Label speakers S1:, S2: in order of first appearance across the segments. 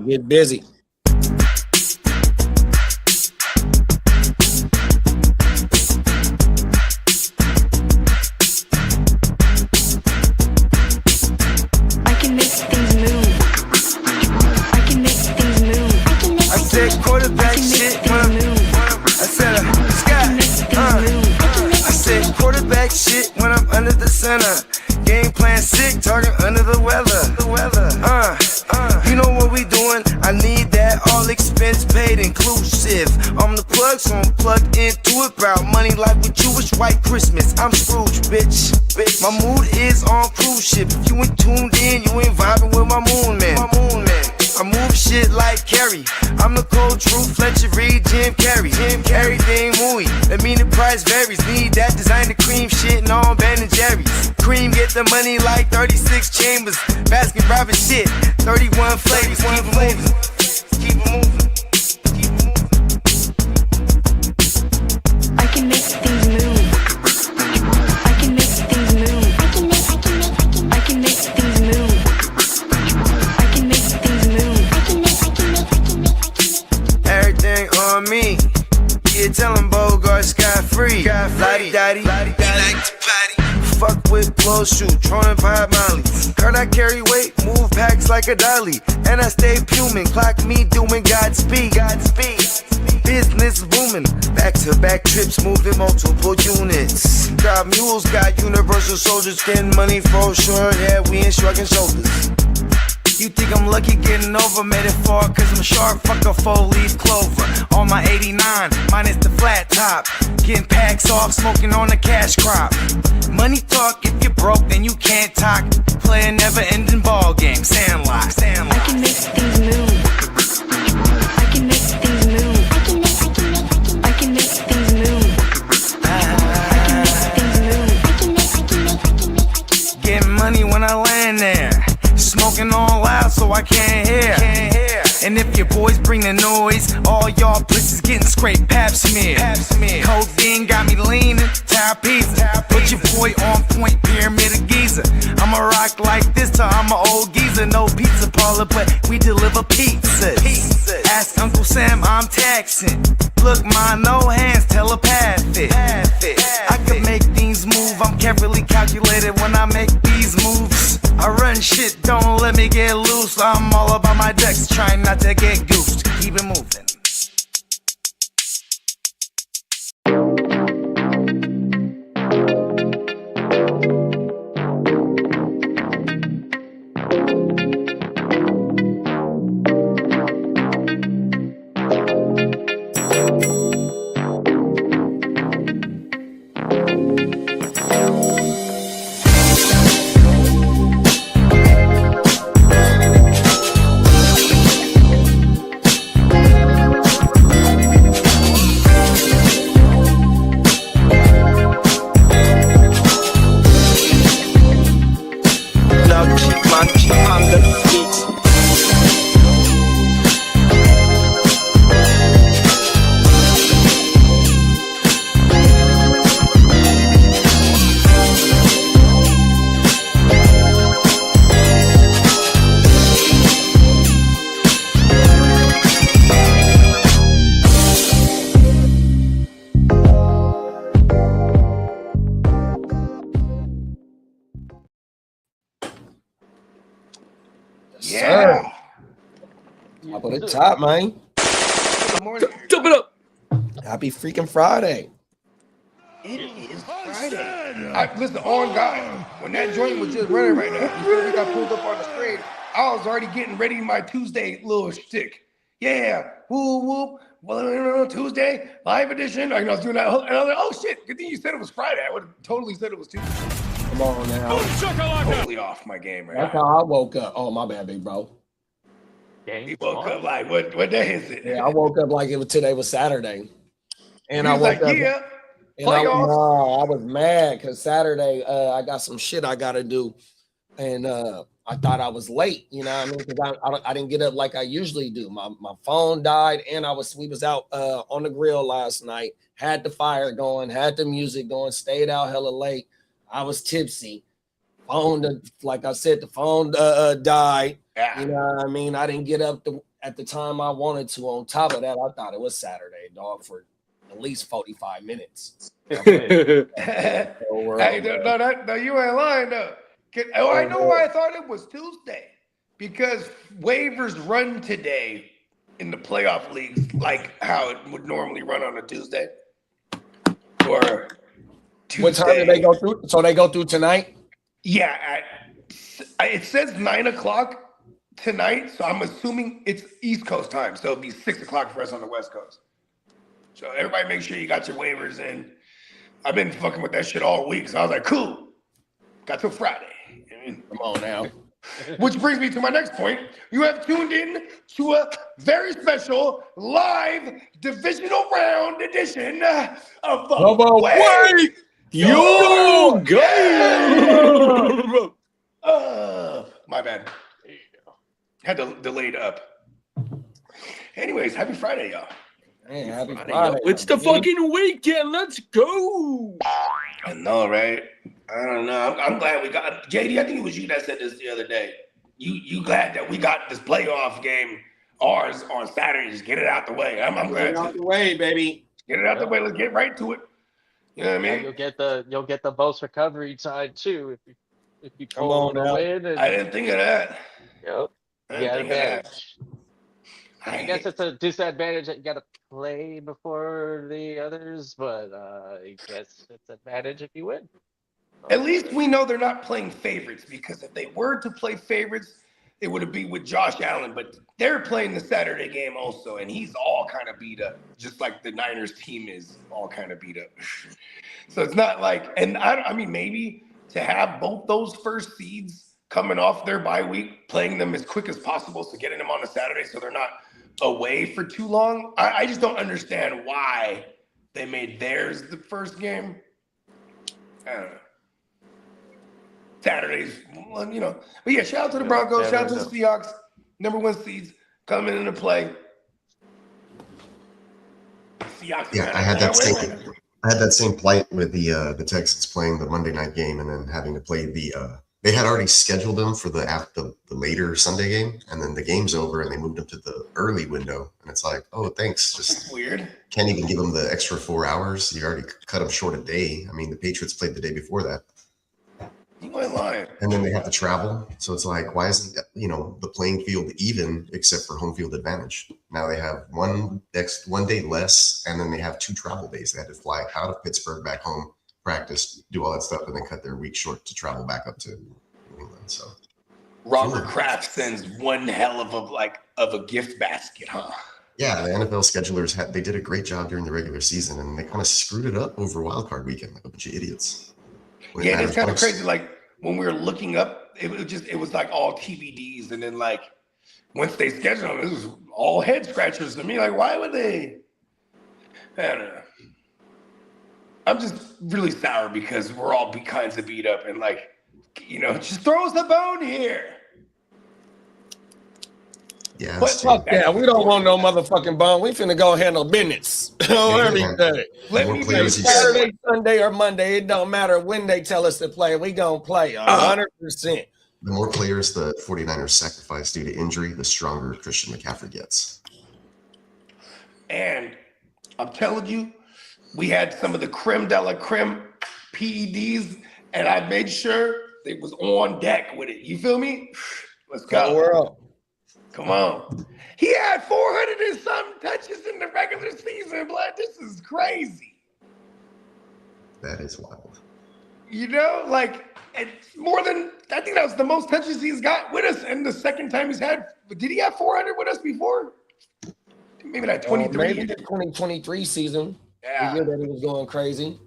S1: Get busy.
S2: Quarterback shit when I'm I said quarterback shit when I'm under the center. Game plan sick, target under the weather. You know what we doing? I need that all expense paid inclusive. I'm the plug, so I'm plugged into it. About money like with Jewish white Christmas. I'm Scrooge, bitch. My mood is on cruise ship. If you ain't tuned in, you ain't vibing with my moon man. I move shit like Carrie. I'm the cold truth, Fletcher Reed, Jim Carrey. Everything mooey, that mean the price varies. Need that designer cream shit and all Ben and Jerry's. Cream get the money like 36 chambers. Baskin Robbins shit, 31 flavors. Keep it moving.
S3: I can make things move. I can make things move. I can make things move.
S2: Everything on me. Yeah, tell him Bogart scot-free. Lottie-dottie, he like to potty. Fuck with blow shoot, trolling 5 mollies. Heard I carry weight, move packs like a dolly. And I stay fuming, clock me doing Godspeed. Business booming, back-to-back trips, moving multiple units. Got mules, got universal soldiers, getting money for sure. Yeah, we ain't shrugging shoulders. You think I'm lucky getting over, made it far cause I'm sharp, fuck a 4-leaf clover. On my 89, minus the flat top. Getting packs off, smoking on the cash crop. Money talk, if you're broke then you can't talk. Play a never ending ball game, Sandlot.
S3: I can make things move. I can make things move. I can make things move.
S2: Getting money when I land there. Smoking all loud so I can't hear. And if your boys bring the noise, all y'all pussies getting scraped pap smear. Codeine got me leaning, pizza. Put your boy on point, pyramid of Giza. I'ma rock like this till I'm an old geezer. No pizza parlor, but we deliver pizzas. Ask Uncle Sam, I'm taxing. Look, my no hands telepathic. I could make things move, I'm carefully calculated when I make these moves. I run shit, don't let me get loose. I'm all about my decks, trying not to get goosed. Keep it moving.
S1: Top of the top, man.
S2: Good morning.
S1: Jump it up. Happy freaking Friday.
S2: It is Friday. Listen, on God, when that joint was just running right now, before we got pulled up on the screen, I was already getting ready my Tuesday little shtick. Yeah, whoop, whoop. Well, Tuesday, live edition. I was doing that, and I was like, oh shit, good thing you said it was Friday. I would have totally said it was Tuesday.
S1: Come on now.
S2: Totally off my game right now.
S1: That's how I woke up. Oh, my bad, big bro.
S2: He woke up like, what day is it?
S1: Yeah, I woke up like today was Saturday. And
S2: I
S1: I woke
S2: like,
S1: up.
S2: yeah.
S1: And I was mad because Saturday I got some shit I got to do. And I thought I was late, you know what I mean? Because I didn't get up like I usually do. My phone died and we was out on the grill last night, had the fire going, had the music going, stayed out hella late. I was tipsy. phone, like I said, the phone died.
S4: Yeah.
S1: You know what I mean? I didn't get up at the time I wanted to. On top of that, I thought it was Saturday, dog, for at least 45 minutes.
S4: Hey, no, you ain't lying though. I know why I thought it was Tuesday. Because waivers run today in the playoff leagues like how it would normally run on a Tuesday. Or Tuesday.
S1: What time do they go through? So they go through tonight?
S4: Yeah. It says 9 o'clock tonight, so I'm assuming it's East Coast time. So it'll be 6 o'clock for us on the West Coast. So everybody make sure you got your waivers in. I've been fucking with that shit all week, so I was like, cool. Got till Friday.
S1: Come on now.
S4: Which brings me to my next point. You have tuned in to a very special live divisional round edition of the Wait Your Game. My bad. Had to delay it up. Anyways, happy Friday, y'all.
S1: Man, happy Friday.
S5: It's the fucking weekend. Let's go.
S4: I know, right? I don't know. I'm glad we got JD. I think it was you that said this the other day. You glad that we got this playoff game, ours, on Saturday? Just get it out the way. I'm glad.
S1: Get it out the way, baby.
S4: Get it out the way. Let's get right to it. You know what I mean?
S5: You'll get the most recovery side too if you
S1: Come
S5: pull
S1: on
S5: the
S1: now.
S5: win. And,
S4: I didn't think of that.
S5: Yep.
S4: I
S5: You got
S4: didn't think of that.
S5: advantage. I guess it's a disadvantage that you got to play before the others, but I guess it's an advantage if you win.
S4: At least we know they're not playing favorites, because if they were to play favorites, it would be with Josh Allen. But they're playing the Saturday game also, and he's all kind of beat up, just like the Niners team is all kind of beat up. So it's not like, and I mean, maybe to have both those first seeds coming off their bye week, playing them as quick as possible, so getting them on a Saturday so they're not away for too long. I just don't understand why they made theirs the first game. I don't know. Saturdays, well, you know. But yeah, shout out to the Broncos, shout out to the Seahawks, #1 seeds coming into play. Seahawks.
S6: Yeah, I had that same plight with the Texans playing the Monday night game and then having to play they had already scheduled them for the later Sunday game, and then the game's over and they moved them to the early window, and it's like, oh, thanks, just
S4: weird.
S6: Can't even give them the extra 4 hours. You already cut them short a day. I mean, the Patriots played the day before that.
S4: You ain't lying.
S6: And then they have to travel. So it's like, why isn't the playing field even except for home field advantage? Now they have one day less, and then they have 2 travel days. They had to fly out of Pittsburgh back home, practice, do all that stuff, and then cut their week short to travel back up to New England. So
S4: Robert Kraft sends one hell of a gift basket, huh?
S6: Yeah, the NFL schedulers they did a great job during the regular season, and they kind of screwed it up over Wild Card weekend like a bunch of idiots.
S4: Yeah, it's kind of crazy. Like when we were looking up, it was like all TBDs, and then like once they scheduled them, it was all head scratchers to me. Like, why would they? I don't know. I'm just really sour because we're all kinds of beat up, and like, just throw us a bone here.
S6: Yeah,
S1: but fuck that. We don't want no motherfucking bone. We finna go handle business on everything.
S4: Let me
S1: play Saturday, Sunday, or Monday. It don't matter when they tell us to play. We gonna play 100%.
S6: The more players the 49ers sacrifice due to injury, the stronger Christian McCaffrey gets.
S4: And I'm telling you, we had some of the creme de la creme PEDs, and I made sure they was on deck with it. You feel me? Let's go. Come on. He had 400 and some touches in the regular season, blood. This is crazy.
S6: That is wild.
S4: It's more than, I think that was the most touches he's got with us. And the second time he's had, did he have 400 with us before? Maybe that 23.
S1: Maybe the 2023 season.
S4: Yeah.
S1: The year that he was going crazy.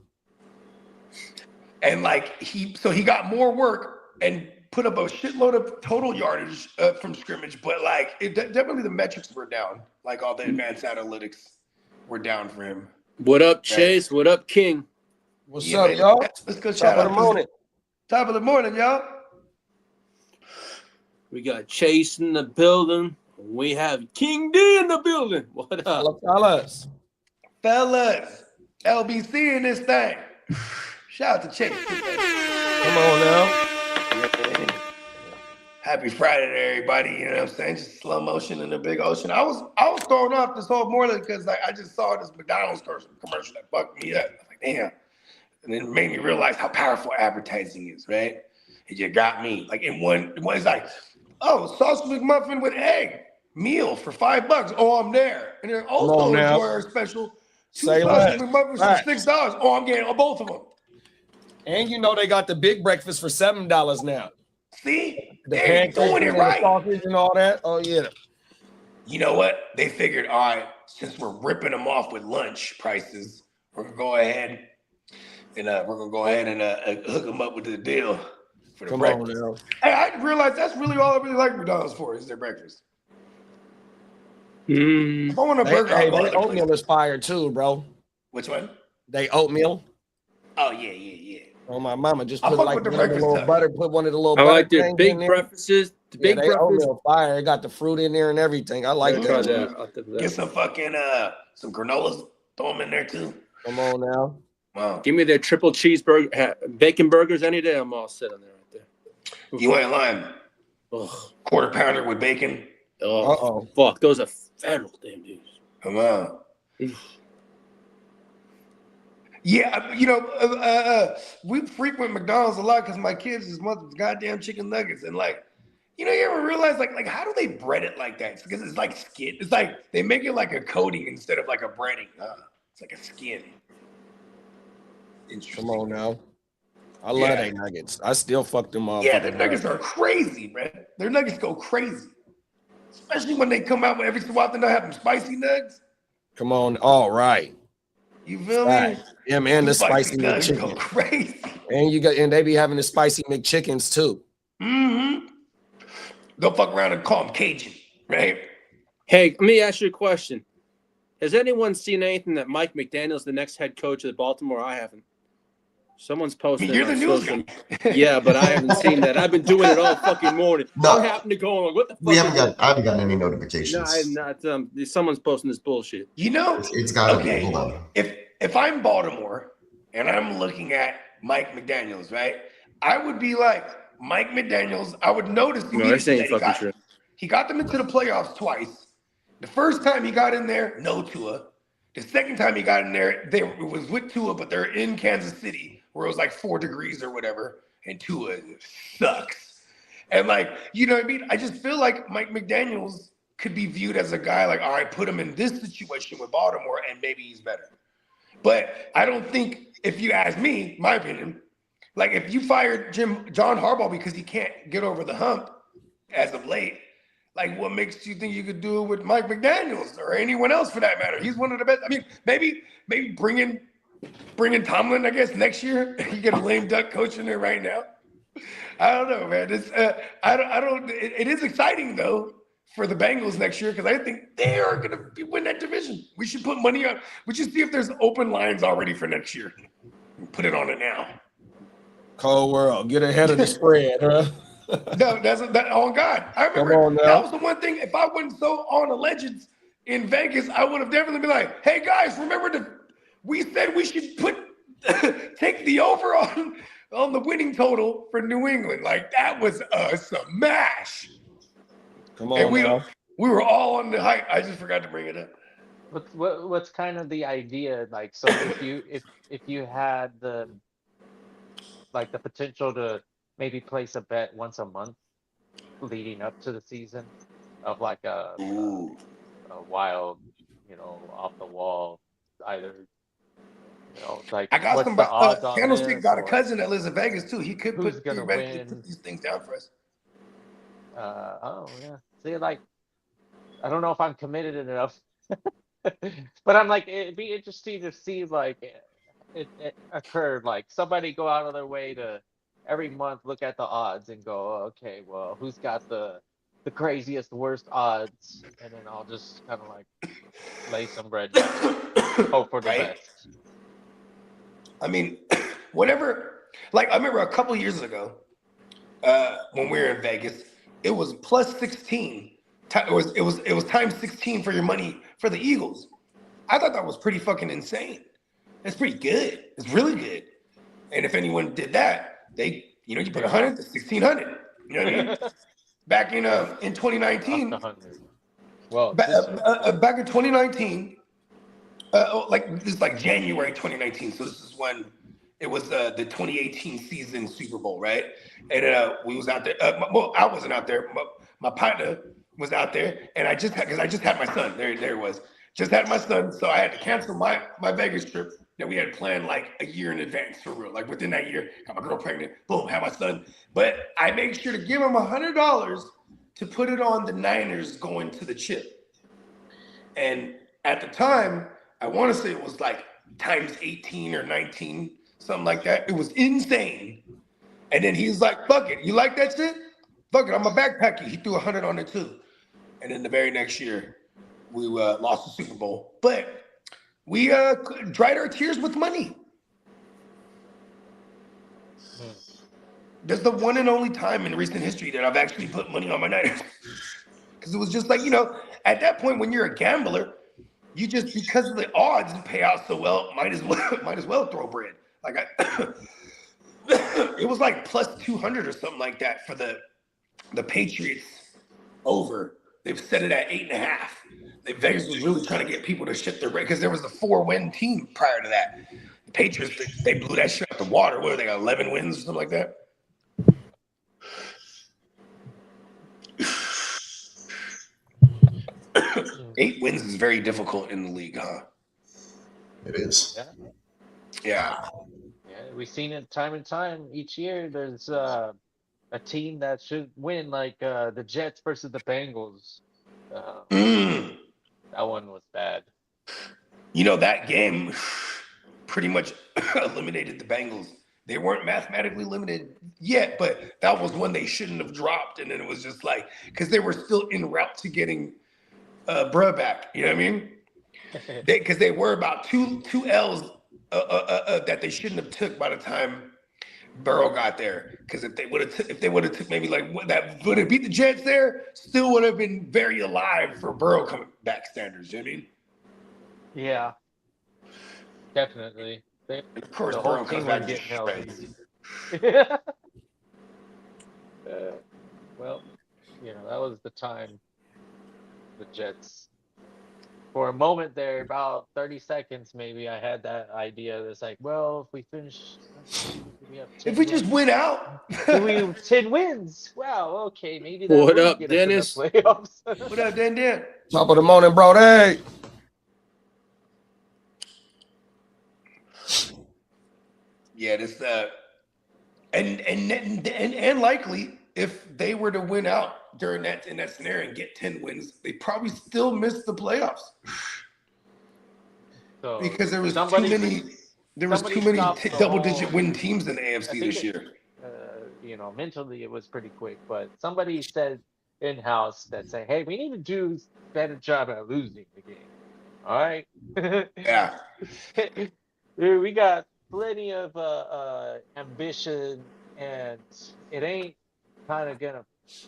S4: And he got more work and put up a shitload of total yardage from scrimmage, but definitely the metrics were down. Like all the advanced analytics were down for him.
S5: What up, Chase? What up, King?
S1: What's up, y'all?
S4: Let's go shout out. Top of the morning, y'all.
S5: We got Chase in the building. We have King D in the building. What up?
S4: Fellas, LBC in this thing. Shout out to Chase.
S1: Come on now.
S4: Happy Friday to everybody. You know what I'm saying? Just slow motion in the big ocean. I was thrown off this whole morning because I just saw this McDonald's commercial that fucked me up. I was like, damn. And then it made me realize how powerful advertising is, right? It just got me. Like in one it's like, oh, sausage McMuffin with egg meal for $5. Oh, I'm there. And then also enjoy our special 2 sausage McMuffins for $6. Oh, I'm getting both of them.
S1: And you know they got the big breakfast for $7 now.
S4: See?
S1: The
S4: They're doing it right.
S1: The sausage and all that. Oh, yeah.
S4: You know what? They figured, all right, since we're ripping them off with lunch prices, we're going to go ahead and hook them up with the deal for the breakfast. On, hey, I realized that's really all I really like McDonald's for is their breakfast. If I want a burger,
S1: they oatmeal is fire too, bro.
S4: Which one?
S1: They oatmeal.
S4: Oh, yeah.
S1: Oh, my mama just put like
S4: the
S1: one of the little butter, put one of the little butter.
S7: I like their big breakfasts. The big
S1: breakfast. Oatmeal fire. It got the fruit in there and everything. I like
S4: that. Get some fucking some granolas. Throw them in there too.
S1: Come on now.
S7: Wow. Give me their triple cheeseburger, bacon burgers any day. I'm all set on there right there.
S4: You ain't lying. Ugh. Quarter pounder with bacon.
S7: Oh, fuck. Those are federal damn dudes.
S4: Come on. Yeah, you know, we frequent McDonald's a lot because my kids just want goddamn chicken nuggets. And like, you know, you ever realize like how do they bread it like that? It's because it's like skin. It's like they make it like a coating instead of like a breading. It's like a skin.
S1: Come on now. I love their nuggets. I still fuck them off.
S4: Yeah, their nuggets are crazy, man. Their nuggets go crazy. Especially when they come out with every so often they have them spicy nugs.
S1: Come on. All right.
S4: You feel me?
S1: Yeah, man, the spicy
S4: McChicken. Go crazy.
S1: And they be having the spicy McChickens too.
S4: Mm-hmm. Don't fuck around and call them Cajun, right?
S7: Hey, let me ask you a question. Has anyone seen anything that Mike McDaniel's the next head coach of Baltimore? I haven't. Someone's posting.
S4: You're the news guy.
S7: Yeah, but I haven't seen that. I've been doing it all fucking morning.
S6: No.
S7: I happen to go on. What the fuck?
S6: I haven't gotten any notifications.
S7: No, I have not. Someone's posting this bullshit.
S4: You know,
S6: it's got to be. Hold on.
S4: If I'm Baltimore and I'm looking at Mike McDaniel's, right, I would be like, Mike McDaniel's, I would notice he got them into the playoffs twice. The first time he got in there, no Tua. The second time he got in there, it was with Tua, but they're in Kansas City where it was like 4 degrees or whatever, and Tua sucks. And like, you know what I mean? I just feel like Mike McDaniel's could be viewed as a guy like, all right, put him in this situation with Baltimore and maybe he's better. But I don't think, if you ask me, my opinion, like if you fired John Harbaugh because he can't get over the hump as of late, like what makes you think you could do it with Mike McDaniels or anyone else for that matter? He's one of the best. I mean, maybe bring in Tomlin, I guess, next year. You get a lame duck coach in there right now. I don't know, man. It's it is exciting though for the Bengals next year because I think they are going to win that division. We should put money on. We should see if there's open lines already for next year. Put it on it now.
S1: Cold world. Get ahead of the spread, huh?
S4: No, that's on God. I remember that was the one thing. If I wasn't so on the legends in Vegas, I would have definitely been like, "Hey guys, remember we said we should take the over on the winning total for New England. Like that was a smash."
S1: Come on,
S4: and we were all on the hype. I just forgot to bring it up.
S5: What's kind of the idea? Like, so if you had the potential to maybe place a bet once a month leading up to the season of like a wild, off the wall, either, like
S4: I got
S5: what's
S4: somebody.
S5: the odds on
S4: Candlestick
S5: this,
S4: got a cousin that lives in Vegas too. He could put these things down for us.
S5: Yeah. See, like, I don't know if I'm committed enough, but I'm like, it'd be interesting to see like it occurred. Like somebody go out of their way to every month look at the odds and go, okay, well, who's got the craziest, worst odds, and then I'll just kind of like lay some bread down, hope for the best.
S4: I mean, whenever, like, I remember a couple years ago when we were in Vegas, it was plus 16. It was times 16 for your money for the Eagles. I thought that was pretty fucking insane. That's pretty good. It's really good. And if anyone did that, you put 100 to 1,600. You know what I mean? back in
S5: Not
S4: 2019.
S5: the 100. Well,
S4: Back,
S5: this year.
S4: back in 2019, like this is like January 2019. So this is when it was the 2018 season Super Bowl, right? And we was out there. Well, I wasn't out there. My partner was out there, and I just had my son. There it was. Just had my son, so I had to cancel my Vegas trip that we had planned like a year in advance for real. Like within that year, got my girl pregnant. Boom, had my son. But I made sure to give him $100 to put it on the Niners going to the chip. And at the time, I want to say it was like times 18 or 19, something like that. It was insane. And then he's like, fuck it. You like that shit? Fuck it. I'm a backpack you. He threw 100 on it too. And then the very next year, we lost the Super Bowl. But we dried our tears with money. That's the one and only time in recent history that I've actually put money on my Niners. Because it was just like, at that point when you're a gambler, you just, because of the odds pay out so well, might as well throw bread. Like it was like plus 200 or something like that for the Patriots over. They've set it at 8.5. Vegas was really trying to get people to shit their bread because there was a 4-win team prior to that. The Patriots, they blew that shit out the water. What, they got 11 wins or something like that? Eight wins is very difficult in the league, huh?
S6: It is.
S4: Yeah.
S5: We've seen it time and time. Each year, there's a team that should win, like the Jets versus the Bengals. That one was bad.
S4: That game pretty much eliminated the Bengals. They weren't mathematically limited yet, but that was one they shouldn't have dropped. And then it was just like, because they were still en route to getting bruh back. You know what I mean? Because they were about two L's that they shouldn't have took by the time Burrow got there. Because if they would have took maybe like that would have beat the Jets there, still would have been very alive for Burrow coming back standards. You know what I mean?
S5: Yeah, definitely.
S4: Of course,
S5: the
S4: Burrow
S5: whole
S4: comes
S5: team
S4: back
S5: was
S4: just
S5: getting
S4: shredded.
S5: Well, that was the time. The Jets. For a moment there, about 30 seconds, maybe I had that idea. That's like, well, if we finish,
S4: if we just win out,
S5: we have 10 wins. Wow, okay, maybe that
S7: What
S5: would
S7: up,
S5: get
S7: Dennis?
S5: us in the playoffs.
S4: What up, Dan?
S1: Top of the morning, bro. Hey.
S4: Yeah, this and likely if they were to win out in that scenario and get 10 wins, they probably still miss the playoffs.
S5: So
S4: because there was too many double-digit win teams in the AFC this year.
S5: Mentally it was pretty quick, but somebody said in-house that say, hey, we need to do a better job at losing the game. All right.
S4: Yeah.
S5: We got plenty of ambition, and it ain't kind of gonna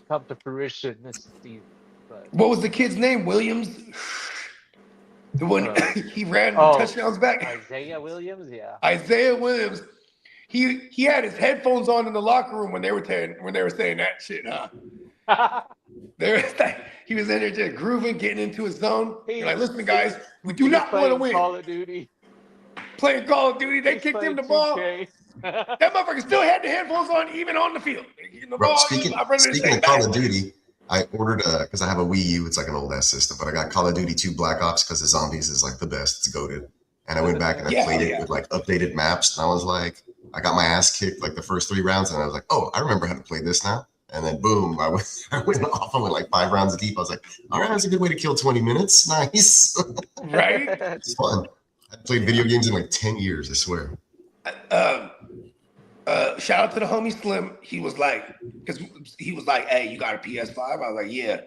S5: come to fruition this season. But
S4: what was the kid's name? Williams? The one he ran touchdowns back?
S5: Isaiah Williams, yeah.
S4: Isaiah Williams. He had his headphones on in the locker room when they were saying that shit, huh? He was in there just grooving, getting into his zone. You're like, listen, guys, we do not want to win.
S5: Call of Duty.
S4: Playing Call of Duty, they kicked him the ball. That motherfucker still had the headphones on, even on the field.
S6: Bro, speaking of Call of Duty, I ordered because I have a Wii U. It's like an old ass system, but I got Call of Duty 2 Black Ops because the zombies is like the best. It's goated. And I went back and I played it with like updated maps, and I was like, I got my ass kicked like the first 3 rounds, and I was like, oh, I remember how to play this now. And then boom, I went off. I went like 5 rounds deep. I was like, all right, that's a good way to kill 20 minutes. Nice.
S4: Right?
S6: It's fun. I played video games in like 10 years, I swear.
S4: Shout out to the homie Slim. He was like, hey, you got a PS5? I was like, yeah.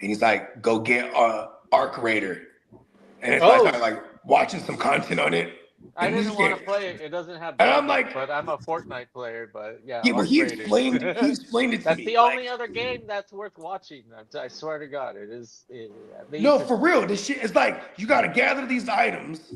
S4: And he's like, go get Arc Raider. And it's I started like watching some content on it.
S5: I didn't want to play it. It doesn't have.
S4: And I'm like,
S5: but I'm a Fortnite player. But yeah.
S4: Yeah, but he explained it to me.
S5: That's the only other game that's worth watching. I swear to God, it is.
S4: No, for real. This shit is like you got to gather these items,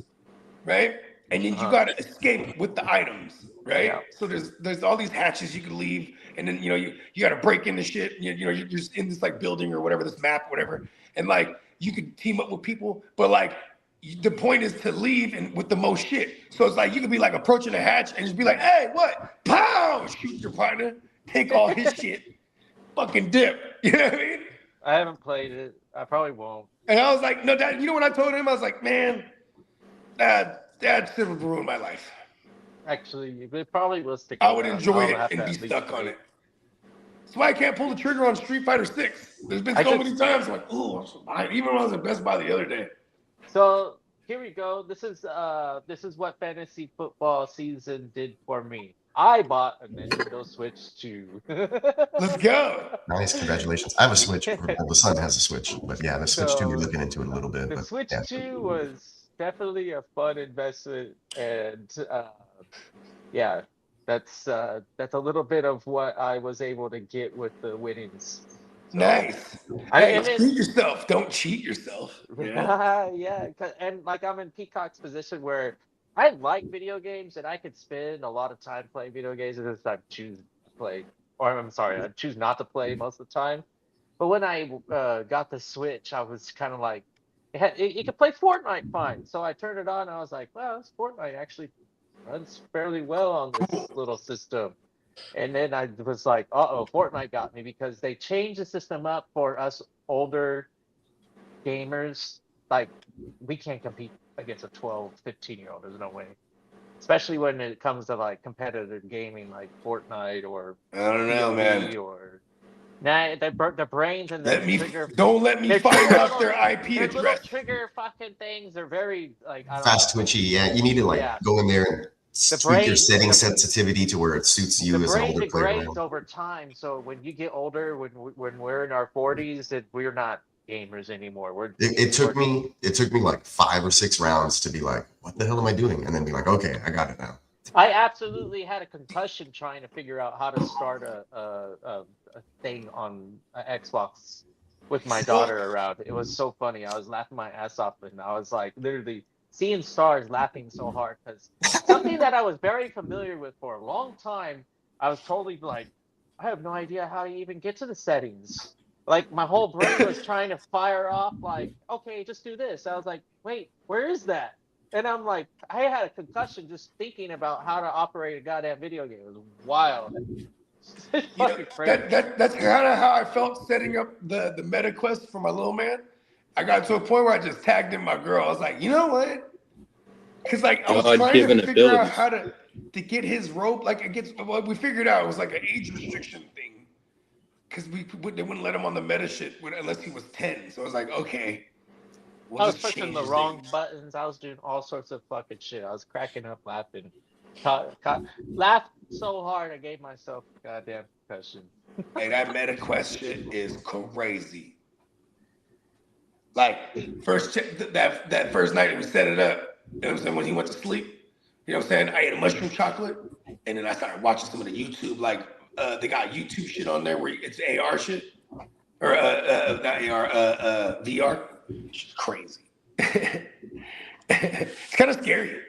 S4: right? and then you gotta escape with the items, right? So there's all these hatches you can leave, and then you gotta break into shit. You're just in this like building or whatever, this map, whatever, and like you could team up with people, but like the point is to leave and with the most shit. So it's like you could be like approaching a hatch and just be like, hey, what? Pow! Shoot your partner, take all his shit, fucking dip. You know what I mean?
S5: I haven't played it. I probably won't.
S4: And I was like, no, Dad, you know what I told him? I was like, man, Dad shit would ruin my life.
S5: Actually, it probably will stick.
S4: I would enjoy it and be stuck on it. That's why I can't pull the trigger on Street Fighter 6. There's been so many times I'm like, ooh, even when I was at Best Buy the other day.
S5: So here we go. This is what fantasy football season did for me. I bought a Nintendo Switch 2.
S4: Let's go.
S6: Nice, congratulations. I have a Switch. Well, the son has a Switch, but yeah, the Switch 2 we're looking into it a little bit.
S5: The Switch 2 was definitely a fun investment, and yeah, that's a little bit of what I was able to get with the winnings. So,
S4: nice. Treat yourself. Don't cheat yourself.
S5: Yeah. Yeah, and like I'm in Peacock's position where I like video games and I could spend a lot of time playing video games, and I choose to play, or I'm sorry, I choose not to play most of the time. But when I got the Switch, I was kind of like, it could play Fortnite fine. So I turned it on and I was like, well, this Fortnite actually runs fairly well on this little system. And then I was like, uh-oh, Fortnite got me, because they changed the system up for us older gamers. Like, we can't compete against a 12, 15-year-old. There's no way. Especially when it comes to like competitive gaming like Fortnite or
S4: I don't know, man.
S5: Or the brains and the trigger.
S4: Don't let me find out their IP address.
S5: Little trigger fucking things are very like
S6: fast twitchy. Yeah, you need to go in there and tweak your setting sensitivity to where it suits you as an older player.
S5: The brain degrades over time. So when you get older, when we're in our 40s, we're not gamers anymore.
S6: It took me like 5 or 6 rounds to be like, what the hell am I doing? And then be like, okay, I got it now.
S5: I absolutely had a concussion trying to figure out how to start a thing on Xbox with my daughter around. It was so funny. I was laughing my ass off, and I was like literally seeing stars, laughing so hard, because something that I was very familiar with for a long time, I was totally like, I have no idea how you even get to the settings. Like, my whole brain was trying to fire off, like, okay, just do this. I was like, wait, where is that? And I'm like, I had a concussion just thinking about how to operate a goddamn video game. It was wild. It's fucking crazy.
S4: That's kind of how I felt setting up the meta quest for my little man. I got to a point where I just tagged in my girl. I was like, you know what? Because like I was trying to figure out how to get his rope. Like we figured out it was like an age restriction thing. Because they wouldn't let him on the meta shit unless he was 10. So I was like, okay.
S5: I was pushing the wrong buttons. I was doing all sorts of fucking shit. I was cracking up laughing. Laughed so hard I gave myself a goddamn concussion.
S4: Hey, that meta quest shit is crazy. Like, that first night we set it up, you know what I'm saying, when he went to sleep, you know what I'm saying, I ate a mushroom chocolate, and then I started watching some of the YouTube, like, they got YouTube shit on there where it's AR shit, or not AR, VR. It's crazy. It's kind of scary,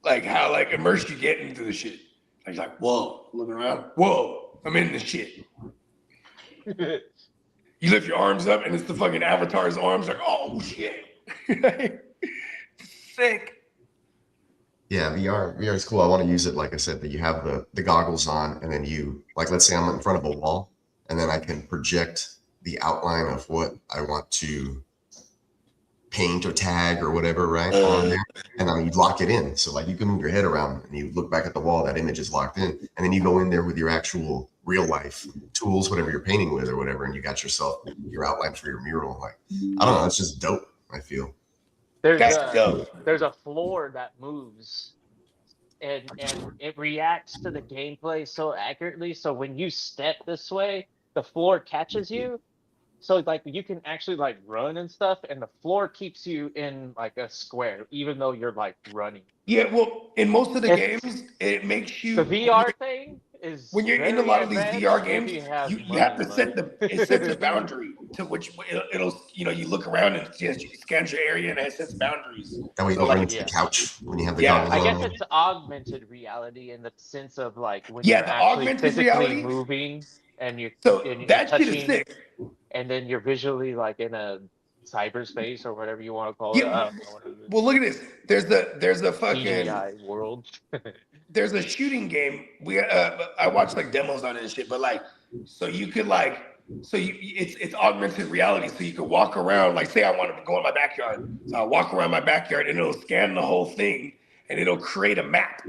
S4: like how like immersed you get into the shit. Like, you're like, whoa, looking around, whoa, I'm in this shit. You lift your arms up and it's the fucking avatar's arms, like, oh shit. Sick.
S6: Yeah, VR is cool. I want to use it, like I said, that you have the goggles on, and then you, like, let's say I'm in front of a wall, and then I can project the outline of what I want to paint or tag or whatever, right, on there, and then you lock it in. So like you can move your head around and you look back at the wall, that image is locked in, and then you go in there with your actual real life tools, whatever you're painting with or whatever, and you got yourself your outline for your mural. Like, I don't know, it's just dope, I feel.
S5: There's a floor that moves and it reacts to the gameplay so accurately. So when you step this way, the floor catches you. So like you can actually like run and stuff, and the floor keeps you in like a square, even though you're like running.
S4: Yeah, well, in most of the games, it makes you
S5: the VR thing is
S4: when you're in a
S5: very
S4: lot of these
S5: advanced
S4: DR
S5: if
S4: games,
S5: you have
S4: you have to
S5: money,
S4: set it sets a
S5: like-
S4: boundary to which it'll you look around and just scans your area and it sets boundaries.
S6: That way you
S4: So,
S6: don't
S4: like,
S6: run into
S5: yeah.
S6: the couch when you have the
S4: Yeah,
S6: goggles
S5: I
S6: on.
S5: guess it's augmented reality in the sense of like when
S4: Yeah,
S5: you're
S4: the
S5: actually
S4: augmented
S5: physically
S4: reality.
S5: moving and you're
S4: So
S5: and you're
S4: that shit is
S5: touching,
S4: sick.
S5: and then you're visually like in a cyberspace or whatever you want to call it. I
S4: Yeah.
S5: don't know what it is.
S4: Well, look at this. There's a fucking
S5: CGI world.
S4: there's a shooting game. I watched like demos on it and shit, but like, so you could like, it's augmented reality. So you could walk around, like, say I want to go in my backyard, so I walk around my backyard and it'll scan the whole thing and it'll create a map.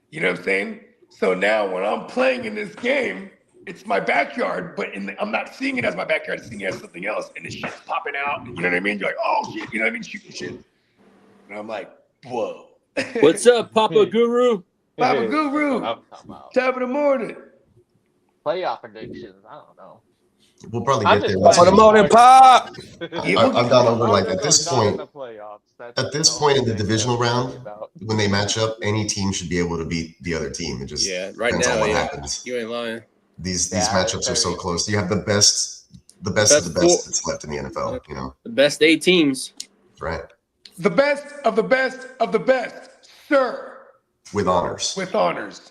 S4: You know what I'm saying? So now when I'm playing in this game, it's my backyard, but I'm not seeing it as my backyard, I'm seeing it as something else, and this shit's popping out. You know what I mean? You're like, oh shit, you know what I mean? Shooting shit. And I'm like, whoa.
S7: What's up, Papa Guru?
S4: Papa
S5: That's
S4: Guru.
S5: what I'm talking about.
S4: Top of the morning.
S5: Playoff predictions. I don't know.
S6: We'll probably
S5: I'm
S6: get there.
S5: just
S6: once
S1: For the
S6: we-
S1: morning pop.
S6: I've gone over like at this point.
S5: That's
S6: At this
S5: the
S6: point in
S5: only
S6: the
S5: thing
S6: divisional
S5: I'm worried
S6: round,
S5: about.
S6: when they match up, any team should be able to beat the other team. It just
S7: Yeah, right
S6: depends on
S7: now,
S6: what
S7: yeah.
S6: happens.
S7: You ain't lying.
S6: These
S5: Yeah,
S6: matchups are so
S5: very-
S6: close. You have the best of the
S7: Best
S6: best
S7: four.
S6: that's left in the NFL. You know,
S7: The best 8 teams.
S6: right?
S4: The best of the best of the best, sir,
S6: With honors.
S4: with honors.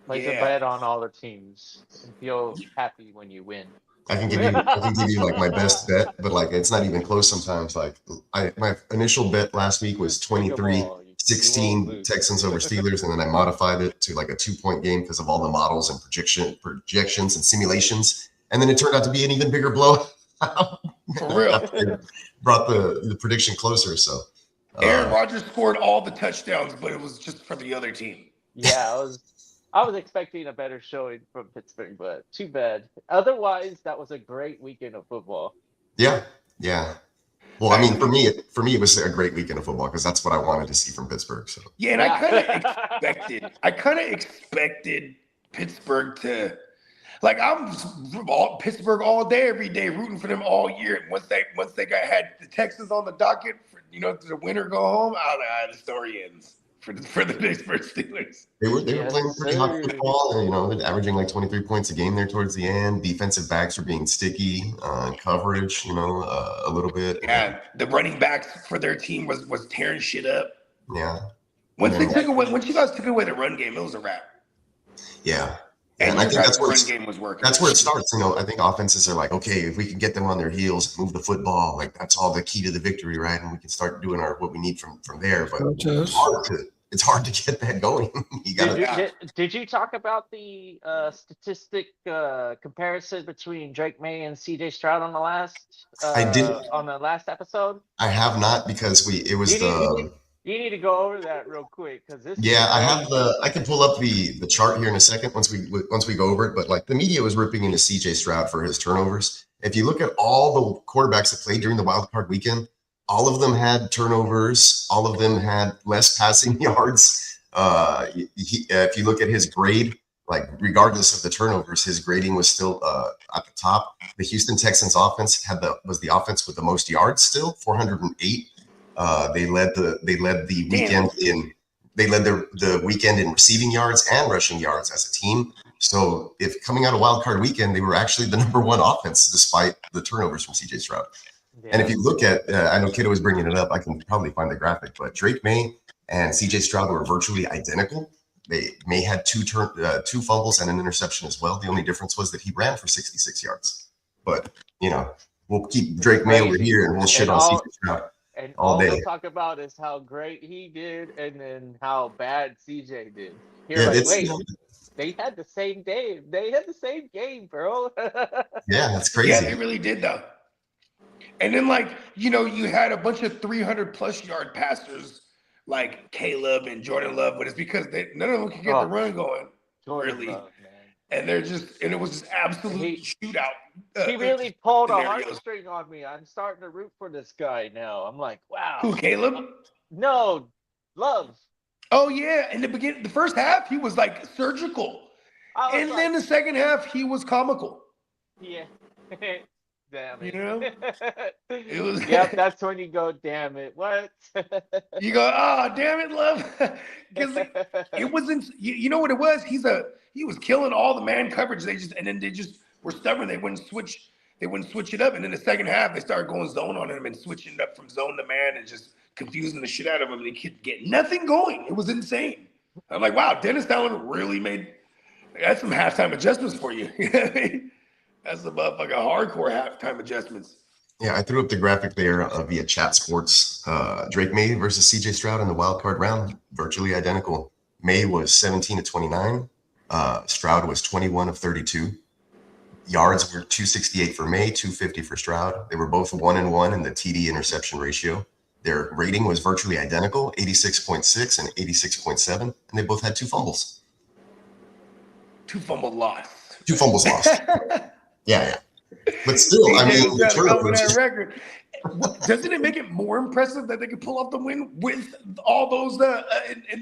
S5: Place
S4: Yeah.
S5: a bet on all the teams and feel happy when you win.
S6: I can give you like my best bet, but like it's not even close sometimes. Like my initial bet last week was 23-16 Texans over Steelers, and then I modified it to like a 2-point game because of all the models and projections and simulations. And then it turned out to be an even bigger blow.
S4: For real.
S6: It brought the prediction closer. So
S4: Aaron Rodgers scored all the touchdowns, but it was just for the other team.
S5: Yeah, I was expecting a better showing from Pittsburgh, but too bad. Otherwise, that was a great weekend of football.
S6: yeah. Well, I mean, for me, it was a great weekend of football because that's what I wanted to see from Pittsburgh. So
S4: Yeah, and
S5: Yeah.
S4: I kind of expected Pittsburgh to, like, I'm Pittsburgh all day, every day, rooting for them all year. And once they had the Texans on the docket, for, the winner go home, the story ends for the Pittsburgh Steelers.
S6: they were
S5: Yes,
S6: playing pretty hot
S5: sir.
S6: football, and they're averaging like 23 points a game there towards the end. Defensive backs were being sticky, coverage, a little bit.
S4: Yeah, the running backs for their team was tearing shit up.
S6: Yeah.
S4: Once
S6: Yeah.
S4: you guys took away the run game, it was a wrap.
S6: Yeah.
S4: And
S6: And I think that's
S4: the
S6: where
S4: run
S6: it's,
S4: game was working.
S6: that's where it starts. I think offenses are like, okay, if we can get them on their heels, move the football, like that's all the key to the victory, right? And we can start doing what we need from there. But it's hard to get that going. You gotta.
S5: Did you talk about the statistic comparison between Drake May and CJ Stroud on the last?
S6: I did.
S5: On the last episode.
S6: I have not because it was
S5: You need to go over that real quick because this.
S6: Yeah, I can pull up the chart here in a second once we go over it. But like the media was ripping into CJ Stroud for his turnovers. If you look at all the quarterbacks that played during the wild card weekend, all of them had turnovers. All of them had less passing yards. If you look at his grade, like regardless of the turnovers, his grading was still at the top. The Houston Texans offense was the offense with the most yards, still 408. They led the weekend in receiving yards and rushing yards as a team. So if coming out of wild card weekend, they were actually the number one offense despite the turnovers from CJ Stroud. Yeah. And if you look at, I know Kiddo was bringing it up, I can probably find the graphic, but Drake May and CJ Stroud were virtually identical. May had two fumbles and an interception as well. The only difference was that he ran for 66 yards. But, we'll keep Drake May over here and we'll shit on CJ Stroud.
S5: And
S6: all day.
S5: We'll talk about is how great he did and then how bad CJ did. They had the same day. They had the same game, bro.
S6: Yeah, that's crazy.
S4: Yeah, they really did, though. And then, you had a bunch of 300-plus yard passers like Caleb and Jordan Love, but it's because none of them could get the run going. Really. Love, and it was just absolute shootout.
S5: He really pulled a heartstring on me. I'm starting to root for this guy now. I'm like, wow.
S4: Who, Caleb?
S5: No, Love.
S4: Oh yeah, in the first half he was like surgical, and then the second half he was comical.
S5: Yeah. Damn
S4: You
S5: it.
S4: know, it was.
S5: Yep, that's when you go, damn it. What?
S4: You go, oh damn it, love, because it wasn't. You know what it was? He was killing all the man coverage. They just were stubborn. They wouldn't switch. They wouldn't switch it up. And in the second half, they started going zone on him and switching it up from zone to man and just confusing the shit out of him. They could get nothing going. It was insane. I'm like, wow, Dennis Allen really that's some halftime adjustments for you. You know what I mean? That's some motherfucking hardcore halftime adjustments.
S6: Yeah, I threw up the graphic there via Chat Sports. Drake May versus CJ Stroud in the wild card round, virtually identical. May was 17 of 29. Stroud was 21 of 32. Yards were 268 for May, 250 for Stroud. They were both 1-1 in the TD interception ratio. Their rating was virtually identical, 86.6 and 86.7, and they both had 2 fumbles.
S4: 2 fumble loss.
S6: 2 fumbles lost. Yeah. But still, I mean, the turnovers.
S4: Record. Doesn't it make it more impressive that they could pull off the win with all those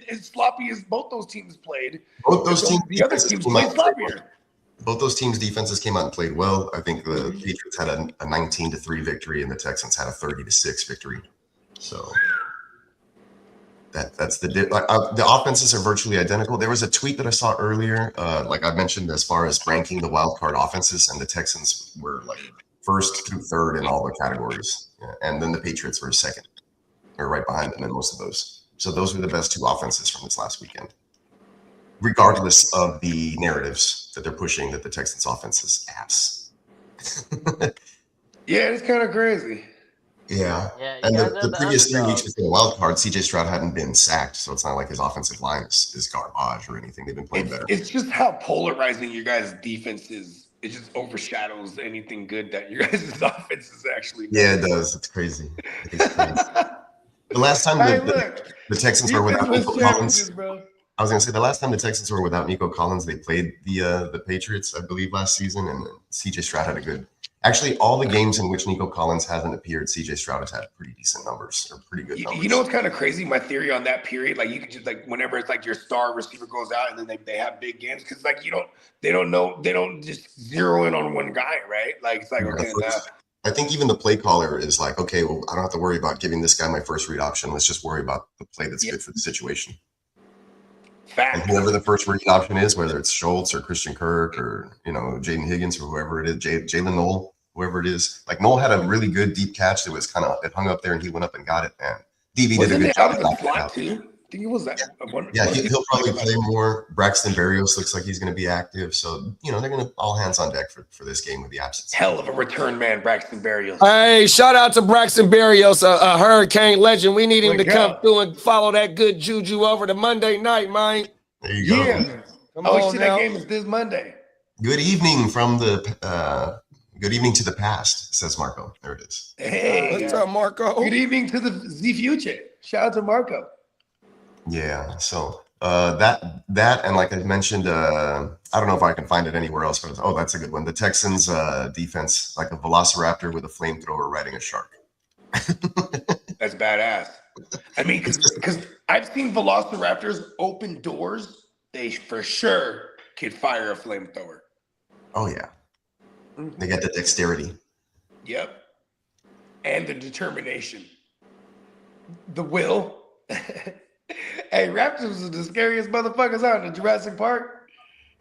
S4: as sloppy as both those teams played?
S6: Both those teams,
S4: the other teams played sloppier.
S6: Both those teams' defenses came out and played well. I think the Patriots had a 19-3 victory, and the Texans had a 30-6 victory. So that's the offenses are virtually identical. There was a tweet that I saw earlier, like I mentioned, as far as ranking the wild card offenses, and the Texans were like 1st through 3rd in all the categories, and then the Patriots were 2nd, or right behind them in most of those. So those were the best 2 offenses from this last weekend, regardless of the narratives that they're pushing that the Texans offense is ass.
S4: Yeah, it's kind of crazy.
S6: Yeah, and the previous 3 weeks before the wild card, CJ Stroud hadn't been sacked, so it's not like his offensive line is garbage or anything. They've been playing better.
S4: It's just how polarizing your guys' defense is. It just overshadows anything good that your guys' offense is actually doing.
S6: Yeah, it does. It's crazy. It's crazy. The last time the Texans were without Nico Collins, I was going to say the last time the Texans were without Nico Collins, they played the Patriots, I believe, last season, and CJ Stroud had a good. Actually, all the games in which Nico Collins hasn't appeared, CJ Stroud has had pretty decent numbers, or pretty good numbers.
S4: You know what's kind of crazy? My theory on that period, like you could just like whenever it's like your star receiver goes out and then they have big games, because like they don't just zero in on one guy, right? Like it's like okay,
S6: I think even the play caller is like, okay, well, I don't have to worry about giving this guy my first read option. Let's just worry about the play that's good for the situation.
S4: Fact.
S6: And whoever the first read option is, whether it's Schultz or Christian Kirk or Jaden Higgins or whoever it is, Jalen Noel. Whoever it is, like Noel had a really good deep catch that was it hung up there, and he went up and got it. And DB did a good job.
S4: I think it was that.
S6: Yeah, he'll probably play more. Braxton Berrios looks like he's going to be active, so they're going to all hands on deck for this game with the absence.
S4: Hell of a return man, Braxton Berrios.
S1: Hey, shout out to Braxton Berrios, a Hurricane legend. We need him to come through and follow that good juju over to Monday night, man.
S6: There you go.
S4: Yeah. That game is this Monday.
S6: Good evening from the. Good evening to the past, says Marco. There it is.
S4: Hey,
S1: what's up, Marco?
S4: Good evening to the Z Future. Shout out to Marco.
S6: Yeah, so that and like I mentioned, I don't know if I can find it anywhere else, but that's a good one. The Texans defense, like a velociraptor with a flamethrower riding a shark.
S4: That's badass. I mean, because I've seen velociraptors open doors. They for sure could fire a flamethrower.
S6: Oh yeah. They got the dexterity.
S4: Yep. And the determination. The will. Hey, Raptors are the scariest motherfuckers out in Jurassic Park.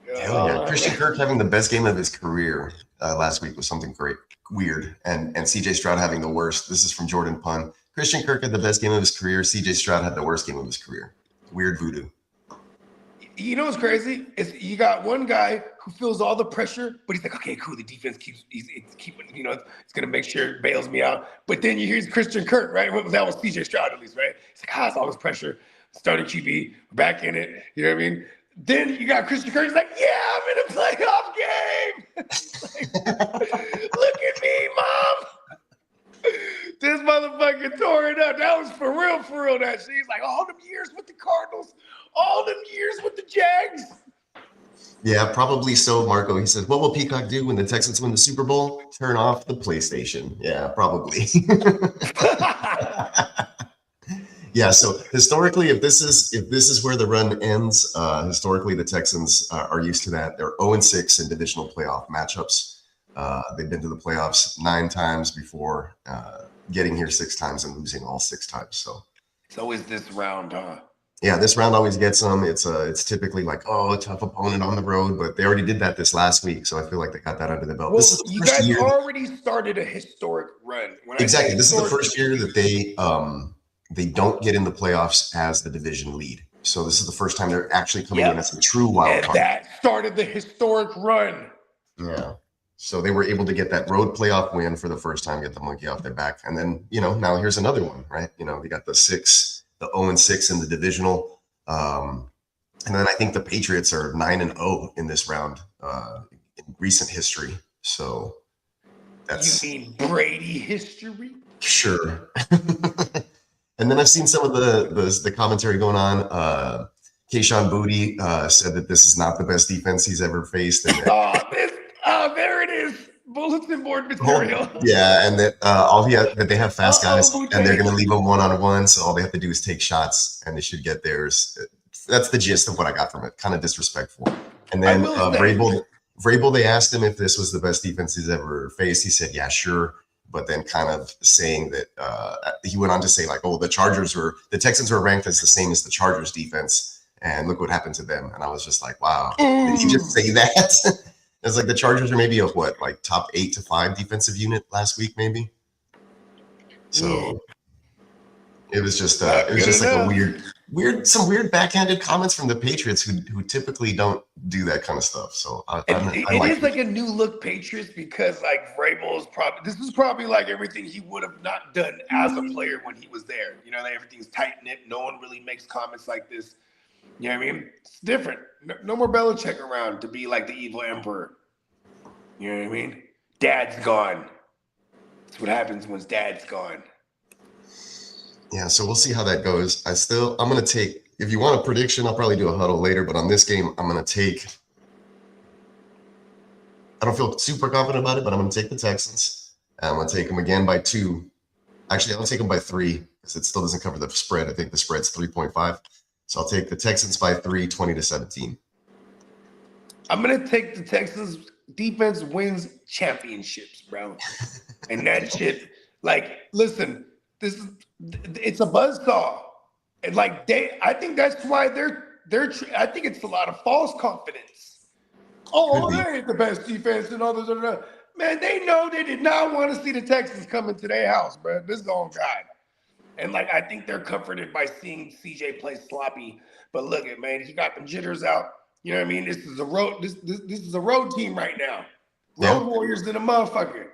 S6: Hell yeah. Christian Kirk having the best game of his career last week was something great, weird. And CJ Stroud having the worst. This is from Jordan Pun. Christian Kirk had the best game of his career. CJ Stroud had the worst game of his career. Weird voodoo.
S4: You know what's crazy? Is you got one guy who feels all the pressure, but he's like, okay, cool. The defense keeps keeping, it's gonna make sure it bails me out. But then you hear Christian Kirk, right? That was CJ Stroud at least, right? It's like, it's all this pressure. Starting QB, we're back in it. You know what I mean? Then you got Christian Kirk. He's like, yeah, I'm in a playoff game. Look at me, mom. This motherfucker tore it up. That was for real. That shit. He's like, all them years with the Cardinals. All them years with the Jags.
S6: Yeah, probably so, Marco. He said, what will Peacock do when the Texans win the Super Bowl? Turn off the PlayStation. Yeah, probably. Yeah, so historically, if this is where the run ends, historically the Texans are used to that. They're 0-6 in divisional playoff matchups. They've been to the playoffs 9 times before, getting here 6 times and losing all 6 times. So
S4: It's always this round, huh?
S6: yeah, this round always gets them. It's typically like, oh, a tough opponent on the road, but they already did that this last week, so I feel like they got that under the belt.
S4: Well,
S6: This is the
S4: you
S6: first
S4: guys
S6: year.
S4: already started a historic run. When
S6: Exactly.
S4: I say
S6: This is the
S4: historic,
S6: first year that they don't get in the playoffs as the division lead. So this is the first time they're actually coming in as a true wild
S4: and
S6: card.
S4: that started the historic run.
S6: Yeah. So they were able to get that road playoff win for the first time, get the monkey off their back. And then, now here's another one, right? They got the 0-6 in the divisional. And then I think the Patriots are 9-0 in this round, in recent history. So that's.
S4: You mean Brady history?
S6: Sure. And then I've seen some of the commentary going on. Keyshawn Booty said that this is not the best defense he's ever faced. And
S4: There it is. Bulletin board material.
S6: Yeah, and that that they have fast guys,
S4: Booty.
S6: and they're going to leave them one-on-one, so all they have to do is take shots, and they should get theirs. That's the gist of what I got from it. Kind of disrespectful. And then Vrabel, they asked him if this was the best defense he's ever faced. He said, yeah, sure. But then kind of saying that he went on to say, like, oh, the Texans were ranked as the same as the Chargers defense, and look what happened to them. And I was just like, wow, did he just say that? It's like the Chargers are maybe a top 8 to 5 defensive unit last week, maybe. So it was just like a some weird backhanded comments from the Patriots who typically don't do that kind of stuff. So
S4: it is like a new look Patriots, because like Vrabel is probably like everything he would have not done as a player when he was there. Everything's tight knit. No one really makes comments like this. You know what I mean? It's different. No more Belichick around to be like the evil emperor. You know what I mean? Dad's gone. That's what happens when dad's gone.
S6: Yeah, so we'll see how that goes. I'm going to take, if you want a prediction, I'll probably do a huddle later, but on this game, I don't feel super confident about it, but I'm going to take the Texans. I'm going to take them again by 2. Actually, I'll take them by 3 because it still doesn't cover the spread. I think the spread's 3.5. So I'll take the Texans by 3, 20-17.
S4: I'm going to take the Texans. Defense wins championships, bro. And that shit, like, listen, it's a buzzsaw. And like I think that's why I think it's a lot of false confidence. Oh, they ain't the best defense and all this. Man, they know they did not want to see the Texans coming to their house, bro. This is on God. And like, I think they're comforted by seeing CJ play sloppy. But look at, man, he got them jitters out. You know what I mean? This is a road. This is a road team right now. Road Warriors in a motherfucker.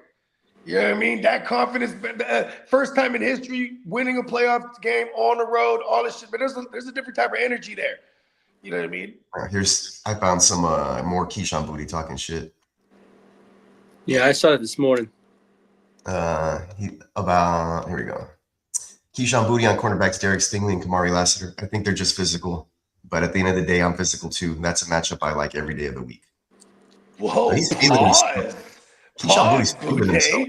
S4: You know what I mean? That confidence. First time in history winning a playoff game on the road. All this shit. But there's a different type of energy there. You know what I mean?
S6: I found some more Keyshawn Booty talking shit.
S7: Yeah, I saw it this morning.
S6: Here we go. Keyshawn Booty on cornerbacks Derek Stingley and Kamari Lassiter. I think they're just physical. But at the end of the day, I'm physical too. That's a matchup I like every day of the week.
S4: Whoa,
S6: he's feeling himself. Keyshawn Booty's feeling himself.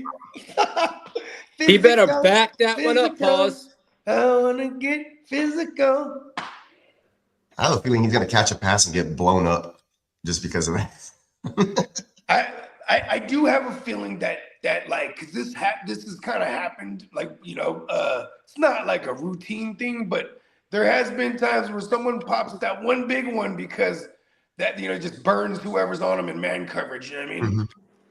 S7: He better back that one up, pause.
S4: I want to get physical.
S6: I have a feeling he's going to catch a pass and get blown up just because of that.
S4: I do have a feeling that like, because this has kind of happened, like, it's not like a routine thing, but there has been times where someone pops that one big one because that, just burns whoever's on them in man coverage. You know what I mean?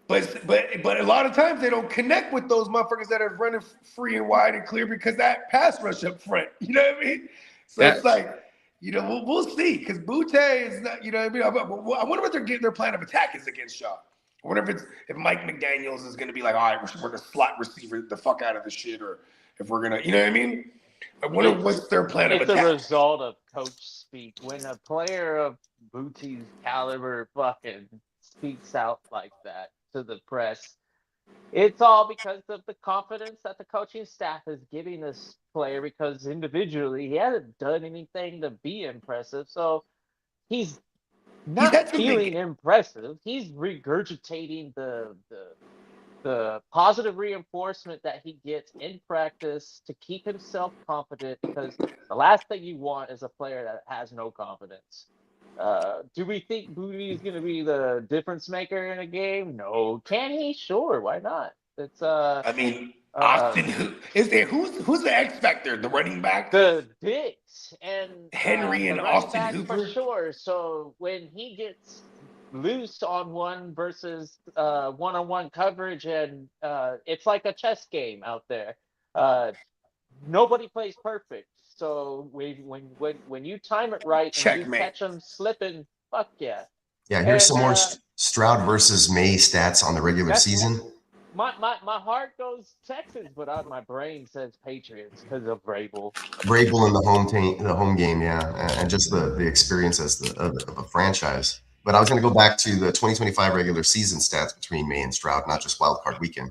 S4: Mm-hmm. But a lot of times they don't connect with those motherfuckers that are running free and wide and clear because that pass rush up front. You know what I mean? So it's like, we'll see, because Butte is not. You know what I mean? I wonder what their plan of attack is against Shaw. I wonder if Mike McDaniels is going to be like, all right, we're going to slot receiver the fuck out of the shit, or if we're going to, you know what I mean? I wonder what's their plan of attack.
S5: It's a result of coach speak. When a player of Boutte's caliber fucking speaks out like that to the press, it's all because of the confidence that the coaching staff is giving this player, because individually he hasn't done anything to be impressive. So he's not feeling impressive. He's regurgitating the positive reinforcement that he gets in practice to keep himself confident, because the last thing you want is a player that has no confidence. Do we think Booty is going to be the difference maker in a game? No. Can he? Sure. Why not? It's
S4: I mean, Austin, who's the X factor? The running back,
S5: the Dix and
S4: Henry
S5: the
S4: and
S5: running
S4: Austin
S5: back
S4: Hooper.
S5: for sure. So when he gets loose on one versus one-on-one coverage, and it's like a chess game out there. Nobody plays perfect. So when you time it right and
S4: Checkmate.
S5: you catch them slipping, fuck yeah.
S6: Yeah, here's some more
S5: And,
S6: Stroud versus May stats on the regular
S5: That's-
S6: season.
S5: My heart goes Texans, but my brain says Patriots because of Vrabel.
S6: Vrabel in the home game, yeah, and just the experience as of a franchise. But I was going to go back to the 2025 regular season stats between May and Stroud, not just wild card weekend.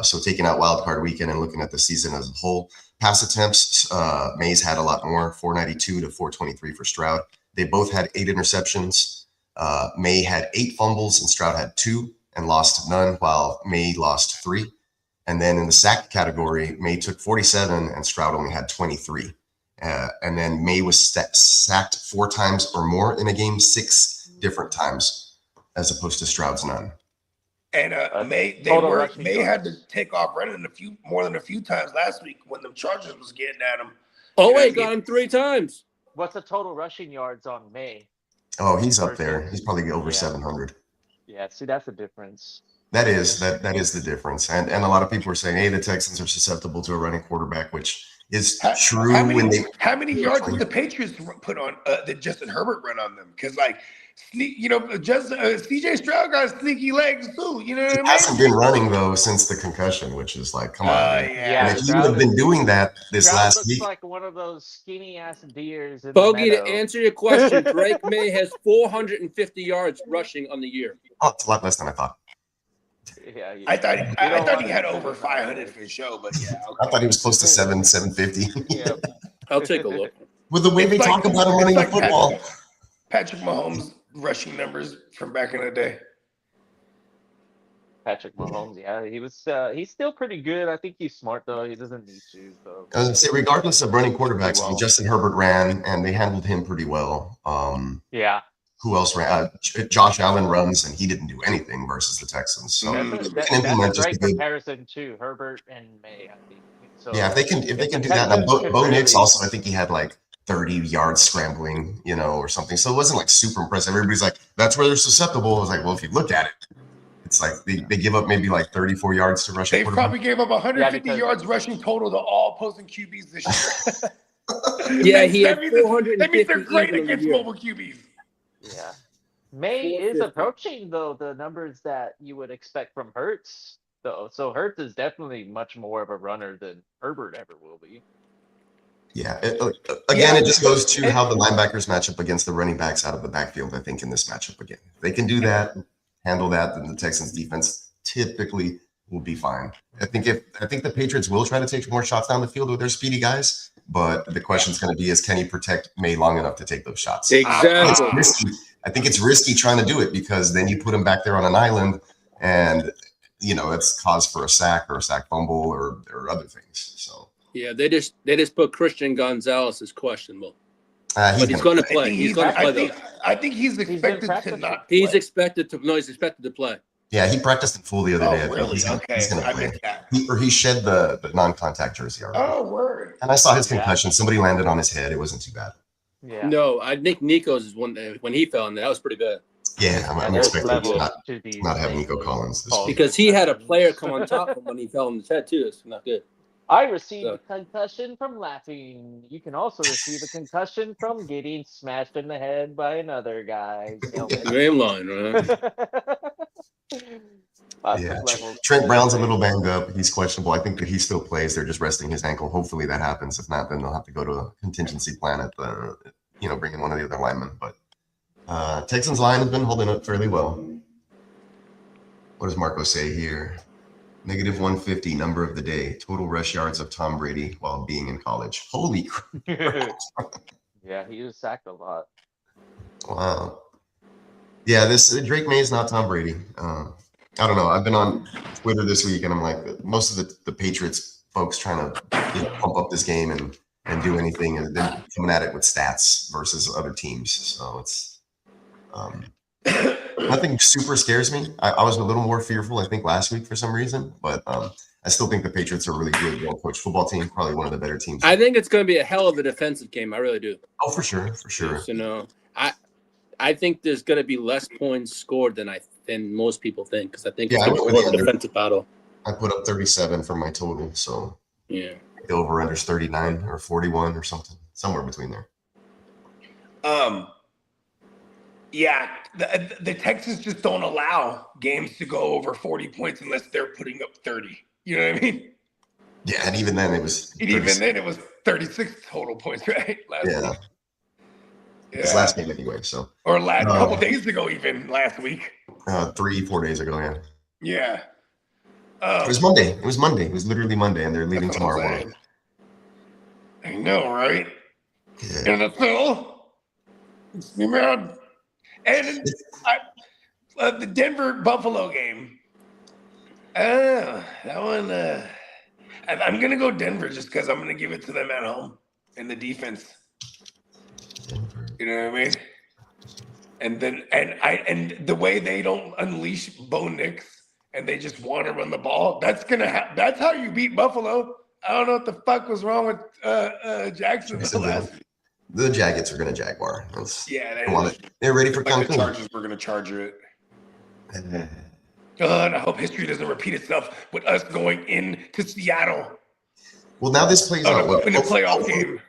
S6: So taking out wild card weekend and looking at the season as a whole, pass attempts, May's had a lot more, 492 to 423 for Stroud. They both had 8 interceptions. May had 8 fumbles and Stroud had 2 and lost none, while May lost 3. And then in the sack category, May took 47 and Stroud only had 23. And then May was sacked 4 times or more in a game, 6 different times, as opposed to Stroud's none.
S4: And May had to take off running more than a few times last week when the Chargers was getting at him.
S7: Oh, wait, got him 3 times.
S5: What's the total rushing yards on May?
S6: Oh, he's up there. He's probably over 700.
S5: Yeah, see, that's the difference.
S6: That is the difference. And a lot of people are saying, hey, the Texans are susceptible to a running quarterback, which is true.
S4: How many yards did the Patriots put on did Justin Herbert run on them? Because CJ Stroud got sneaky legs too. You know what I mean?
S6: He hasn't been running though since the concussion, which is like, come on.
S4: Yeah.
S6: And if he would have been doing that this
S5: Stroud
S6: last
S5: looks
S6: week,
S5: like one of those skinny ass deers. In
S7: Bogey,
S5: the
S7: to
S5: meadow.
S7: answer your question, Drake May has 450 yards rushing on the year.
S6: oh, it's a lot less than I thought.
S5: Yeah,
S4: I thought he had over 500 for show, but yeah. Okay.
S6: I thought he was close to 750.
S5: Yeah.
S7: I'll take a look.
S6: With the way they talk about him running the football.
S4: Patrick Mahomes' rushing numbers from back in the day.
S5: Patrick Mahomes, yeah, he's still pretty good. I think he's smart though. He doesn't need to. So.
S6: I was gonna say, regardless of running quarterbacks, I mean, Justin Herbert ran and they handled him pretty well.
S5: Yeah.
S6: Who else ran? Josh Allen runs and he didn't do anything versus the Texans. So
S5: That's a great comparison too, Herbert and May. I think. So,
S6: yeah, if they can do that. Now, Bo Nix also, I think he had like 30 yards scrambling, or something. So it wasn't like super impressive. Everybody's like, that's where they're susceptible. I was like, well, if you look at it, it's like they give up maybe like 34 yards to rush.
S4: They probably gave up 150 yards rushing total to all opposing QBs this year.
S7: Yeah, he had 450.
S4: That means they're great against mobile QBs.
S5: Yeah. May is approaching though the numbers that you would expect from Hurts though. So Hurts is definitely much more of a runner than Herbert ever will be.
S6: Yeah. It just goes to how the linebackers match up against the running backs out of the backfield, I think, in this matchup again. If they can do that, handle that, then the Texans defense typically will be fine. I think the Patriots will try to take more shots down the field with their speedy guys, but the question is going to be can you protect May long enough to take those shots?
S7: Exactly.
S6: I think it's risky trying to do it because then you put him back there on an island and, it's cause for a sack or a sack fumble or other things. So
S7: yeah, they just put Christian Gonzalez as questionable. But he's going to play.
S4: I think he's expected to not.
S7: He's expected to play.
S6: Yeah, he practiced in full the other day.
S4: Really?
S6: He's going to
S4: I
S6: play.
S4: missed that.
S6: He shed the non-contact jersey already.
S4: Oh, word.
S6: And I saw his concussion. Somebody landed on his head. It wasn't too bad.
S5: Yeah.
S7: No, I think Nico's is one when he fell in there. That was pretty bad.
S6: Yeah, I'm expecting to not have Nico Collins this week.
S7: Because he had a player come on top of him when he fell on his head too. It's not good.
S5: I received a concussion from laughing. You can also receive a concussion from getting smashed in the head by another guy's helmet.
S7: Game line, right?
S6: Yeah. Trent Brown's a little banged up. He's questionable. I think that he still plays. They're just resting his ankle. Hopefully that happens. If not, then they'll have to go to a contingency plan at the, bring in one of the other linemen. But Texans line has been holding up fairly well. What does Marco say here? Negative 150, number of the day. Total rush yards of Tom Brady while being in college. Holy crap.
S5: Yeah, he was sacked a lot.
S6: Wow. Yeah, this Drake May is not Tom Brady. I don't know. I've been on Twitter this week, and I'm like, most of the Patriots folks trying to pump up this game and do anything, and then coming at it with stats versus other teams. So it's Nothing super scares me. I was a little more fearful, I think, last week for some reason, but I still think the Patriots are a really good, well-coached football team, probably one of the better teams.
S7: I think it's going to be a hell of a defensive game. I really do.
S6: Oh, for sure.
S7: So, no, I think there's going to be less points scored than most people think, because I think it's going to be more of a defensive battle.
S6: I put up 37 for my total, so
S7: yeah,
S6: the over-under's 39 or 41 or something, somewhere between there.
S4: Yeah, the Texans just don't allow games to go over 40 points unless they're putting up 30. You know what I mean?
S6: Yeah, and even then it was
S4: 36 total points, right? Last week.
S6: This last game anyway, so.
S4: Or a couple days ago, even last week.
S6: 3-4 days ago, yeah.
S4: Yeah.
S6: It was Monday. It was literally Monday, and they're leaving tomorrow morning.
S4: I know, right?
S6: Yeah.
S4: NFL, it's me mad. And the Denver-Buffalo game. That one, I'm going to go Denver just because I'm going to give it to them at home and the defense. You know what I mean? And then and the way they don't unleash Bo Nix and they just want to run the ball, that's how you beat Buffalo. I don't know what the fuck was wrong with Jacksonville last week.
S6: The Jackets are going to Jaguar. They're ready for
S4: Cancun. The Chargers were going to Charger it. And I hope history doesn't repeat itself with us going into Seattle.
S6: Well, now this plays out
S4: in a playoff game.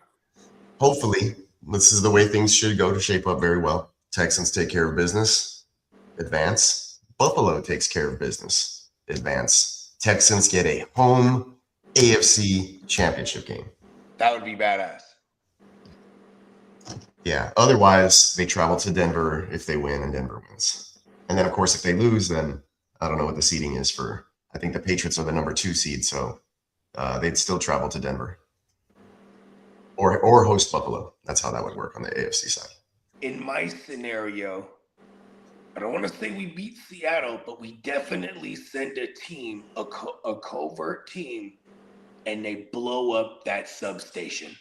S6: Hopefully, this is the way things should go to shape up very well. Texans take care of business, advance. Buffalo takes care of business, advance. Texans get a home AFC championship game.
S4: That would be badass.
S6: Yeah. Otherwise, they travel to Denver if they win and Denver wins. And then, of course, if they lose, then I don't know what the seeding is for. I think the Patriots are the number 2 seed, so they'd still travel to Denver or host Buffalo. That's how that would work on the AFC side.
S4: In my scenario, I don't want to say we beat Seattle, but we definitely send a team, a covert team, and they blow up that substation.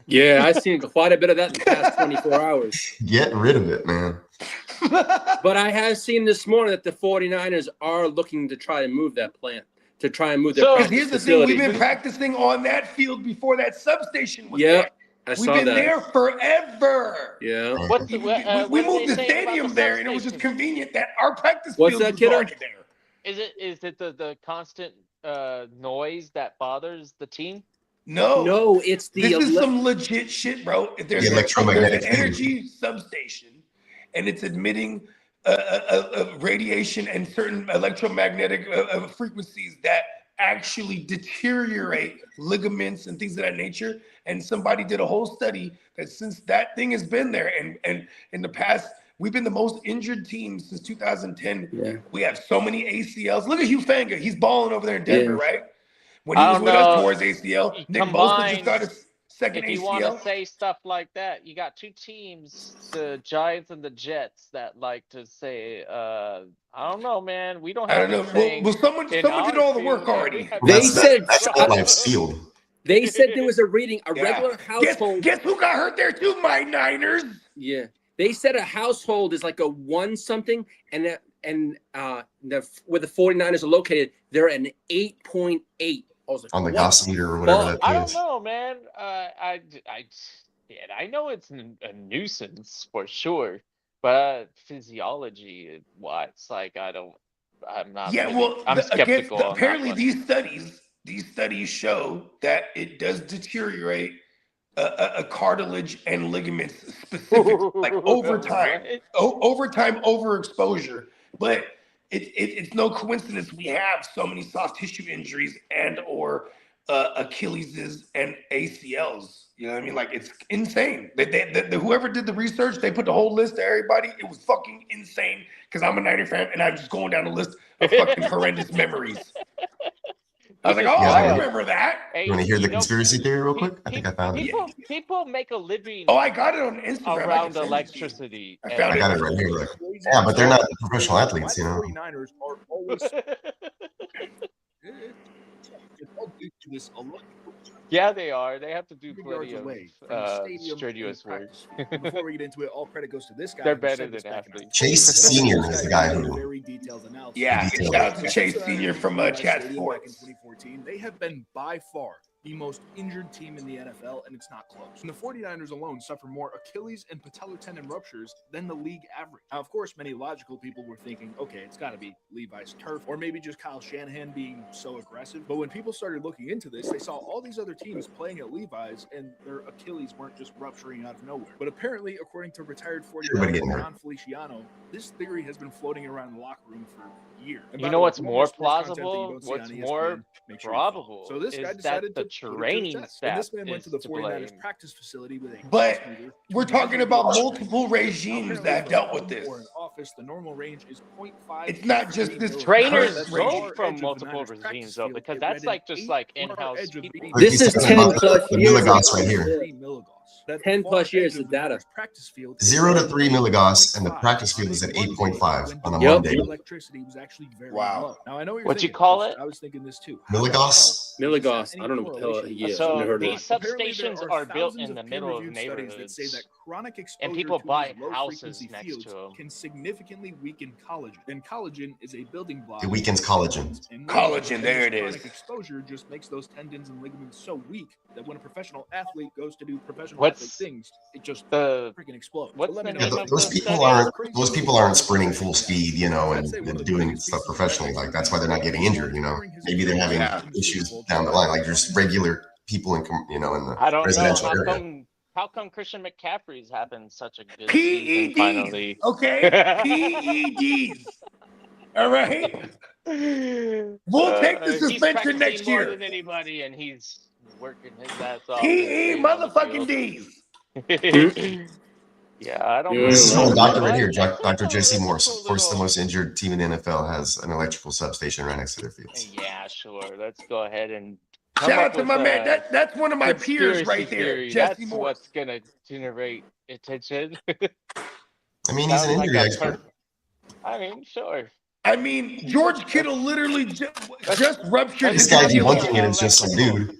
S7: Yeah, I've seen quite a bit of that in the past 24 hours.
S6: Get rid of it, man.
S7: But I have seen this morning that the 49ers are looking to try to move that plant, to try and move their practice
S4: here's the
S7: facility.
S4: thing, we've been practicing on that field before that substation was
S7: there.
S4: We've been there forever.
S7: Yeah.
S4: We moved the stadium there, and it was just convenient that our practice
S7: field
S4: was already there.
S5: Is it the constant noise that bothers the team?
S4: No,
S7: it's
S4: this is some legit shit, bro. There's an energy substation, and it's emitting radiation and certain electromagnetic frequencies that actually deteriorate ligaments and things of that nature. And somebody did a whole study that since that thing has been there, and in the past, we've been the most injured team since 2010. Yeah. We have so many ACLs. Look at Hugh Fanga. He's balling over there in Denver, right? When he was with us towards ACL, Nick Bosa just got his second ACL.
S5: If you want to say stuff like that, you got 2 teams, the Giants and the Jets, that like to say, I don't know, man. We don't have anything.
S4: Well, someone did all the work already.
S7: They said
S6: life's field.
S7: They said there was a regular household.
S4: Guess who got hurt there too, my Niners?
S7: Yeah. They said a household is like a 1-something, and where the 49ers are located, they're an 8.8.
S6: On the Goss meter or whatever that is.
S5: I don't know, man. I know it's a nuisance for sure, but physiology wise, like I'm not.
S4: Yeah,
S5: really, I'm skeptical.
S4: Apparently, these studies show that it does deteriorate a cartilage and ligaments specific, like over time, overexposure. But it's no coincidence we have so many soft tissue injuries and or Achilles's and ACLs. You know what I mean? Like, it's insane. Whoever did the research, they put the whole list to everybody. It was fucking insane because I'm a Niner fan and I'm just going down the list of fucking horrendous memories. I was like, I remember that.
S6: You want to hear the conspiracy theory real quick? I think I found it.
S5: People make a living.
S4: I got it on Instagram.
S5: Around electricity.
S6: I got it right here. Like, yeah, but they're not professional athletes, you know.
S8: 49ers are always this electrical
S5: Yeah, they are. They have to do
S8: 100
S5: plenty
S8: yards
S5: of
S8: away from the stadium
S5: strenuous
S8: and
S5: work.
S8: practice field. And before we get into it, all credit goes to this guy.
S5: They're
S8: who
S5: better
S8: said this
S5: than
S8: back in
S5: athletes.
S6: Chase Senior is the guy who
S8: very detailed analysis.
S4: Yeah,
S6: Detailed.
S4: shout out to
S8: Since
S4: Chase
S8: the
S4: Senior from
S8: Levi
S4: Chat
S8: Stadium back in
S4: Sports.
S8: 2014, they have been by far the most injured team in the NFL, and it's not close. And the 49ers alone suffer more Achilles and patellar tendon ruptures than the league average. Now, of course, many logical people were thinking, okay, it's got to be Levi's turf, or maybe just Kyle Shanahan being so aggressive. But when people started looking into this, they saw all these other teams playing at Levi's, and their Achilles weren't just rupturing out of nowhere. But apparently, according to retired 49er John Feliciano, this theory has been floating around the locker room for years. And
S5: You
S8: by
S5: know
S8: the way,
S5: what's
S8: for
S5: more
S8: sports content that you
S5: plausible?
S8: don't see on
S5: What's
S8: ESPN,
S5: more
S8: make sure you follow.
S5: probable
S8: So this
S5: is
S8: guy
S5: that
S8: decided
S5: the
S8: to put it to
S5: training
S8: the test. And this
S5: staff
S8: man went
S5: is
S8: to the
S5: to
S8: 49ers
S5: blame.
S8: practice facility with a
S4: But
S8: pulse meter
S4: we're
S8: to
S4: talking
S8: measure
S4: about
S8: the
S4: multiple
S8: Now,
S4: regimes
S8: apparently
S4: that have
S8: for
S4: dealt
S8: a
S4: with
S8: home
S4: this.
S8: or an office, the normal range is 0.5.
S4: It's not
S8: to
S4: just
S8: 3
S4: this
S8: milligrams.
S5: Trainers
S4: current
S8: That's
S5: go
S4: regime.
S8: far
S5: from
S8: edge of the
S5: multiple
S8: Niners practice
S5: regimes though,
S8: field.
S5: because
S8: It
S5: that's
S8: read
S5: like
S8: an
S5: just
S8: 8
S5: like
S8: mile
S5: in-house
S8: edge of
S5: people.
S6: Like
S7: This
S6: he's
S7: is
S6: talking
S7: 10
S6: about
S7: plus
S6: the
S7: years.
S6: milligauss right here.
S8: 3 milligauss. That
S7: 10
S8: far
S7: plus years
S8: edge
S7: of
S8: the
S7: data.
S8: Niners practice field is
S6: 0 to
S8: at
S6: 3 milligauss, and the
S8: 0.5
S6: practice field
S8: on
S6: is at
S8: Monday
S6: 8.5
S8: when
S6: on a
S7: Yep.
S6: Monday.
S8: electricity was actually very
S4: Wow.
S8: low. Now I know what you're
S5: What'd you
S8: thinking,
S5: call
S8: 'cause
S5: it?
S8: I was thinking this too. How the
S6: Milligauss?
S8: hell is
S7: Milligauss.
S8: that
S7: I
S8: any
S7: don't know what the hell
S8: correlation?
S7: he is.
S5: So
S7: Never heard of
S5: these
S7: it.
S8: Apparently, there
S5: substations
S8: are
S5: are built
S8: thousands
S5: in the
S8: of
S5: middle of
S8: peer-reviewed studies that say that
S5: neighborhoods,
S8: chronic exposure
S5: and people
S8: to
S5: buy
S8: these
S5: houses
S8: low-frequency
S5: next
S8: fields
S5: to them.
S8: can significantly weaken collagen. And collagen is a building block.
S6: It weakens collagen.
S8: And
S4: Collagen, there it
S8: this
S4: is.
S8: Chronic exposure just makes those tendons and ligaments so weak that when a professional athlete goes to do professional athlete
S5: What's
S8: things, it just
S5: the
S8: freaking explodes.
S5: what's
S8: Let me
S5: the
S8: know.
S6: Yeah,
S5: name of
S6: those
S5: the
S6: people
S5: study?
S6: aren't sprinting full speed, you know, and doing stuff professionally. Like that's why they're not getting injured, you know. Maybe they're having
S4: Yeah.
S6: issues down the line, like just regular people in, you know, in the
S5: I don't know.
S6: residential area.
S5: How come Christian McCaffrey's having such a good
S4: PEDs,
S5: season finally?
S4: okay? PEDs. All right. We'll take the
S5: He's
S4: suspension
S5: practicing
S4: next
S5: more
S4: year.
S5: than anybody, and he's working his ass off.
S4: PE motherfucking D's.
S5: Yeah, I don't.
S7: Yeah,
S6: This is
S7: yeah.
S6: from a doctor right here,
S5: But that's
S6: Dr.
S5: a
S6: Jesse
S5: cool-
S6: Morse.
S5: that's a
S6: Of course, the
S5: little-
S6: most injured team in the NFL has an electrical substation right next to their fields.
S5: Yeah, sure. Let's go ahead and
S4: Shout out to my man. That's one of my peers right there,
S5: theory.
S4: Jesse
S5: That's
S4: Moore.
S5: what's gonna generate attention.
S6: I mean, he's an
S5: Sounds like
S6: injury
S5: a
S6: expert.
S5: I mean, sure.
S4: I mean, George Kittle literally just ruptured
S6: This
S4: his
S6: guy
S4: Achilles.
S6: debunking it is just some dude.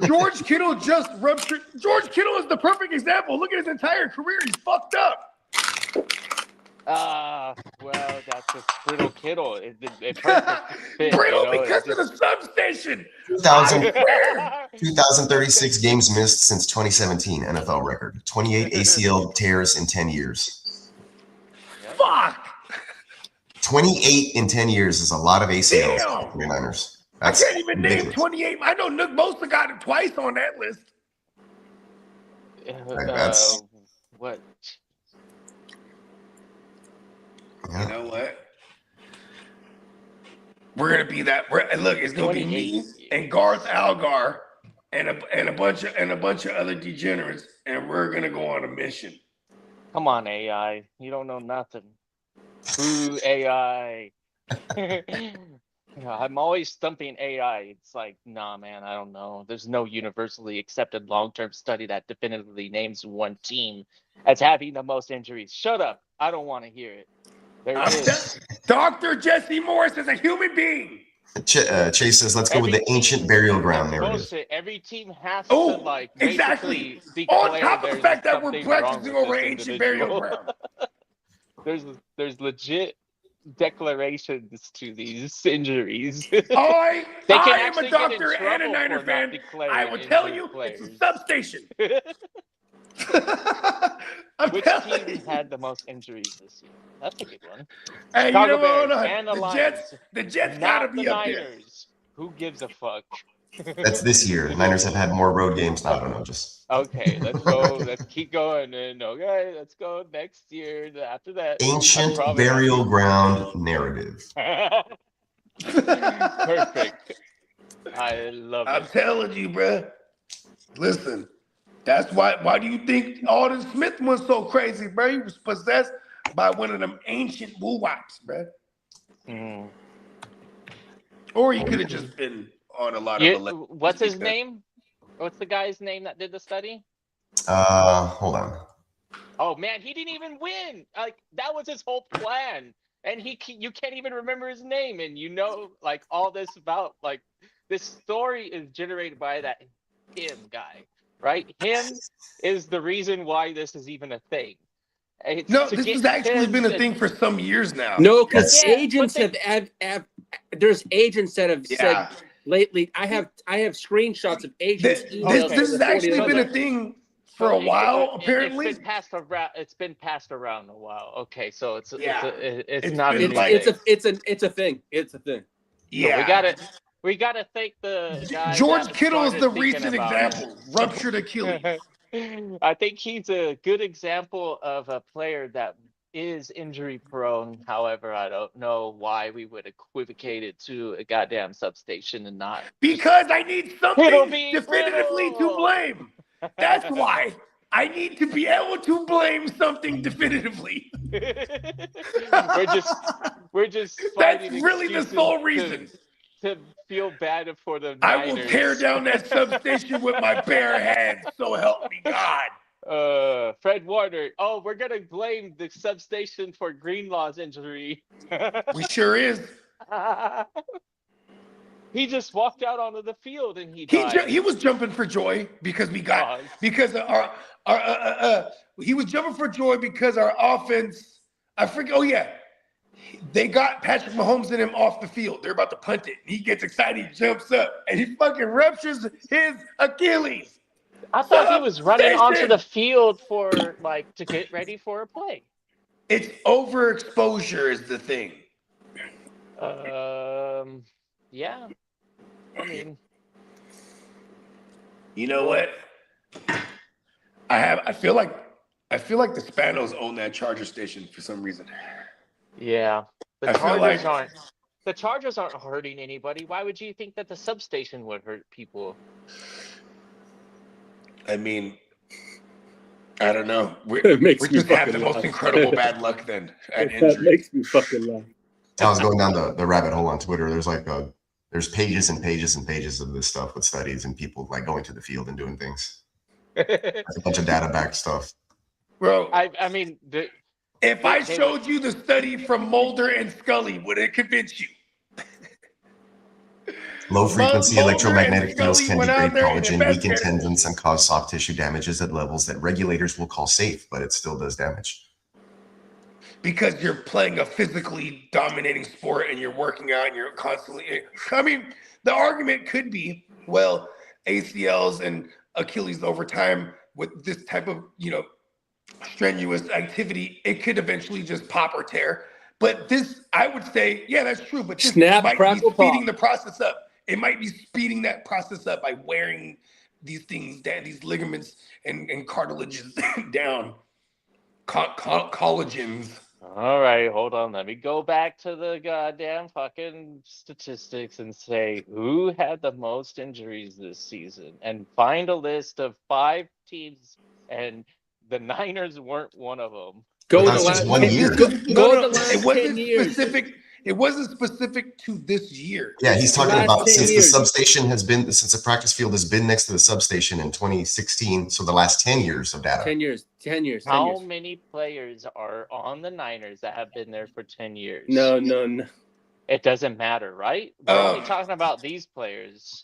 S4: George Kittle just ruptured. George Kittle is the perfect example. Look at his entire career. He's fucked up.
S5: Well, that's just Brittle Kittle. It perfect fit,
S4: Brittle
S5: you know,
S4: because
S5: it's
S4: of the substation.
S6: 2,036 games missed since 2017, NFL record. 28 ACL tears in 10 years.
S4: Fuck.
S6: 28 in 10 years is a lot of ACLs
S4: Damn.
S6: for the Niners.
S4: I
S6: That's
S4: can't even name
S6: ridiculous.
S4: 28. I know Nick Bosa got it twice on that list.
S6: That's-
S5: What?
S6: Yeah.
S4: You know what? We're gonna be that. Look, it's gonna be me and Garth Algar and a bunch of other degenerates, and we're gonna go on a mission.
S5: Come on, AI. You don't know nothing. Boo, AI. I'm always stumping AI. It's like, nah, man, I don't know. There's no universally accepted long-term study that definitively names one team as having the most injuries. Shut up. I don't want to hear it. There is.
S4: Dr. Jesse Morris is a human being.
S6: Chase says, let's go with the ancient burial ground narrative.
S5: Bullshit. Every team has
S4: Oh,
S5: to like
S4: exactly.
S5: basically
S4: On
S5: declare
S4: top of the
S5: there's
S4: fact that we're
S5: something wrong
S4: practicing
S5: with
S4: over
S5: this
S4: ancient burial
S5: individual.
S4: ground.
S5: There's legit declarations to these injuries.
S4: I
S5: They can
S4: am a
S5: actually get in
S4: doctor and a
S5: trouble
S4: Niner
S5: for not
S4: fan.
S5: declaring
S4: I will tell
S5: injured
S4: you,
S5: players.
S4: it's a substation. I'm
S5: Which
S4: telling
S5: team
S4: you.
S5: had the most injuries this year? That's a good one.
S4: Hey, you
S5: Chicago
S4: know what? Hold
S5: Bears
S4: on.
S5: and the
S4: Jets,
S5: Lions.
S4: the Jets
S5: Not
S4: gotta
S5: the
S4: be up there.
S5: Niners. Who gives a fuck?
S6: That's this year. Niners have had more road games. I don't know, just
S5: Okay, let's go. Let's keep going. And okay, let's go next year. After that,
S6: ancient
S5: probably not-
S6: burial ground narrative.
S5: Perfect. I love
S4: I'm
S5: it.
S4: telling you, bruh. Listen, that's why do you think Alden Smith was so crazy, bro? He was possessed by one of them ancient woo-wops, bruh.
S5: Mm.
S4: Or he could have just been on a lot of
S5: What's his name? What's the guy's name that did the study?
S6: Hold on.
S5: Oh man, he didn't even win. Like that was his whole plan, and you can't even remember his name, and you know like all this about like this story is generated by that him guy, right? Him is the reason why this is even a thing. It's
S4: No,
S5: to
S4: this
S5: get
S4: has actually been a
S5: him
S4: thing for some years now.
S7: No, because
S5: Yeah,
S7: agents
S5: but
S7: have there's agents that have
S4: Yeah.
S7: said lately. I have screenshots of agents' emails.
S4: This
S7: to
S4: has
S7: the
S4: actually
S7: 49ers.
S4: been a thing for
S5: So
S4: a while, apparently.
S5: It's been passed around a while. Okay, so it's
S4: Yeah.
S5: it's
S4: It's
S5: not a
S4: been
S5: new
S4: like-
S5: thing.
S7: It's a thing. It's a thing.
S4: Yeah.
S5: So we gotta thank the guy.
S4: George
S5: that
S4: Kittle is
S5: started
S4: the
S5: thinking
S4: recent
S5: about it.
S4: example. Ruptured Achilles.
S5: I think he's a good example of a player that is injury prone. However, I don't know why we would equivocate it to a goddamn substation and not.
S4: Because I need
S5: It'll
S4: something
S5: be
S4: definitively to
S5: brittle.
S4: blame. That's why. I need to be able to blame something definitively.
S5: we're just
S4: That's
S5: finding
S4: really the
S5: excuses
S4: sole reason.
S5: to feel bad for the
S4: I
S5: Niners.
S4: will tear down that substation with my bare hands. So help me God.
S5: Fred Warner. Oh, we're gonna blame the substation for Greenlaw's injury.
S4: We sure is.
S5: He just walked out onto the field and he died.
S4: He was jumping for joy because we got because our he was jumping for joy because our offense. I forget. Oh yeah, they got Patrick Mahomes and him off the field. They're about to punt it. He gets excited, he jumps up, and he fucking ruptures his Achilles.
S5: I thought he was running onto the field for like to get ready for a play.
S4: It's overexposure is the thing.
S5: Yeah. I mean,
S4: you know what? I feel like the Spanos own that charger station for some reason.
S5: Yeah.
S4: I feel like
S5: the Chargers aren't hurting anybody. Why would you think that the substation would hurt people?
S4: I mean, I don't know. We
S7: Makes me
S4: just have
S7: fucking
S4: the most
S7: laugh.
S4: incredible bad luck then at
S7: That
S4: injury.
S7: makes me fucking laugh.
S6: I was going down the rabbit hole on Twitter. There's like there's pages and pages and pages of this stuff with studies and people like going to the field and doing things. That's a bunch of data backed stuff.
S4: Bro,
S5: I mean,
S4: if I showed you the study from Mulder and Scully, would it convince you?
S6: Low frequency
S4: Mulder
S6: electromagnetic
S4: and
S6: fields
S4: Scully
S6: can
S4: went out
S6: degrade
S4: there and
S6: collagen, weaken
S4: investigated.
S6: tendons, and cause soft tissue damages at levels that regulators will call safe, but it still does damage.
S4: Because you're playing a physically dominating sport and you're working out and you're constantly. I mean, the argument could be, well, ACLs and Achilles over time with this type of, strenuous activity, it could eventually just pop or tear. But this, I would say, yeah, that's true. But this
S7: Snap,
S4: might
S7: crackle,
S4: be speeding
S7: pop.
S4: the process up. It might be speeding that process up by wearing these things down, these ligaments and cartilages down, collagens.
S5: all right, hold on. Let me go back to the goddamn fucking statistics and say who had the most injuries this season and find a list of 5 teams, and the Niners weren't one of them.
S7: Go
S6: But
S7: the
S6: that's just
S7: last
S6: one year.
S7: Go the last
S4: It wasn't
S7: 10 years.
S4: specific. It wasn't specific to this year.
S6: Yeah, he's talking
S7: Last
S6: about
S7: 10
S6: since
S7: years.
S6: since the practice field has been next to the substation in 2016. So the last 10 years of data.
S7: 10 years. 10 years. 10
S5: How
S7: years.
S5: many players are on the Niners that have been there for 10 years?
S7: No.
S5: It doesn't matter, right? We're only talking about these players.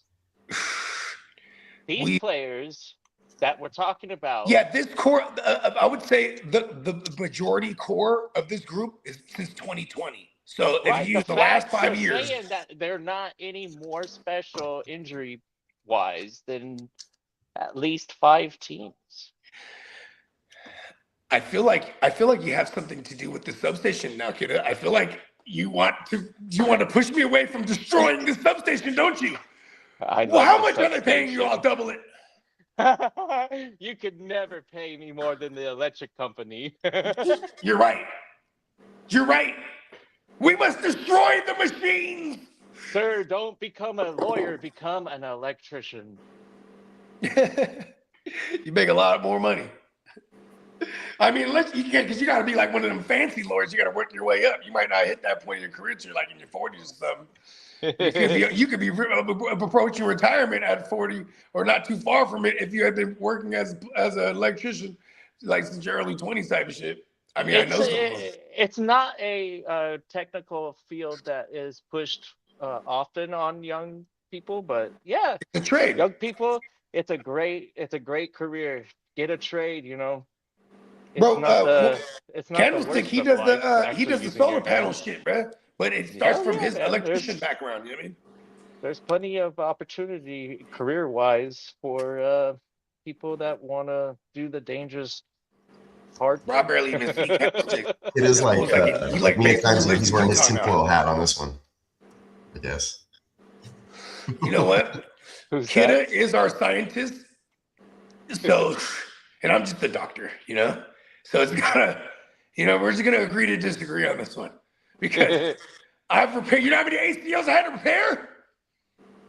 S5: These players that we're talking about.
S4: Yeah, this core, I would say the majority core of this group is since 2020. So if
S5: Right,
S4: you use the last
S5: facts
S4: 5
S5: are
S4: years,
S5: saying that they're not any more special injury wise than at least 5 teams.
S4: I feel like you have something to do with the substation now, kid. I feel like you want to push me away from destroying the substation, don't you? Well, how much are they paying you? I'll double it.
S5: You could never pay me more than the electric company.
S4: You're right. You're right. We must destroy the machines.
S5: Sir, don't become a lawyer, become an electrician.
S4: You make a lot more money. I mean, because you got to be like one of them fancy lawyers. You got to work your way up. You might not hit that point in your career until you're like in your 40s or something. You could be approaching retirement at 40 or not too far from it if you had been working as an electrician, like since your early 20s type of shit. I mean, I know some of them.
S5: It's not a technical field that is pushed often on young people, but yeah,
S4: It's a trade.
S5: young people, it's a great career. Get a trade, It's
S4: Bro,
S5: it's not the
S4: Candlestick,
S5: worst
S4: he
S5: of
S4: does
S5: life,
S4: the
S5: actually using
S4: solar
S5: your
S4: panel
S5: hands.
S4: shit, bro. But it starts from his
S5: Man.
S4: electrician background. You know what I mean?
S5: There's plenty of opportunity career-wise for people that want to do the dangerous hard
S4: Bro, I
S5: thing.
S4: barely even see Candlestick.
S6: It is
S4: That fool's he like
S6: many
S4: basically
S6: times
S4: lives
S6: he's
S4: in
S6: wearing his
S4: Utah now.
S6: tinfoil hat on this one. I guess.
S4: You know what?
S5: Who's
S4: Kidda
S5: that?
S4: is our scientist. So, and I'm just the doctor, So it's gotta, we're just gonna agree to disagree on this one because I've prepared. You know how many ACLs I had to prepare?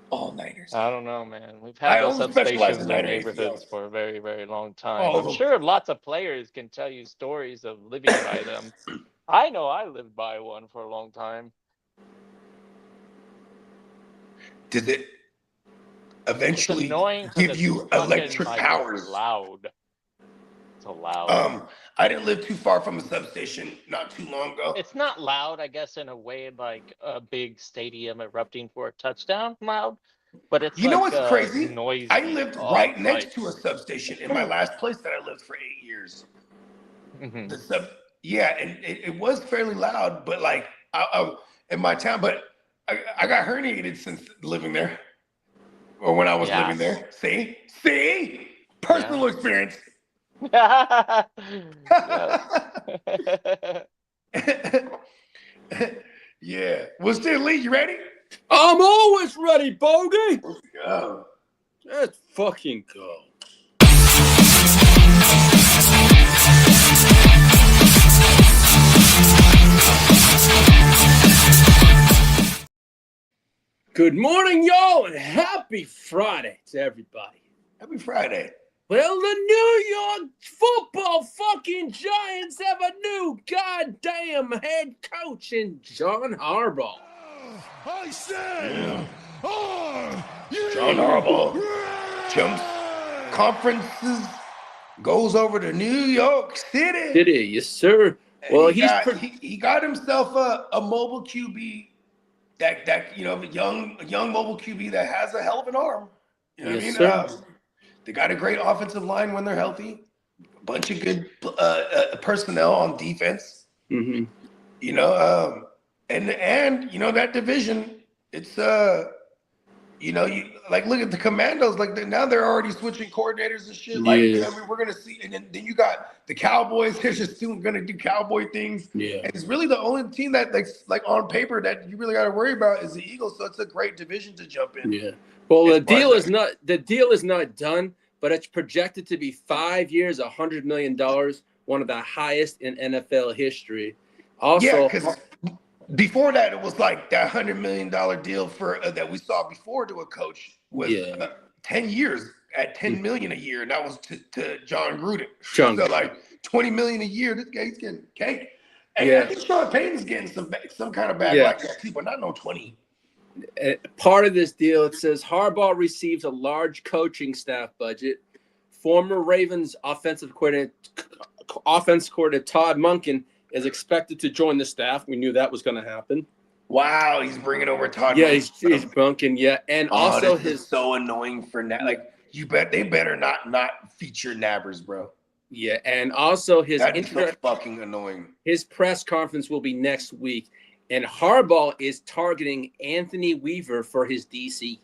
S4: All Niners.
S5: I don't know, man. We've
S4: I
S5: had those
S4: only specialize
S5: substations
S4: in
S5: in
S4: Niner
S5: neighborhoods
S4: ACLs.
S5: for a very, very long time.
S4: All of
S5: I'm
S4: them.
S5: sure lots of players can tell you stories of living by them. I know I lived by one for a long time.
S4: Does it eventually
S5: It's annoying
S4: give
S5: because
S4: you
S5: it's fucking,
S4: electric
S5: like,
S4: powers?
S5: loud. It's so loud.
S4: I didn't live too far from a substation not too long ago.
S5: It's not loud, I guess, in a way like a big stadium erupting for a touchdown loud, but it's
S4: You know
S5: like
S4: what's crazy?
S5: noisy.
S4: I lived right next
S5: like,
S4: to a substation in my last place that I lived for 8 years.
S5: mhm.
S4: And it was fairly loud, but like I in my town, but I got herniated since living there, or when I was living there. See, personal experience.
S5: Yes.
S4: Yeah. Well, still, Lee, you ready?
S7: I'm always ready, Bogey.
S4: Let's go.
S7: Let's fucking go. Good morning, y'all, and happy Friday to everybody.
S4: Happy Friday.
S7: Well, the New York football fucking Giants have a new goddamn head coach in John Harbaugh.
S9: I said,
S4: John Harbaugh jumps conferences, goes over to New York City.
S7: Did he? Yes, sir.
S4: And
S7: Well,
S4: he got himself a mobile QB that a young mobile QB that has a hell of an arm. You know what I mean?
S7: Sir.
S4: They got a great offensive line when they're healthy. A bunch of good personnel on defense.
S7: Mm-hmm.
S4: And that division, it's you look at the Commandos, now they're already switching coordinators and shit. We're gonna see, and then you got the Cowboys. They're just still gonna do Cowboy things.
S7: Yeah,
S4: and it's really the only team that like on paper that you really got to worry about is the Eagles. So it's a great division to jump in.
S7: Yeah. Well, the deal is not done, but it's projected to be 5 years, $100 million, one of the highest in NFL history. Also,
S4: because before that, it was like that $100 million deal for that we saw before to a coach was 10 years at $10 million a year, and that was to John Gruden. So like $20 million a year. This guy's getting cake. And I think Sean Payton's getting some kind of bag like that too, but not no 20.
S7: Part of this deal, it says Harbaugh receives a large coaching staff budget. Former Ravens offensive coordinator Todd Monken is expected to join the staff. We knew that was going to happen.
S4: Wow, he's bringing over Todd.
S7: Yeah, he's Monken. Yeah, and also
S4: this is so annoying for they better not feature nabbers, bro.
S7: Yeah, and also his
S4: so fucking annoying.
S7: His press conference will be next week. And Harbaugh is targeting Anthony Weaver for his DC.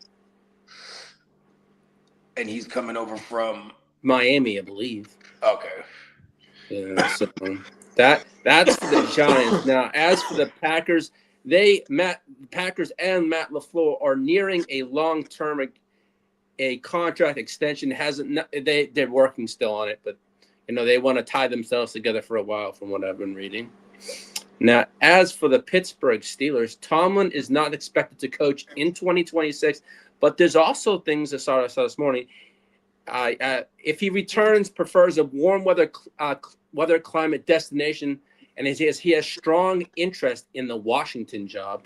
S4: And he's coming over from
S7: Miami, I believe.
S4: Okay.
S7: Yeah, so that's for the Giants. Now, as for the Packers, Packers and Matt LaFleur are nearing a long-term contract extension. They're working still on it, but they want to tie themselves together for a while, from what I've been reading. Now, as for the Pittsburgh Steelers, Tomlin is not expected to coach in 2026, but there's also things I saw this morning. If he returns, prefers a warm weather climate destination, and he has strong interest in the Washington job.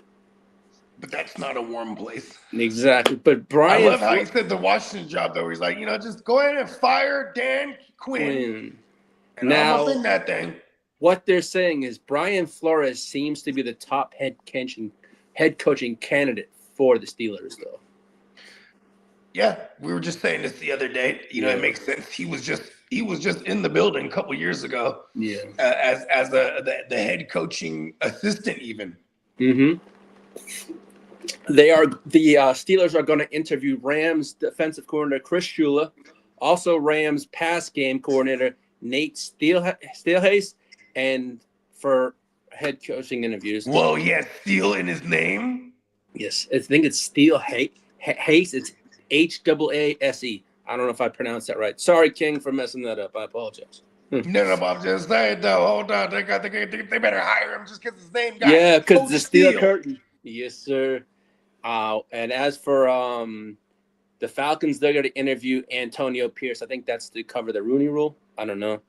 S4: But that's not a warm place.
S7: Exactly. But Brian,
S4: I love how he said the Washington job, though. He's like, just go ahead and fire Dan Quinn. And
S7: now,
S4: I'm in that thing.
S7: What they're saying is Brian Flores seems to be the top head coaching candidate for the Steelers, though.
S4: Yeah, we were just saying this the other day. You know, it makes sense. He was just in the building a couple years ago.
S7: Yeah.
S4: As the head coaching assistant, even.
S7: Mm-hmm. The Steelers are going to interview Rams defensive coordinator Chris Shula, also Rams pass game coordinator Nate Steelhace, and for head coaching interviews.
S4: Whoa, yeah, Steel in his name.
S7: Yes, I think it's Steelhace. It's Haase. I don't know if I pronounced that right. Sorry, King, for messing that up. I apologize.
S4: No, I'm just saying though. Hold on, they better hire him just because his name got.
S7: Yeah, because
S4: Coach
S7: the Steel
S4: Steel.
S7: curtain. Yes, sir. And as for the Falcons, they're going to interview Antonio Pierce. I think that's to cover the Rooney Rule. I don't know,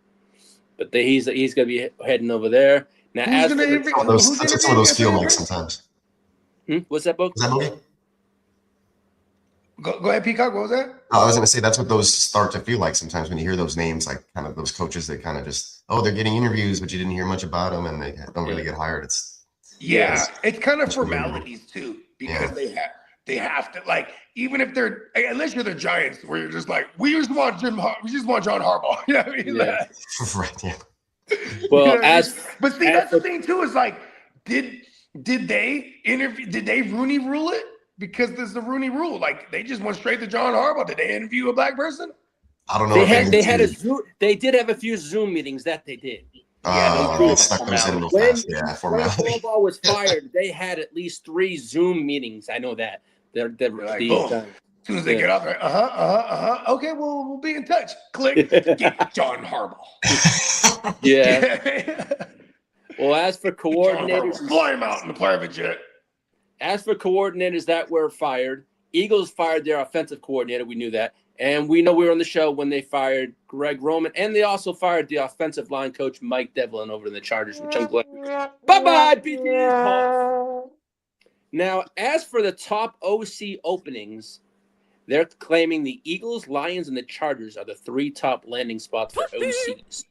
S7: but he's going to be heading over there. Now,
S4: Who's
S7: as for
S4: interview?
S6: That's what some of those feel like sometimes.
S7: What's that, book?
S6: Is that movie?
S4: Go ahead, Peacock. What was that?
S6: I was going to say that's what those start to feel like sometimes when you hear those names, like kind of those coaches that kind of just, they're getting interviews, but you didn't hear much about them and they don't really get hired. It's
S4: kind of formalities too, because they have to, like, even if they're, unless you're the Giants, where you're just like, we just want John Harbaugh. You know what I mean?
S7: Yeah.
S6: right. Yeah.
S7: Well,
S4: You know what I mean?
S7: as
S4: but see, that's the thing too. Is like, did they interview? Did they Rooney Rule it? Because there's the Rooney Rule. Like, they just went straight to John Harbaugh. Did they interview a black person?
S6: I don't know.
S7: They did have a few Zoom meetings that they did.
S6: They stuck those in real fast. Yeah, formality.
S7: When Harbaugh was fired, they had at least 3 Zoom meetings. I know that. They're
S4: like, boom. As soon as they get off, okay, well, we'll be in touch. Click. Get John Harbaugh.
S7: Yeah. Well, as for coordinators,
S4: fly him out in the private jet.
S7: As for coordinators that were fired, Eagles fired their offensive coordinator. We knew that. And we know we were on the show when they fired Greg Roman. And they also fired the offensive line coach, Mike Devlin, over in the Chargers, which I'm glad. Bye-bye, BT. Now, as for the top OC openings, they're claiming the Eagles, Lions, and the Chargers are the 3 top landing spots for OCs.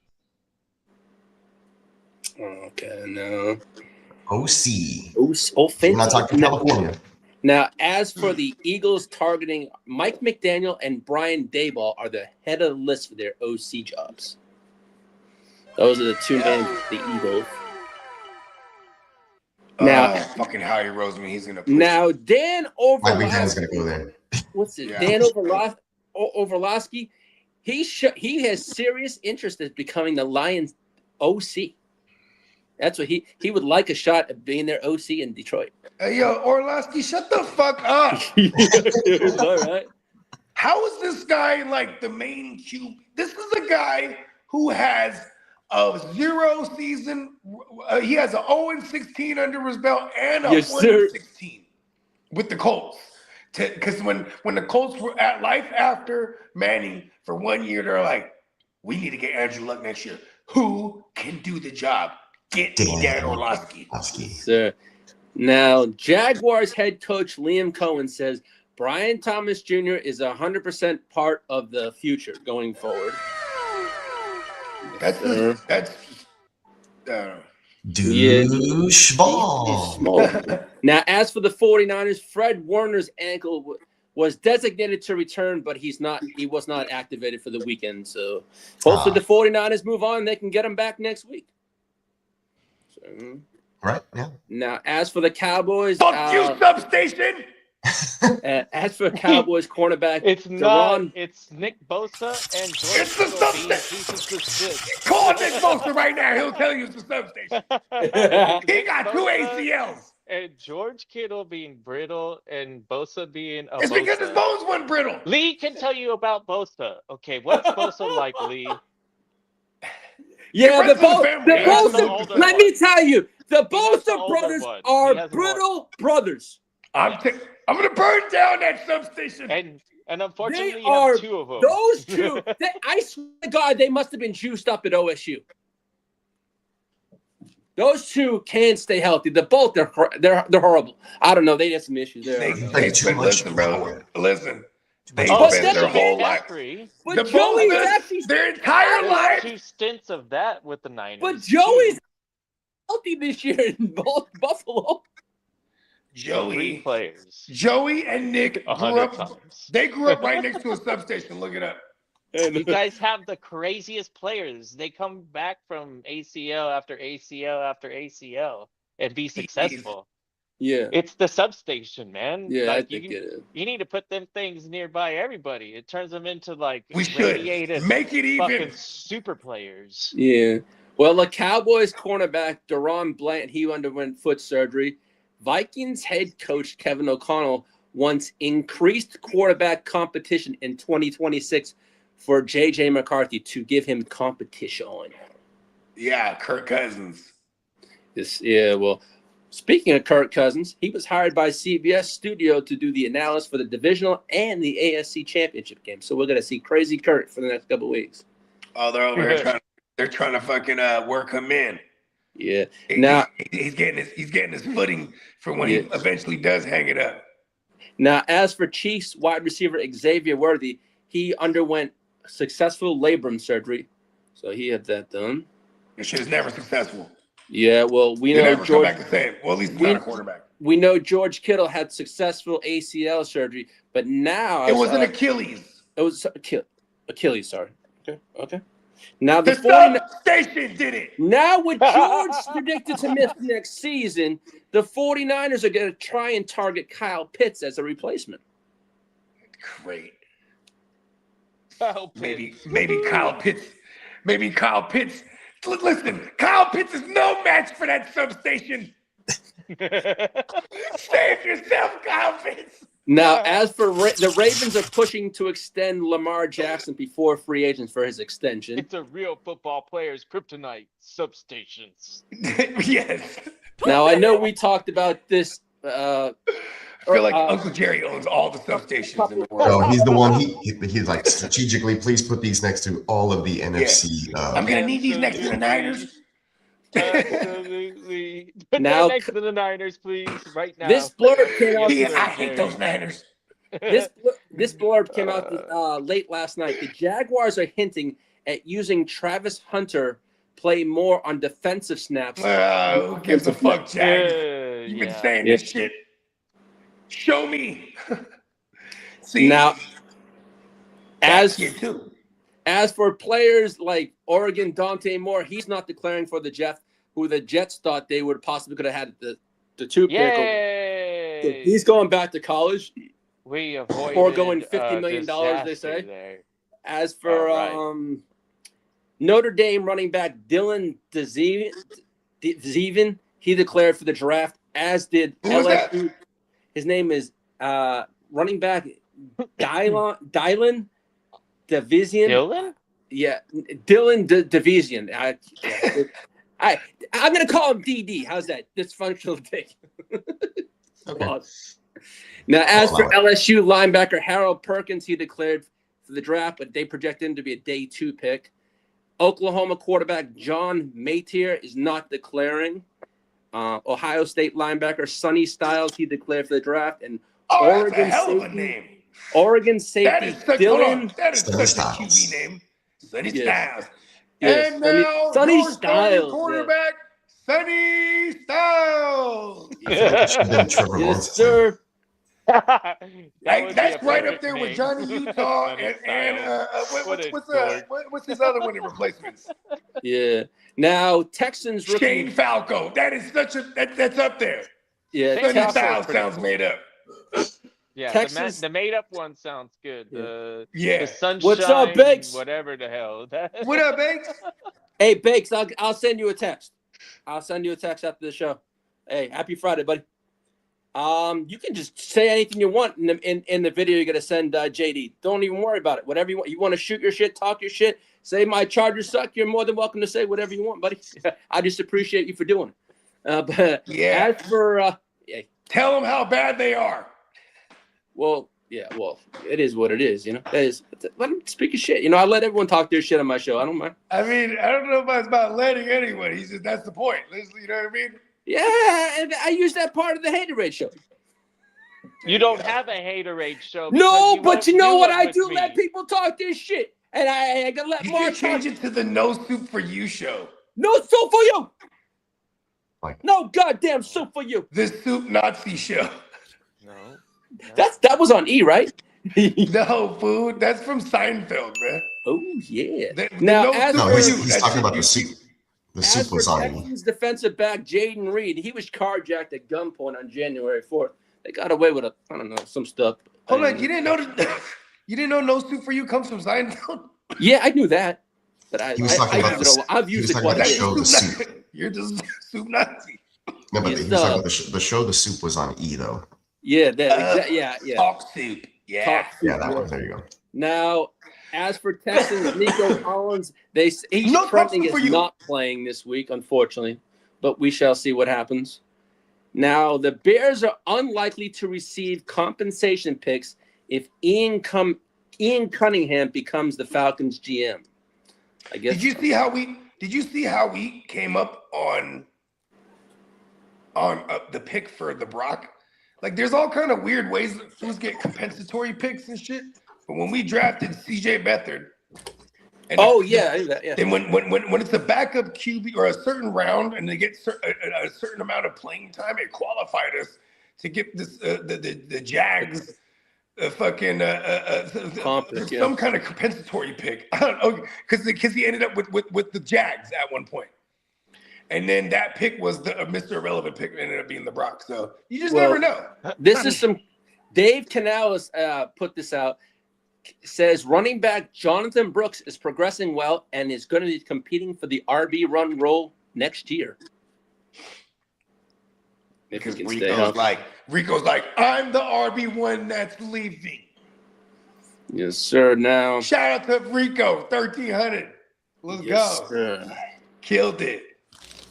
S7: Okay, no.
S6: OC.
S7: Offensive.
S6: We're not talking California.
S7: Now, as for the Eagles targeting Mike McDaniel and Brian Daboll are the head of the list for their OC jobs. Those are the 2 men for the Eagles. Now,
S4: fucking Howie Roseman, he's gonna.
S7: Now, Dan Overlasky.
S6: My is gonna go there.
S7: What's it? Yeah. Dan Overlasky. He has serious interest in becoming the Lions OC. That's what he would like a shot at being their OC in Detroit.
S4: Hey, yo, Orlowski, shut the fuck up.
S7: All right.
S4: How is this guy like the main QB? This is a guy who has a 0 season. He has an 0-16 under his belt and a 1-16 with the Colts. Because when the Colts were at life after Manning for 1 year, they're like, we need to get Andrew Luck next year. Who can do the job? Get me Dan Orlowski.
S7: Sir. Now, Jaguars head coach Liam Cohen says Brian Thomas Jr. is 100% part of the future going forward.
S4: That's
S6: doucheball.
S7: Now, as for the 49ers, Fred Warner's ankle was designated to return, but he was not activated for the weekend. So hopefully the 49ers move on and they can get him back next week.
S6: Right, yeah.
S7: Now, as for the Cowboys,
S4: fuck you, substation.
S7: As for Cowboys cornerback,
S5: it's Nick Bosa and George.
S4: It's the substation. Call Nick Bosa right now. He'll tell you it's the substation. He got 2 ACLs.
S5: And George Kittle being brittle and Bosa being
S4: It's because his bones went brittle.
S5: Lee can tell you about Bosa. Okay, what's Bosa like, Lee?
S7: Yeah, the Bosa. Let me tell you, the Bosa brothers are brittle brothers.
S4: I'm gonna burn down that substation.
S5: And unfortunately, you have 2 of them.
S7: Those 2, I swear to God, they must have been juiced up at OSU. Those 2 can't stay healthy. They're horrible. I don't know. They had some issues there.
S4: Listen, bro. Listen. They spent their whole life.
S7: But Joey's actually
S4: their entire life.
S5: 2 stints of that with the Niners.
S7: But Joey's healthy this year in Buffalo.
S5: Three players.
S4: Joey and Nick grew
S5: 100
S4: up.
S5: times.
S4: They grew up right next to a substation. Look it up.
S5: You guys have the craziest players. They come back from ACL after ACL after ACL and be successful.
S7: Yeah.
S5: It's the substation, man.
S7: Yeah,
S5: like
S7: I think it is.
S5: You need to put them things nearby everybody. It turns them into like
S4: We should
S5: radiated
S4: make it even.
S5: fucking super players.
S7: Yeah. Well, the Cowboys cornerback Deron Bland, he underwent foot surgery. Vikings head coach Kevin O'Connell wants increased quarterback competition in 2026 for J.J. McCarthy to give him competition.
S4: Yeah, Kirk Cousins.
S7: Well, speaking of Kirk Cousins, he was hired by CBS Studio to do the analysis for the divisional and the AFC Championship game. So we're going to see crazy Kirk for the next couple of weeks.
S4: Oh, they're over here trying to fucking work him in.
S7: Yeah. Now
S4: he's getting his footing for when he eventually does hang it up.
S7: Now, as for Chiefs wide receiver Xavier Worthy, he underwent successful labrum surgery, so he had that done.
S4: This shit is never successful.
S7: Yeah, well, we
S4: They
S7: know
S4: never come back the same. Well, at least he's not a quarterback.
S7: We know George Kittle had successful ACL surgery, but now
S4: it was an Achilles.
S7: It was Achilles. Sorry. Okay. Now the
S4: station did it.
S7: Now with George predicted to miss next season, the 49ers are going to try and target Kyle Pitts as a replacement.
S4: Great.
S5: Kyle
S4: Pitts. Maybe Kyle Pitts. Maybe Kyle Pitts. Listen, Kyle Pitts is no match for that substation. Save yourself, Kyle Pitts.
S7: Now, as for the Ravens are pushing to extend Lamar Jackson before free agents for his extension.
S5: It's a real football player's kryptonite, substations.
S4: Yes.
S7: Now, I know we talked about this.
S4: I feel like Uncle Jerry owns all the substations in the world.
S6: No, he's the one. He's like strategically. Please put these next to all of the NFC.
S4: I'm gonna need these next to the Niners.
S5: Absolutely. Put
S7: Now,
S5: that next to the Niners, please, right now.
S7: This blurb came out.
S4: I hate those Niners.
S7: This blurb came out late last night. The Jaguars are hinting at using Travis Hunter play more on defensive snaps.
S4: Who gives a fuck, Jag? You've been saying this shit. Show me. See
S7: now, as
S4: too.
S7: As for players like Oregon, Dante Moore, he's not declaring for the Jets, who the Jets thought they would possibly could have had the 2 pick. So he's going back to college.
S5: We avoided
S7: foregoing $50 million, they say.
S5: There.
S7: As for Notre Dame running back Dylan Dezeven, he declared for the draft, as did LSU. His name is running back Dylan Division.
S5: Dylan?
S7: Yeah, Dylan Division. I'm going to call him DD. How's that? Dysfunctional dick.
S6: Okay.
S7: Now, as for LSU linebacker Harold Perkins, he declared for the draft, but they project him to be a day 2 pick. Oklahoma quarterback John Matier is not declaring. Ohio State linebacker Sonny Styles, he declared for the draft. And
S4: Oregon safety,
S7: Oregon safety Dylan.
S4: That is such a QB name. Sonny Styles.
S7: Yes.
S4: And now
S7: Sonny Styles.
S4: Quarterback Sonny Styles.
S7: Yes, sir.
S4: That's right up there with Johnny Utah and what's his other one in replacements?
S7: Yeah. Now Texans rookie
S4: Shane Falco. That is that's up there.
S7: Yeah.
S4: Sonny Styles sounds made up.
S5: Yeah,
S7: Texas,
S5: the made up one sounds good. The sunshine,
S7: what's up, Bakes?
S5: Whatever the hell.
S4: What up, Bakes?
S7: Hey, Bakes, I'll send you a text. I'll send you a text after the show. Hey, happy Friday, buddy. You can just say anything you want in the video you're gonna send JD. Don't even worry about it. Whatever you want. You want to shoot your shit, talk your shit, say my Chargers suck. You're more than welcome to say whatever you want, buddy. I just appreciate you for doing it. But
S4: yeah.
S7: As for
S4: tell them how bad they are.
S7: Well, it is what it is, you know. Let them speak his shit. You know, I let everyone talk their shit on my show. I don't mind.
S4: I mean, I don't know if it's about letting anyone. That's the point. You know what I mean?
S7: Yeah, and I use that part of the haterade show.
S5: You don't have a haterade show.
S7: No, but you know what I do? Let people talk their shit. And I gotta let
S4: you
S7: Mark
S4: change it to the No Soup for You show.
S7: No soup for you.
S6: Like,
S7: No goddamn soup for you.
S4: The Soup Nazi Show.
S5: No.
S7: That was on E, right?
S4: No, food. That's from Seinfeld, man.
S7: Oh yeah.
S4: Now,
S7: Now, as
S6: no,
S7: for
S6: he's talking about the soup. The
S7: as
S6: soup
S7: for
S6: was on.
S7: Texans defensive back Jaden Reed, he was carjacked at gunpoint on January 4th. They got away with some stuff.
S4: Hold on, you didn't know that? You didn't know No Soup for You comes from Seinfeld?
S7: Yeah, I knew that, but
S6: He was talking about
S7: I've used it
S6: talking about
S7: quite
S6: the
S7: a bit.
S6: show, The Soup.
S4: You're just Soup Nazi.
S6: No, but
S7: It's,
S6: he was talking about the show, The Soup was on E though.
S7: Yeah, yeah.
S4: Talk Soup. Yeah.
S7: Talk soup,
S6: Yeah, that one. There you go.
S7: Now, as for Texans, Nico Collins, he's
S4: No
S7: trending
S4: problem for
S7: is
S4: you.
S7: not playing this week, unfortunately, but we shall see what happens. Now, the Bears are unlikely to receive compensation picks if Ian Cunningham becomes the Falcons GM. I guess.
S4: Did you see how we came up on the pick for the Brock? Like, there's all kind of weird ways that fools get compensatory picks and shit. But when we drafted CJ Beathard, and then when it's a backup QB or a certain round and they get a certain amount of playing time, it qualified us to get this the Jags fucking some kind of compensatory pick. I don't know, because he ended up with the Jags at one point. And then that pick was the Mr. Irrelevant pick that ended up being the Brock. So you just never know.
S7: This is some Dave Canales put this out. Says running back Jonathan Brooks is progressing well and is going to be competing for the RB run role next year.
S4: Because Rico's like, I'm the RB1 that's leaving.
S7: Yes, sir. Now,
S4: shout out to Rico, 1300. Let's go.
S7: Sir.
S4: Killed it.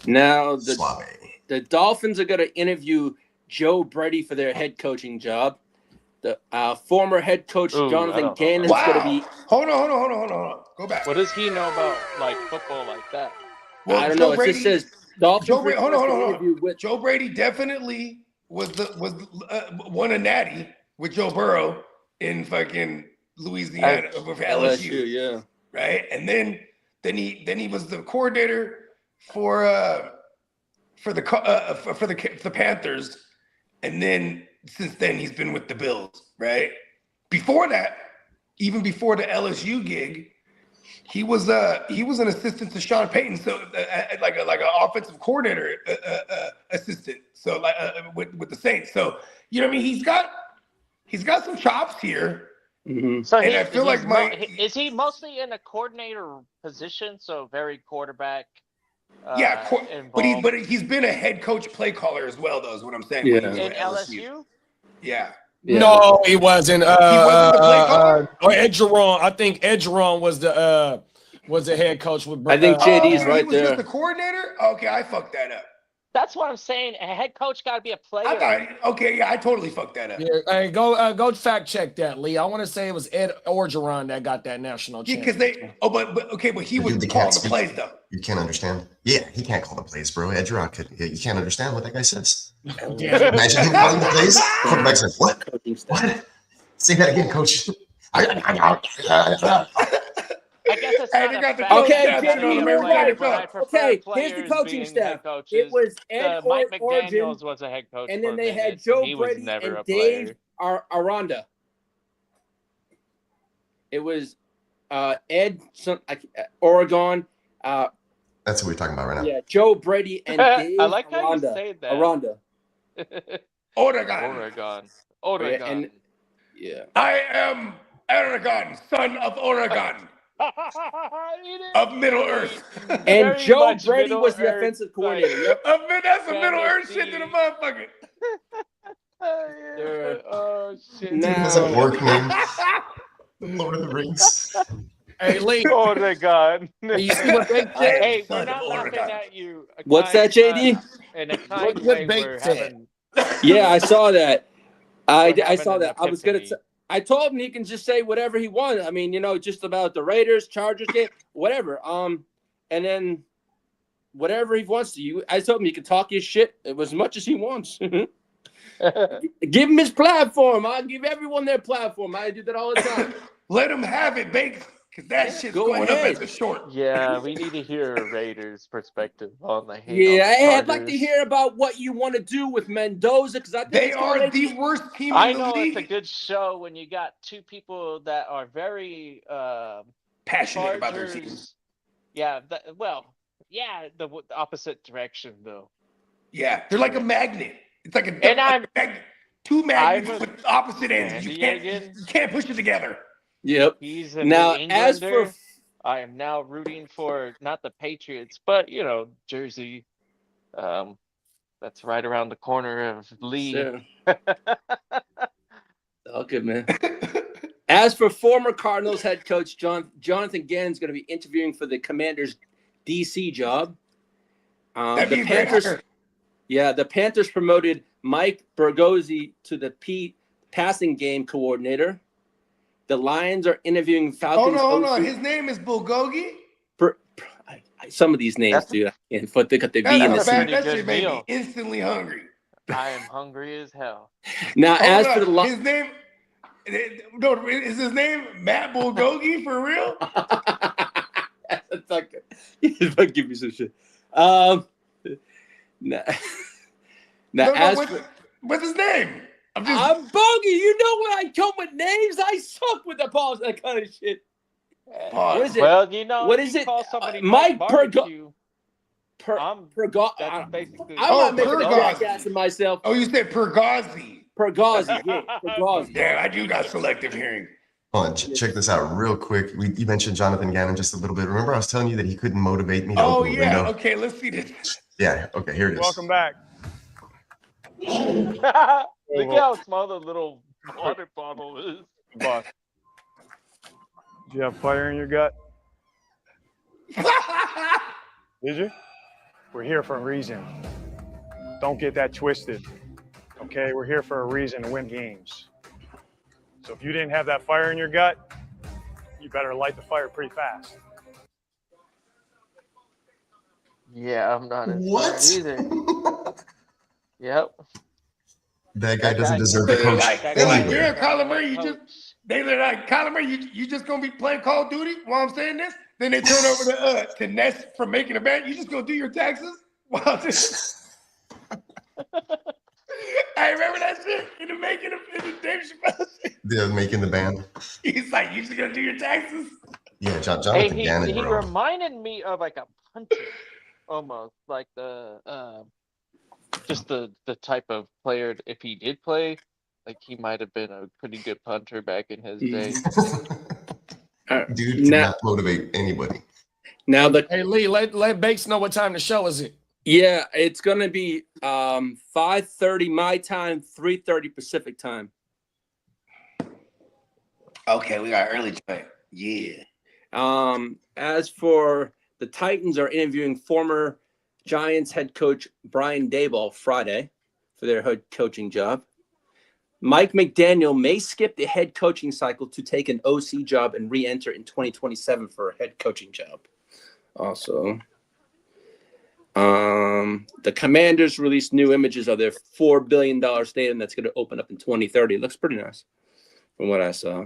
S7: Now, the Dolphins are going to interview Joe Brady for their head coaching job. The former head coach Jonathan Gannon is going to be.
S4: Hold on. Go back.
S5: What does he know about like football like that?
S7: Well, I don't know. It just says Dolphins.
S4: Joe Brady, hold on. Joe Brady definitely won a natty with Joe Burrow in fucking Louisiana with LSU.
S7: Yeah.
S4: Right, and then he was the coordinator for the Panthers, and then since then he's been with the Bills, right? Before that, even before the LSU gig, he was an assistant to Sean Payton, so like an offensive coordinator assistant, so with the Saints. So you know what I mean? He's got some chops here.
S5: Mm-hmm. So
S4: and I feel like
S5: is he mostly in a coordinator position? So very quarterback.
S4: But he's been a head coach, play caller as well, though. Is what I'm saying.
S5: Yeah. In LSU.
S4: Yeah.
S1: No, he wasn't.
S4: He wasn't the play caller.
S1: Ed Geron. I think Ed Geron was the head coach with.
S7: I think JD's right
S4: he was
S7: there.
S4: Just the coordinator. Okay, I fucked that up.
S5: That's what I'm saying. A head coach got to be a player.
S4: I totally fucked that up.
S1: Yeah, hey, go fact check that, Lee. I want to say it was Ed Orgeron that got that national championship.
S4: Because but he was calling the plays though.
S6: You can't understand. Yeah, he can't call the plays, bro. Ed Geron could. You can't understand what that guy says.
S1: Yeah.
S6: Imagine him calling the plays. Quarterback's like, what? Say that again, coach.
S5: I guess it's
S7: Okay, here's the coaching staff. It was Ed
S5: Mike
S7: Orgeron,
S5: McDaniels was a head coach,
S7: and then they had Joe Brady and Dave Aranda. It was Ed Oregon.
S6: That's what we're talking about right now.
S7: Yeah, Joe Brady and Dave
S5: I like how
S7: Aranda.
S5: you say that.
S7: Aranda.
S4: Oregon.
S5: Oregon.
S7: Yeah.
S4: I am Oregon, son of Oregon. Of Middle Earth.
S7: And Joe Brady was the offensive coordinator. Yep.
S4: That's some Middle Earth shit to the motherfucker.
S5: Oh shit.
S6: That's an orc name. Lord of the Rings.
S1: Hey, Lee.
S5: Oregon.
S1: You see what they said?
S5: Hey, we're not laughing at you.
S7: What's that, JD?
S5: In a kind
S1: What
S5: way,
S1: Bake
S5: we're
S1: said.
S5: having.
S7: Yeah, I saw that. I saw
S5: an
S7: that. I was gonna.
S5: epiphany.
S7: I told him he can just say whatever he wants. I mean, just about the Raiders, Chargers game, whatever. And then whatever he wants to. I told him he can talk his shit as much as he wants. Give him his platform. I give everyone their platform. I do that all the time.
S4: Let him have it, Bake. Because that shit's
S7: go
S4: going
S7: ahead.
S4: up as a short.
S5: Yeah, we need to hear a Raiders perspective on the hate.
S7: Yeah,
S5: on the
S7: hey, I'd like to
S5: Chargers.
S7: hear about what you want to do with Mendoza because I think
S4: They
S7: it's
S4: are
S7: gonna
S4: the
S7: be-
S4: worst team in
S5: I
S4: the
S5: know
S4: league.
S5: it's a good show when you got two people that are very
S4: Passionate about their team.
S5: Chargers. Yeah, the opposite direction though.
S4: Yeah, they're like a magnet. It's like a
S5: And I'm-
S4: magnet. Two magnets
S5: I'm a
S4: with opposite ends. You
S5: bandwagon.
S4: can't push it together.
S7: Yep.
S5: He's a
S7: Now,
S5: New
S7: as
S5: Englander.
S7: for
S5: I am now rooting for not the Patriots, but Jersey. That's right around the corner of Lee.
S7: Sure. Oh, good man. As for former Cardinals head coach Jonathan Gannon's going to be interviewing for the Commanders' DC job.
S4: That'd be
S7: The
S4: a great
S7: Panthers,
S4: hire.
S7: the Panthers promoted Mike Bergozzi to the passing game coordinator. The Lions are interviewing Falcons.
S4: Hold on.
S7: OC.
S4: His name is Bulgogi.
S7: Some of these names, dude. And they got the V in the
S5: That's
S7: C.
S5: a pretty
S4: That
S5: good
S4: shit made me
S5: meal.
S4: instantly hungry.
S5: I am hungry as hell.
S7: Now, as
S4: Hold
S7: for the
S4: on. His name, no, is his name Matt Bulgogi for real?
S7: It's like, fuck, give me some shit. Now,
S4: No,
S7: as
S4: what's,
S7: for,
S4: what's his name?
S7: I'm Bogey. You know when I come with names, I suck with the balls, that kind of shit. What is it?
S5: Well,
S7: What
S5: if
S7: is
S5: you
S7: it?
S5: call somebody
S7: Mike
S5: barbecue,
S7: I'm
S5: that's basically.
S7: not making a
S4: Pergozzi.
S7: jackass of myself.
S4: Oh, you said Pergozzi.
S7: Pergozzi, yeah, Pergozzi.
S4: Damn, I do got selective hearing.
S6: Hold on, check this out real quick. You mentioned Jonathan Gannon just a little bit. Remember, I was telling you that he couldn't motivate me to
S4: Oh,
S6: open the
S4: yeah.
S6: window?
S4: Okay, let's see this.
S6: Yeah, okay, here it is.
S10: Welcome back.
S5: Look at how small the little water bottle is.
S10: Boss. Do you have fire in your gut? Did you? We're here for a reason. Don't get that twisted. Okay, we're here for a reason to win games. So if you didn't have that fire in your gut, you better light the fire pretty fast.
S5: Yeah, I'm not inspired
S6: What?
S5: either. Yep.
S6: That guy doesn't
S5: guy-
S6: deserve to coach
S4: They're like,
S6: anywhere.
S4: yeah, Kyler Murray, they're like, Kyler Murray, you just gonna be playing Call of Duty while I'm saying this? Then they turn over to Ness for making a bet. You just gonna do your taxes while this. I remember that shit in the Dave Chappelle shit.
S6: They're making the band.
S4: He's like, you just gonna do your taxes?
S6: Yeah,
S5: Hey,
S6: Jonathan Gannon,
S5: he
S6: bro.
S5: reminded me of like a punter, almost like the just the type of player. If he did play, like he might have been a pretty good punter back in his day.
S6: Dude cannot motivate anybody.
S7: Now
S1: Hey Lee, let Bakes know what time the show is.
S7: Yeah, it's gonna be 5:30 my time, 3:30 Pacific time.
S4: Okay, we got early joint. Yeah.
S7: As for the Titans are interviewing former Giants head coach Brian Daboll Friday for their head coaching job. Mike McDaniel may skip the head coaching cycle to take an OC job and re-enter in 2027 for a head coaching job. Also, the Commanders released new images of their $4 billion stadium that's going to open up in 2030. It looks pretty nice from what I saw.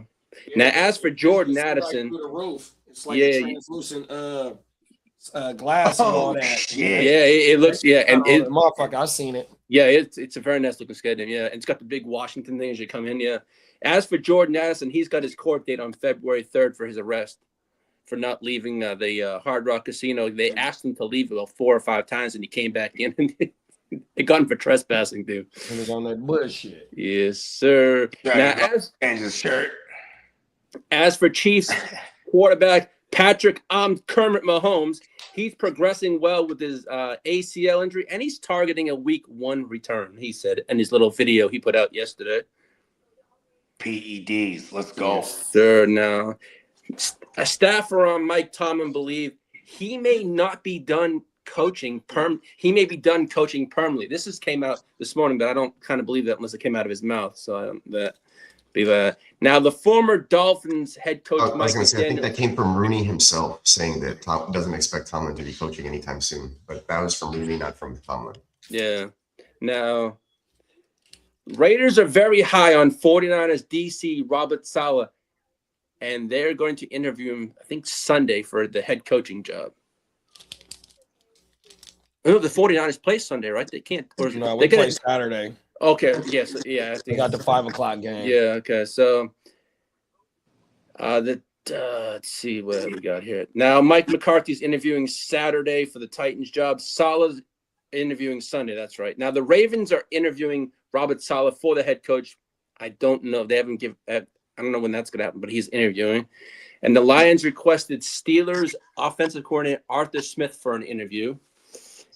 S7: Now, as for Jordan Addison,
S1: through the roof, it's like
S7: Yeah.
S1: translucent glass and all that.
S4: shit.
S7: yeah, it looks and it,
S1: motherfucker, I've seen it.
S7: yeah, it's a very nice looking stadium. Yeah, and it's got the big Washington thing as you come in. Yeah. As for Jordan Addison, he's got his court date on February 3rd for his arrest for not leaving the Hard Rock Casino. They asked him to leave about 4 or 5 times, and he came back in. And they got him for trespassing, dude.
S1: He was on that bullshit.
S7: Yes, sir. Now,
S4: And his shirt.
S7: as for Chiefs quarterback Patrick Kermit Mahomes, he's progressing well with his ACL injury, and he's targeting a week 1 return, he said in his little video he put out yesterday.
S4: PEDs. Let's go.
S7: Yes, sir. Now, a staffer on Mike Tomlin believe he may not be done coaching He may be done coaching permanently. This came out this morning, but I don't kind of believe that unless it came out of his mouth. So I don't that. Now, the former Dolphins head coach
S6: I was
S7: Mike
S6: going to say, I think
S7: McDaniel.
S6: that came from Rooney himself saying that Tom doesn't expect Tomlin to be coaching anytime soon. But that was from Rooney, not from Tomlin.
S7: Yeah. Now, Raiders are very high on 49ers DC Robert Saleh. and they're going to interview him, I think, Sunday for the head coaching job. No, the 49ers play Sunday, right? They can't. Or
S1: No,
S7: they
S1: we play Saturday.
S7: Okay, yes, yeah. I
S1: We
S7: think
S1: got the 5 o'clock game.
S7: Yeah, okay. So, let's see what we got here. Now, Mike McCarthy's interviewing Saturday for the Titans job. Salah's interviewing Sunday. That's right. Now, the Ravens are interviewing Robert Saleh for the head coach. I don't know. They haven't I don't know when that's going to happen, but he's interviewing. And the Lions requested Steelers offensive coordinator Arthur Smith for an interview.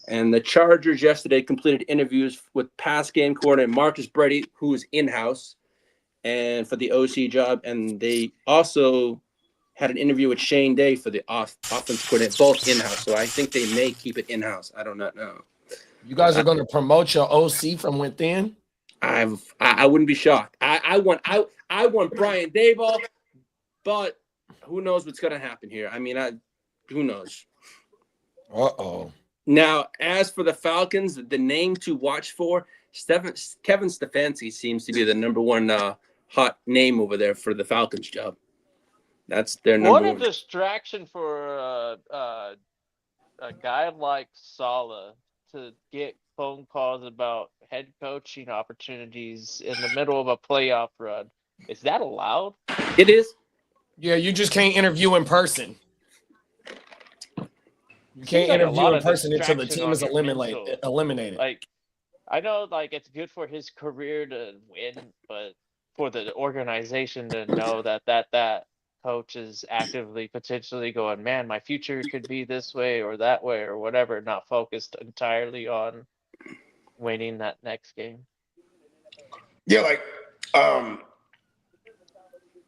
S7: And the Chargers yesterday completed interviews with pass game coordinator Marcus Brady, who is in-house, and for the OC job. And they also had an interview with Shane Day for the offensive coordinator, both in-house. So I think they may keep it in-house. I do not know.
S1: You guys are going to promote your OC from within?
S7: I wouldn't be shocked. I want Brian Daboll, but who knows what's going to happen here? I mean, who knows?
S1: Uh-oh.
S7: Now, as for the Falcons, the name to watch for, Kevin Stefanski seems to be the number one hot name over there for the Falcons job. That's their number one.
S5: What a distraction for a guy like Saleh to get phone calls about head coaching opportunities in the middle of a playoff run. Is that allowed?
S7: It is.
S1: Yeah, you just can't interview in person. You can't interview in person until the team is eliminated.
S5: Like, I know, like, it's good for his career to win, but for the organization to know that coach is actively potentially going, man, my future could be this way or that way or whatever, not focused entirely on winning that next game.
S4: Yeah, like,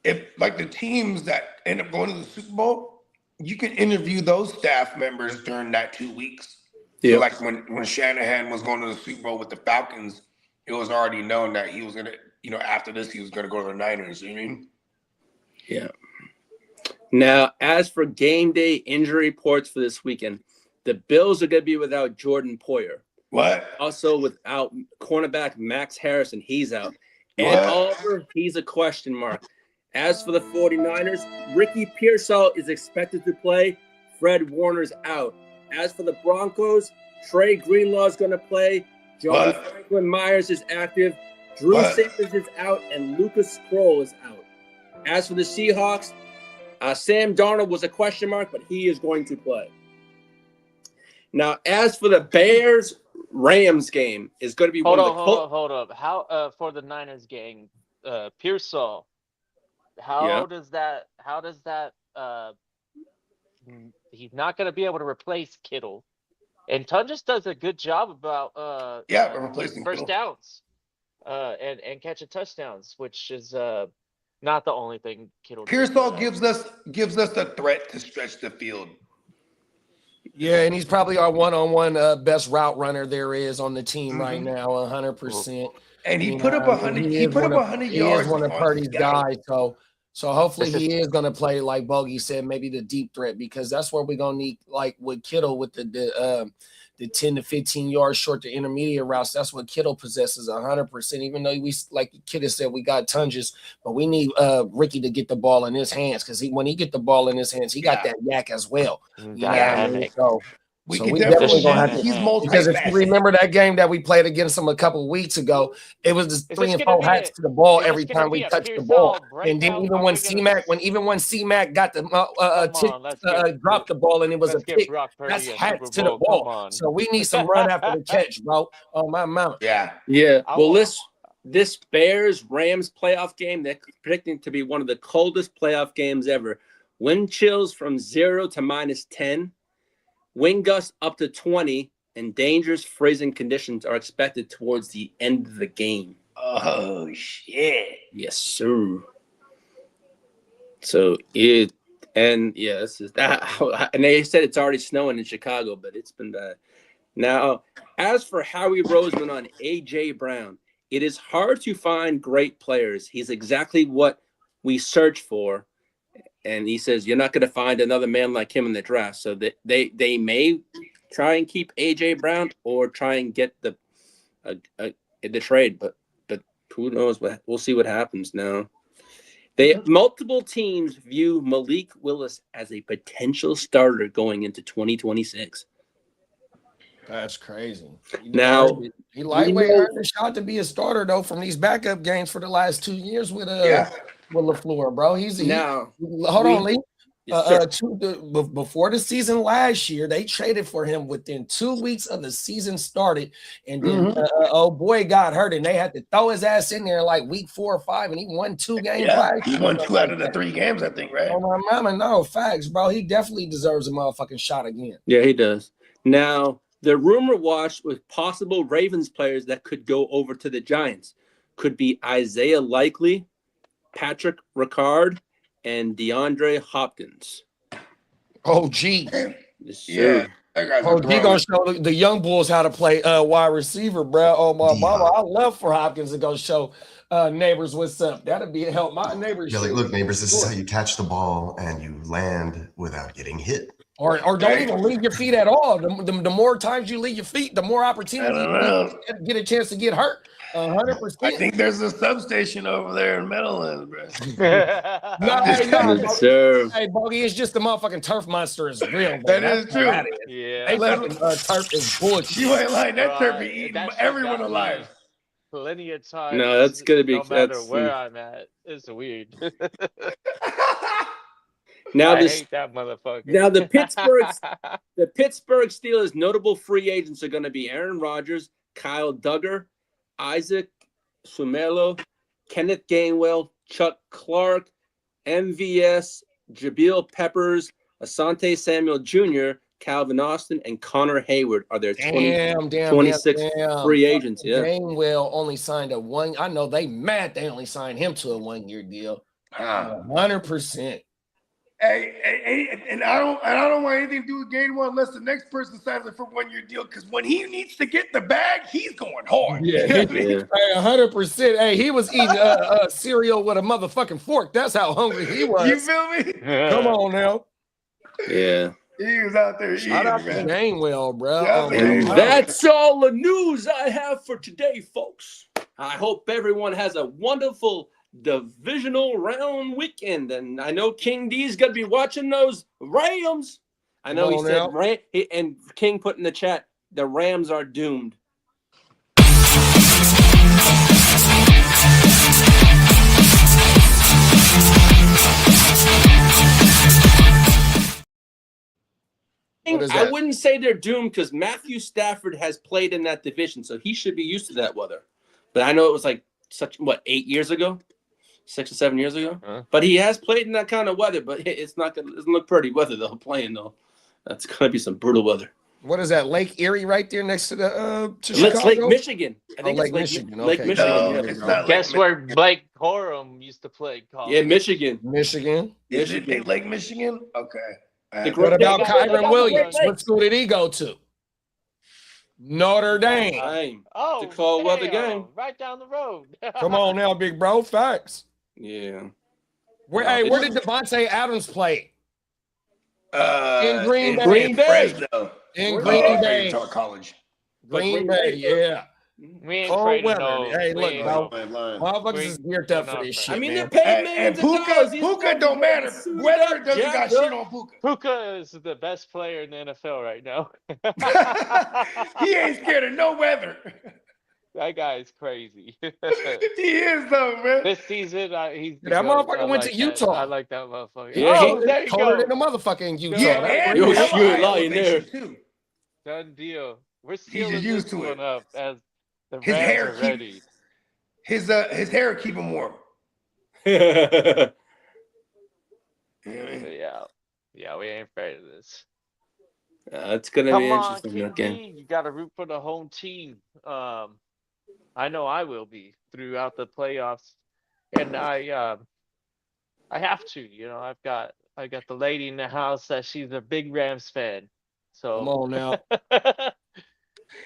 S4: if like the teams that end up going to the Super Bowl, you can interview those staff members during that 2 weeks.
S7: Yeah.
S4: So like when Shanahan was going to the Super Bowl with the Falcons, it was already known that he was going to, after this, he was going to go to the Niners. You know what I mean?
S7: Yeah. Now, as for game day injury reports for this weekend, the Bills are going to be without Jordan Poyer.
S4: What?
S7: Also without cornerback Max Harrison. He's out.
S4: What?
S7: And Oliver, he's a question mark. As for the 49ers, Ricky Pearsall is expected to play. Fred Warner's out. As for the Broncos, Trey Greenlaw is going to play. John Franklin Myers is active. Drew Sanders is out. And Lucas Kroll is out. As for the Seahawks, Sam Darnold was a question mark, but he is going to play. Now, as for the Bears-Rams game, is going to be
S5: Hold up. How for the Niners game, Pearsall, how does that he's not going to be able to replace Kittle. And Tungus does a good job about
S4: replacing
S5: first downs and catching touchdowns, which is not the only thing Kittle
S4: Pearsall gives us the threat to stretch the field.
S1: Yeah, and he's probably our one-on-one best route runner there is on the team right now, 100%.
S4: And he put up 100. He put up 100 yards.
S1: He is one of Purdy's guys, so hopefully he is going to play, like Bogey said, maybe the deep threat, because that's where we're going to need, like with Kittle, with the 10 to 15 yards short to intermediate routes. That's what Kittle possesses 100%. Even though we, like Kidda said, we got Tungus, but we need Ricky to get the ball in his hands, because when he get the ball in his hands, he got that yak as well. You know what I mean?
S4: We
S1: So
S4: definitely
S1: gonna have to.
S4: He's
S1: Because if you remember that game that we played against him a couple of weeks ago, it was just 3 and 4 hats to the ball every time we touched the ball. And then even when C-Mac got the dropped the ball and it was a pick, that's hats to the ball. So we need some run after the catch, bro. On my mount.
S4: Yeah.
S7: Well, this Bears-Rams playoff game, they're predicting to be one of the coldest playoff games ever. Wind chills from 0 to -10. Wind gusts up to 20, and dangerous freezing conditions are expected towards the end of the game.
S4: Oh, shit.
S7: Yes, sir. So this is that. And they said it's already snowing in Chicago, but it's been bad. Now, as for Howie Roseman on A.J. Brown, it is hard to find great players. He's exactly what we search for. And he says, you're not going to find another man like him in the draft. So they may try and keep A.J. Brown or try and get the trade. But who knows? We'll see what happens now. Multiple teams view Malik Willis as a potential starter going into 2026.
S1: That's crazy.
S7: Now,
S1: he lightweight earned a shot to be a starter though from these backup games for the last 2 years with LaFleur, bro. Hold on, Lee. Before the season last year, they traded for him within 2 weeks of the season started, and then old boy got hurt, and they had to throw his ass in there like week 4 or 5, and he won 2 games.
S4: He won 2 out of the 3 games, I think, right?
S1: Oh my mama, no facts, bro. He definitely deserves a motherfucking shot again.
S7: Yeah, he does. Now, the rumor watch with possible Ravens players that could go over to the Giants could be Isaiah Likely, Patrick Ricard, and DeAndre Hopkins.
S1: Oh, gee.
S4: Yeah.
S1: Oh, he gonna show the young bulls how to play wide receiver, bro. Oh my mama, I love for Hopkins to go show neighbors what's up. That'd be help my neighbors.
S6: Yeah, like, look, neighbors, this is how you catch the ball and you land without getting hit.
S1: Or don't even leave your feet at all. The more times you leave your feet, the more opportunity you get a chance to get hurt. 100%.
S4: I think there's a substation over there in Meadowlands, bro.
S1: No, hey, Bogey, it's just the motherfucking turf monster is real.
S4: That is true.
S5: Yeah.
S1: They fucking turf is bullshit.
S4: You ain't lying. That turf be eating everyone alive.
S5: Plenty of time.
S7: No, that's gonna be
S5: no matter where I'm at. It's weird.
S7: Now
S5: I hate that motherfucker.
S7: Now the Pittsburgh Steelers' notable free agents are going to be Aaron Rodgers, Kyle Duggar, Isaac Sumelo, Kenneth Gainwell, Chuck Clark, MVS, Jabril Peppers, Asante Samuel Jr., Calvin Austin, and Connor Hayward are their 26 free agents. Yeah,
S1: Gainwell only signed a one. I know they mad they only signed him to a 1-year deal. 100%.
S4: Hey, and I don't want anything to do with Gainwell unless the next person signs it for 1-year deal. Because when he needs to get the bag, he's going hard.
S1: Yeah. Hey, 100%. Hey, he was eating cereal with a motherfucking fork. That's how hungry he was.
S4: You feel me?
S1: Come on now.
S7: Yeah.
S4: He was out there.
S1: Shout out to Gainwell, bro.
S7: And that's all the news I have for today, folks. I hope everyone has a wonderful divisional round weekend, and I know King D's gonna be watching those Rams. I know he said and King put in the chat the Rams are doomed. I wouldn't say they're doomed because Matthew Stafford has played in that division, so he should be used to that weather. But I know it was like 8 years ago? 6 or 7 years ago, but he has played in that kind of weather. But it doesn't look pretty weather though. Playing though, that's gonna be some brutal weather.
S1: What is that? Lake Erie right there next to the
S7: Chicago? Lake Michigan. I think
S1: Lake Michigan.
S7: Lake Michigan.
S5: Guess where Blake Corum used to play college?
S7: Yeah, Michigan.
S4: Is it Lake Michigan? Okay.
S1: What about Kyron Williams? What school did he go to? Notre Dame.
S5: Oh,
S7: to call weather game.
S5: Right down the road.
S1: Come on now, big bro. Facts.
S7: Yeah.
S1: Where did Devontae Adams play?
S4: In
S1: Green Bay. In Green Bay.
S4: College.
S1: Green Bay, yeah.
S5: We ain't trading no.
S1: Hey, look, bro. Motherfuckers is geared up for this shit.
S7: I mean, they're paying millions of dollars.
S4: Puka don't matter. Weather doesn't got shit on Puka.
S5: Puka is the best player in the NFL right now.
S4: He ain't scared of no weather.
S5: That guy is crazy.
S4: He is though, man.
S5: This season, he's
S1: that motherfucker went to Utah.
S5: I like that motherfucker.
S1: Yeah, there you colder than the motherfucking Utah.
S4: Yeah,
S7: you're lying there.
S5: Done deal. We're
S4: still
S5: used to it up as the
S4: his
S5: Rams
S4: hair
S5: are ready.
S4: His hair keep him warm.
S5: Yeah, we ain't afraid of this.
S7: It's gonna be interesting game.
S5: You got to root for the home team. I know I will be throughout the playoffs, and I have to. You know, I got the lady in the house that she's a big Rams fan. So
S1: come on now.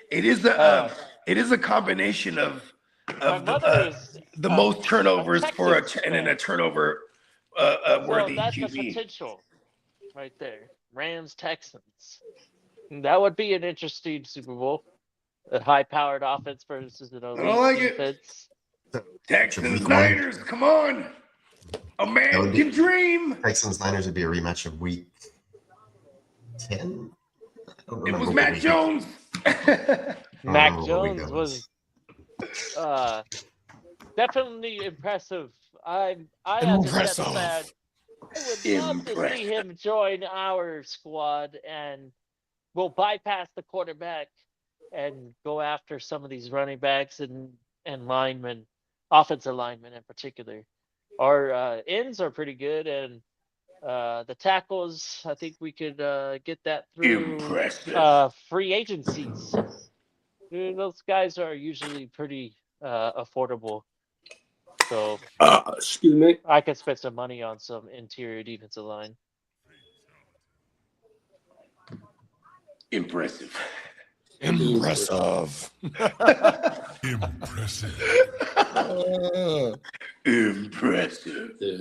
S4: It is a combination of the most turnovers for a turnover worthy
S5: that's
S4: QB.
S5: The potential right there. Rams Texans. That would be an interesting Super Bowl. A high-powered offense versus an elite defense.
S4: Texans Niners, come on. A
S6: That
S4: man
S6: would be-
S4: can dream.
S6: Texans Niners would be a rematch of week 10. I don't
S4: It
S6: remember
S4: was
S6: what
S4: Mac
S6: week
S4: Jones.
S5: Mac
S6: remember what week that
S5: Jones was definitely impressive. I as a Jets fan, I would love to see him join our squad, and we'll bypass the quarterback and go after some of these running backs and linemen, offensive linemen in particular. Our ends are pretty good, and the tackles, I think we could get that through free agencies. Those guys are usually pretty affordable. So
S7: Excuse me.
S5: I could spend some money on some interior defensive line.
S4: Impressive.
S9: Impressive.
S4: Impressive. Yeah,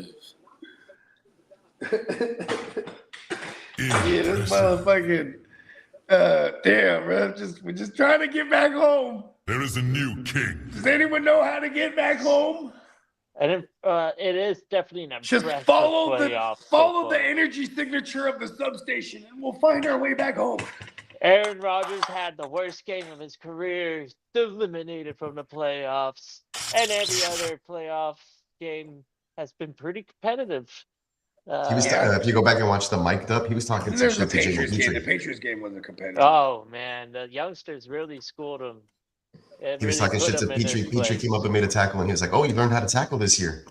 S4: this motherfucking damn, bro. We're just trying to get back home.
S9: There is a new king.
S4: Does anyone know how to get back home?
S5: And it is definitely an
S4: Just
S5: impressive
S4: follow
S5: playoff
S4: the energy signature of the substation, and we'll find our way back home.
S5: Aaron Rodgers had the worst game of his career, eliminated from the playoffs, and every other playoff game has been pretty competitive.
S6: He was if you go back and watch the mic'd up, he was talking some shit to Jimmy Petrie.
S4: The Patriots game wasn't competitive.
S5: Oh man, the youngsters really schooled him.
S6: He was talking shit to Petrie. Petrie came up and made a tackle, and he was like, "Oh, you learned how to tackle this year."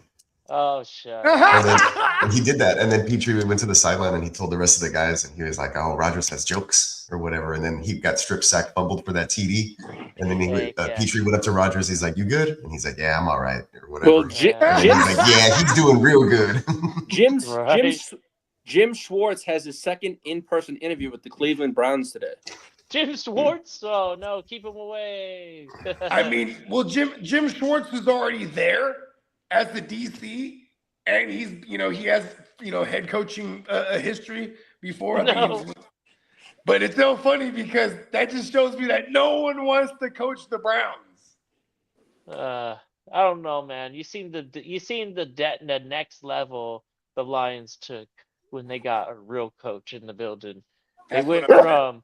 S5: Oh shit!
S6: And he did that, and then Petrie went to the sideline and he told the rest of the guys, and he was like, "Oh, Rodgers has jokes or whatever." And then he got strip sack, fumbled for that TD, and then Petrie went up to Rodgers. He's like, "You good?" And he's like, "Yeah, I'm all right," or whatever.
S7: Well,
S6: he's like, "Yeah, he's doing real good."
S7: Jim Schwartz has his second in-person interview with the Cleveland Browns today.
S5: Jim Schwartz? Oh no, keep him away.
S4: I mean, well, Jim Schwartz is already there as the DC, and he's he has head coaching history before. But it's so funny because that just shows me that no one wants to coach the Browns.
S5: I don't know, man. You seen the next level the Lions took when they got a real coach in the building. They went from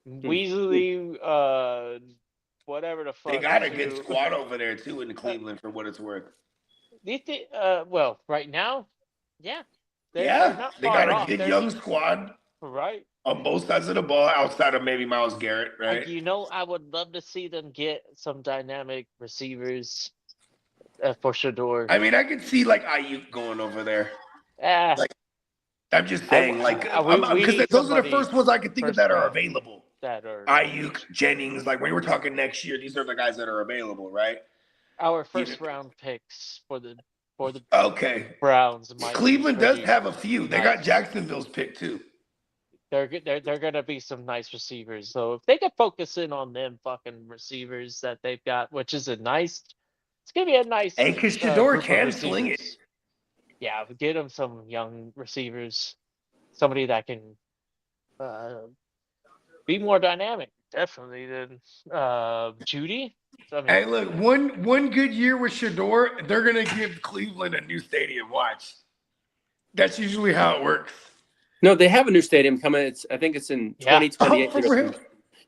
S5: Weasley, whatever the fuck.
S4: They got a good squad over there too in Cleveland, for what it's worth.
S5: Well, right now, yeah.
S4: They got a good young squad.
S5: Right.
S4: On both sides of the ball, outside of maybe Myles Garrett, right?
S5: I would love to see them get some dynamic receivers for Shador.
S4: I mean, I could see like Ayuk going over there. I'm just saying, because those are the first ones I could think of that are available. Ayuk, Jennings, like when we're talking next year, these are the guys that are available, right?
S5: Our first round picks for the Browns.
S4: Cleveland does have a few. They got Jacksonville's pick too.
S5: They're gonna be some nice receivers. So if they can focus in on them fucking receivers that they've got, which is it's gonna be a nice.
S4: And because Shador can sling it.
S5: Yeah, get them some young receivers, somebody that can be more dynamic, definitely than Judy. So, I mean,
S4: hey, look, one good year with Shador, they're gonna give Cleveland a new stadium. Watch. That's usually how it works.
S7: No, they have a new stadium coming. I think it's in 2028.
S4: Oh, for real?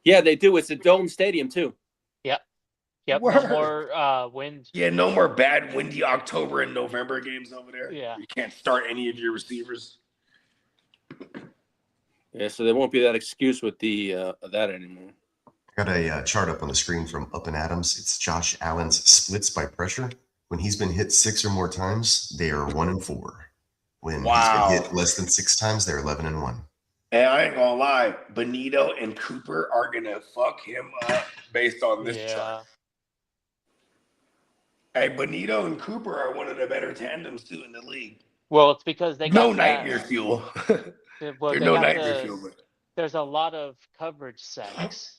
S7: Yeah, they do. It's a dome stadium too.
S5: Yep. No more wind.
S4: Yeah, no more bad windy October and November games over there.
S5: Yeah.
S4: You can't start any of your receivers.
S7: Yeah, so there won't be that excuse with the that anymore.
S6: Got a chart up on the screen from Up and Adams. It's Josh Allen's splits by pressure. When he's been hit 6 or more times, they are 1-4. When he's been hit less than 6 times, they're 11-1.
S4: And I ain't gonna lie, Benito and Cooper are gonna fuck him up based on this chart. Hey, Benito and Cooper are one of the better tandems too in the league.
S5: Well, it's because they got
S4: nightmare fuel.
S5: Well,
S4: no nightmare fuel. But
S5: there's a lot of coverage sacks.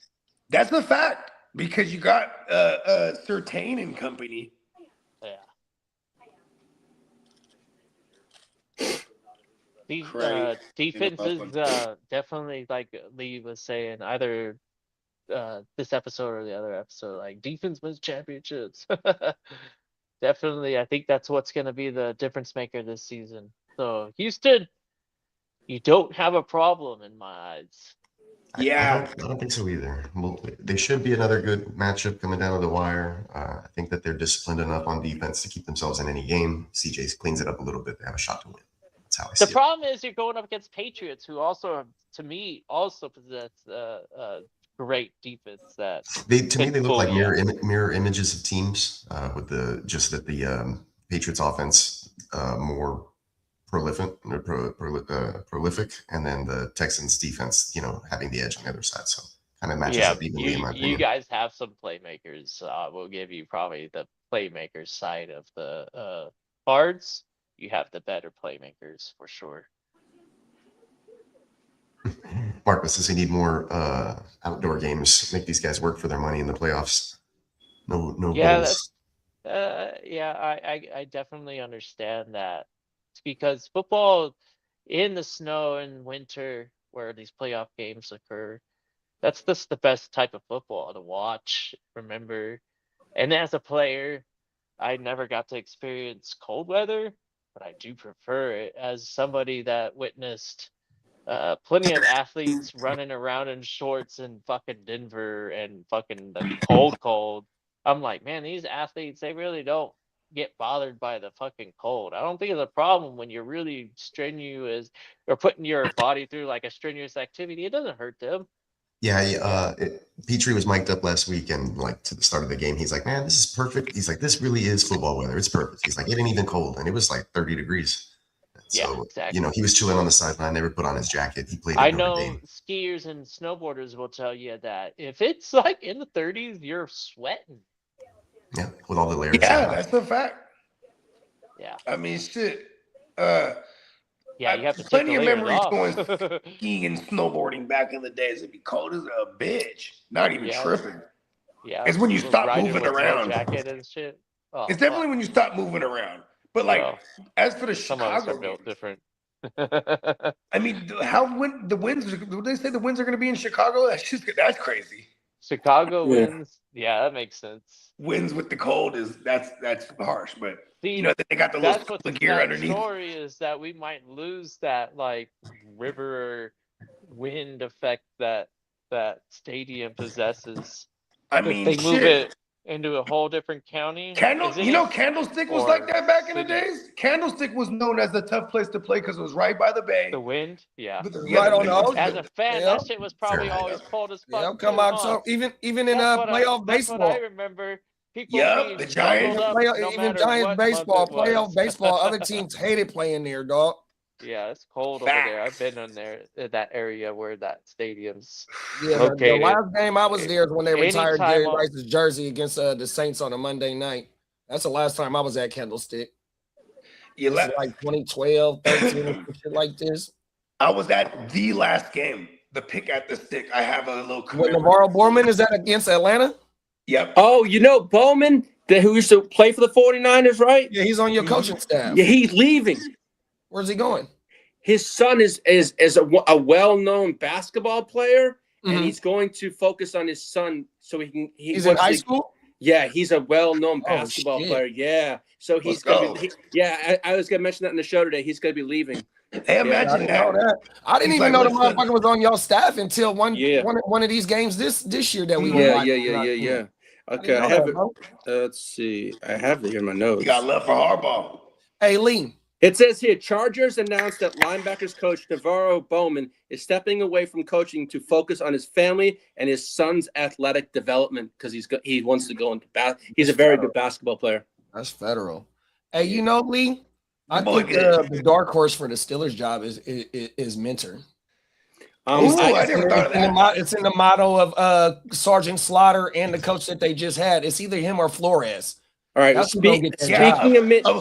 S4: That's a fact because you got Surtain and company.
S5: Yeah. Defense is definitely, like Lee was saying, either this episode or the other episode, like defense wins championships. definitely. I think that's what's going to be the difference maker this season. So Houston, you don't have a problem in my eyes.
S4: Yeah.
S6: I don't think so either. Well, they should be another good matchup coming down to the wire. I think that they're disciplined enough on defense to keep themselves in any game. CJ cleans it up a little bit. They have a shot to win. That's how I see
S5: The
S6: it.
S5: problem is you're going up against Patriots, who also, to me, also possess great defense.
S6: To me, they look
S5: fool
S6: like
S5: you.
S6: mirror images of teams, with the Patriots offense more prolific, and then the Texans defense, having the edge on the other side. So kind of matches up evenly in my opinion.
S5: You guys have some playmakers. We'll give you probably the playmakers side of the cards. You have the better playmakers for sure.
S6: Marcus says they need more outdoor games. Make these guys work for their money in the playoffs. No goals.
S5: I definitely understand that. It's because football in the snow and winter, where these playoff games occur, that's just the best type of football to watch. Remember, and as a player, I never got to experience cold weather, but I do prefer it. As somebody that witnessed plenty of athletes running around in shorts in fucking Denver and fucking the cold. I'm like, man, these athletes, they really don't get bothered by the fucking cold. I don't think it's a problem when you're really strenuous or putting your body through like a strenuous activity. It doesn't hurt them.
S6: Yeah, Petrie was mic'd up last week, and like to the start of the game, he's like, "Man, this is perfect." He's like, "This really is football weather. It's perfect." He's like, "It ain't even cold," and it was like 30 degrees. So,
S5: exactly.
S6: He was chilling on the sideline, never put on his jacket. He played.
S5: I know skiers and snowboarders will tell you that if it's like in the 30s, you're sweating.
S6: Yeah, with all the layers.
S4: Yeah, that's a fact.
S5: Yeah.
S4: I mean, shit.
S5: Yeah, you have to
S4: plenty
S5: take
S4: of memories
S5: off.
S4: going skiing and snowboarding back in the days. It'd be cold as a bitch. Not even tripping.
S5: Yeah.
S4: It's when you stop moving around.
S5: Jacket and shit.
S4: Oh, it's definitely when you stop moving around. But as for the
S5: some
S4: Chicago,
S5: of us are built different.
S4: I mean, the winds? Do they say the winds are going to be in Chicago? That's crazy.
S5: Chicago winds. Yeah, that makes sense.
S4: Winds with the cold that's harsh, but
S5: see,
S4: they got the little gear underneath.
S5: The story is that we might lose that like river wind effect that stadium possesses.
S4: I mean,
S5: they move it into a whole different county.
S4: Candlestick was like that back in the days. Candlestick was known as a tough place to play because it was right by the bay.
S5: The wind,
S1: right on the ocean.
S5: As a fan, that shit was probably always cold as fuck.
S1: Yeah, come on. So even in playoff baseball,
S5: that's what I remember. People
S4: the Giants,
S1: even Giants baseball, playoff baseball. Other teams hated playing there, dog.
S5: Yeah, it's cold over there. I've been in that area where that stadium's
S1: located. The last game I was there is when they retired Jerry Rice's jersey against the Saints on a Monday night. That's the last time I was at Candlestick. Like 2012, 13, shit like this.
S4: I was at the last game, the pick at the stick. I have a little.
S1: When Navarro Bowman, is that against Atlanta?
S4: Yep.
S7: Oh, Bowman, who used to play for the 49ers, right?
S1: Yeah, he's on your coaching staff.
S7: Yeah, he's leaving.
S1: Where's he going?
S7: His son is a well-known basketball player, and he's going to focus on his son so he can.
S1: He's in high school.
S7: Yeah, he's a well-known basketball player. Yeah, so he's going to be. I was going to mention that in the show today. He's going to be leaving.
S4: Hey, imagine that.
S1: I didn't even know the motherfucker was on y'all staff until one of these games this year that we were watching.
S7: Yeah. Okay, I have it. Let's see. I have it here in my notes.
S4: You got love for Harbaugh.
S1: Hey, Lee.
S7: It says here, Chargers announced that linebackers coach Navarro Bowman is stepping away from coaching to focus on his family and his son's athletic development because he wants to go into he's a very good basketball player.
S1: That's federal. Hey, Lee, I think the dark horse for the Steelers job is Mentor.
S4: I never thought of that.
S1: It's in the motto of Sergeant Slaughter and the coach that they just had. It's either him or Flores.
S7: All right. Speaking
S4: of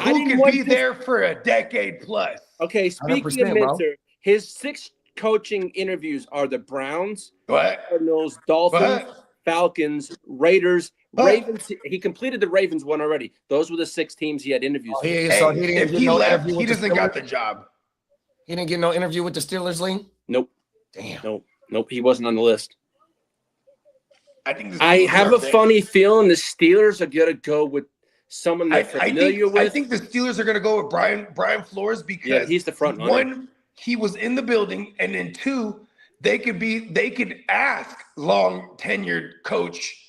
S4: who can be there for a decade plus.
S7: Okay. Speaking of Mentor, his 6 coaching interviews are the Browns, Cardinals, Dolphins, Falcons, Raiders, Ravens. He completed the Ravens one already. Those were the 6 teams he had interviews.
S4: If he left, he doesn't got the job.
S1: He didn't get no interview with the Steelers, Lee?
S7: Nope.
S1: Damn.
S7: Nope. He wasn't on the list.
S4: I think
S7: I have a funny feeling the Steelers are going to go with someone they're familiar with.
S4: I think the Steelers are going to go with Brian Flores because
S7: he's the front runner.
S4: One, he was in the building, and then two, they could ask long tenured coach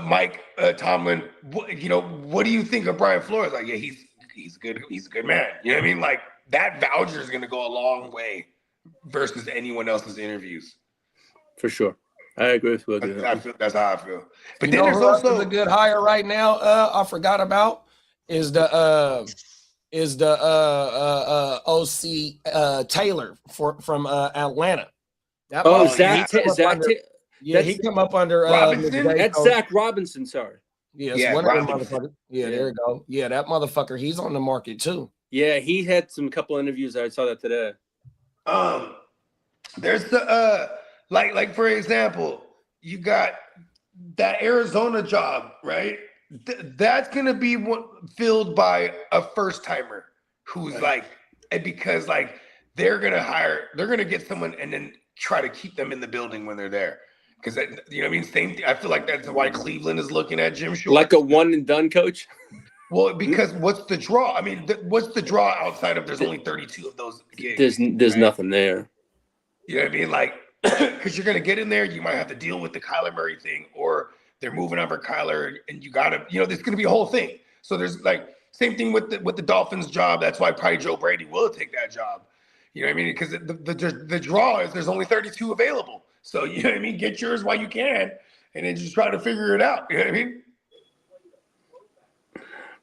S4: Mike Tomlin, what do you think of Brian Flores? Like, yeah, he's good. He's a good man. You know what I mean? Like, that voucher is going to go a long way versus anyone else's interviews.
S7: For sure. I agree with you.
S4: That's how I feel. But
S1: then
S4: there's also
S1: a good hire right now. I forgot about is the OC Taylor from Atlanta.
S7: Zach.
S1: Yeah, he come up under
S4: Robinson.
S7: That's Zach Robinson. Sorry.
S1: Yeah, one of them motherfuckers. Yeah, there you go. Yeah, that motherfucker. He's on the market too.
S7: Yeah, he had couple interviews. I saw that today.
S4: There's the like for example, you got that Arizona job, right? That's gonna be filled by a first timer who's because they're gonna get someone and then try to keep them in the building when they're there. Because you know what I mean? Same thing. I feel like that's why Cleveland is looking at Jim Short.
S7: Like a one and done coach?
S4: Well, because what's the draw? I mean, what's the draw outside of there's only 32 of those gigs?
S7: There's nothing there.
S4: You know what I mean? Like, because you're going to get in there, you might have to deal with the Kyler Murray thing, or they're moving over Kyler, and you got to, there's going to be a whole thing. So there's same thing with the Dolphins job. That's why probably Joe Brady will take that job. You know what I mean? Because the draw is there's only 32 available. So, you know what I mean? Get yours while you can, and then just try to figure it out. You know what I mean?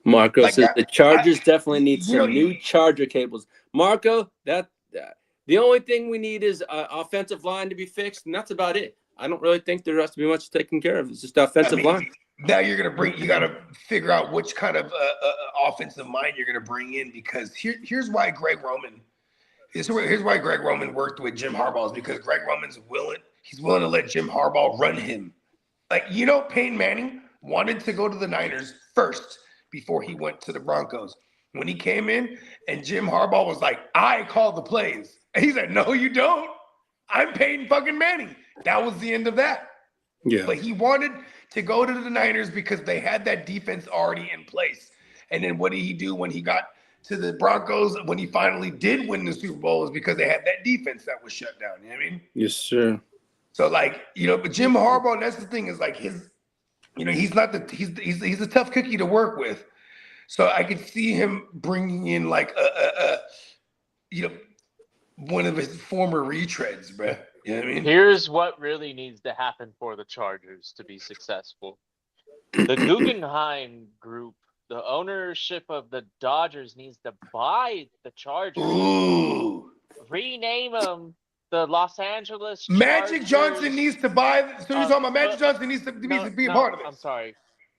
S7: Marco says the Chargers definitely need some new charger cables. Marco, the only thing we need is offensive line to be fixed, and that's about it. I don't really think there has to be much taken care of. It's just offensive line.
S4: Now you got to figure out which kind of offensive mind you're going to bring in, because here's why Greg Roman worked with Jim Harbaugh, is because Greg Roman's willing to let Jim Harbaugh run him. Peyton Manning wanted to go to the Niners first before he went to the Broncos. When he came in and Jim Harbaugh was like, I call the plays. And he said, no, you don't. I'm Peyton fucking Manning. That was the end of that.
S7: Yeah.
S4: But he wanted to go to the Niners because they had that defense already in place. And then what did he do when he got to the Broncos, when he finally did win the Super Bowl, is because they had that defense that was shut down. You know what I mean?
S7: Yes, sir.
S4: So but Jim Harbaugh, and that's the thing, is he's not he's a tough cookie to work with. So I could see him bringing in one of his former retreads, bro. You know what I mean?
S5: Here's what really needs to happen for the Chargers to be successful. The Guggenheim Group, the ownership of the Dodgers, needs to buy the Chargers.
S4: Ooh.
S5: Rename them the Los Angeles Chargers.
S4: Magic Johnson needs to buy. So you're talking about Magic Johnson needs to be a part of it.
S5: I'm sorry.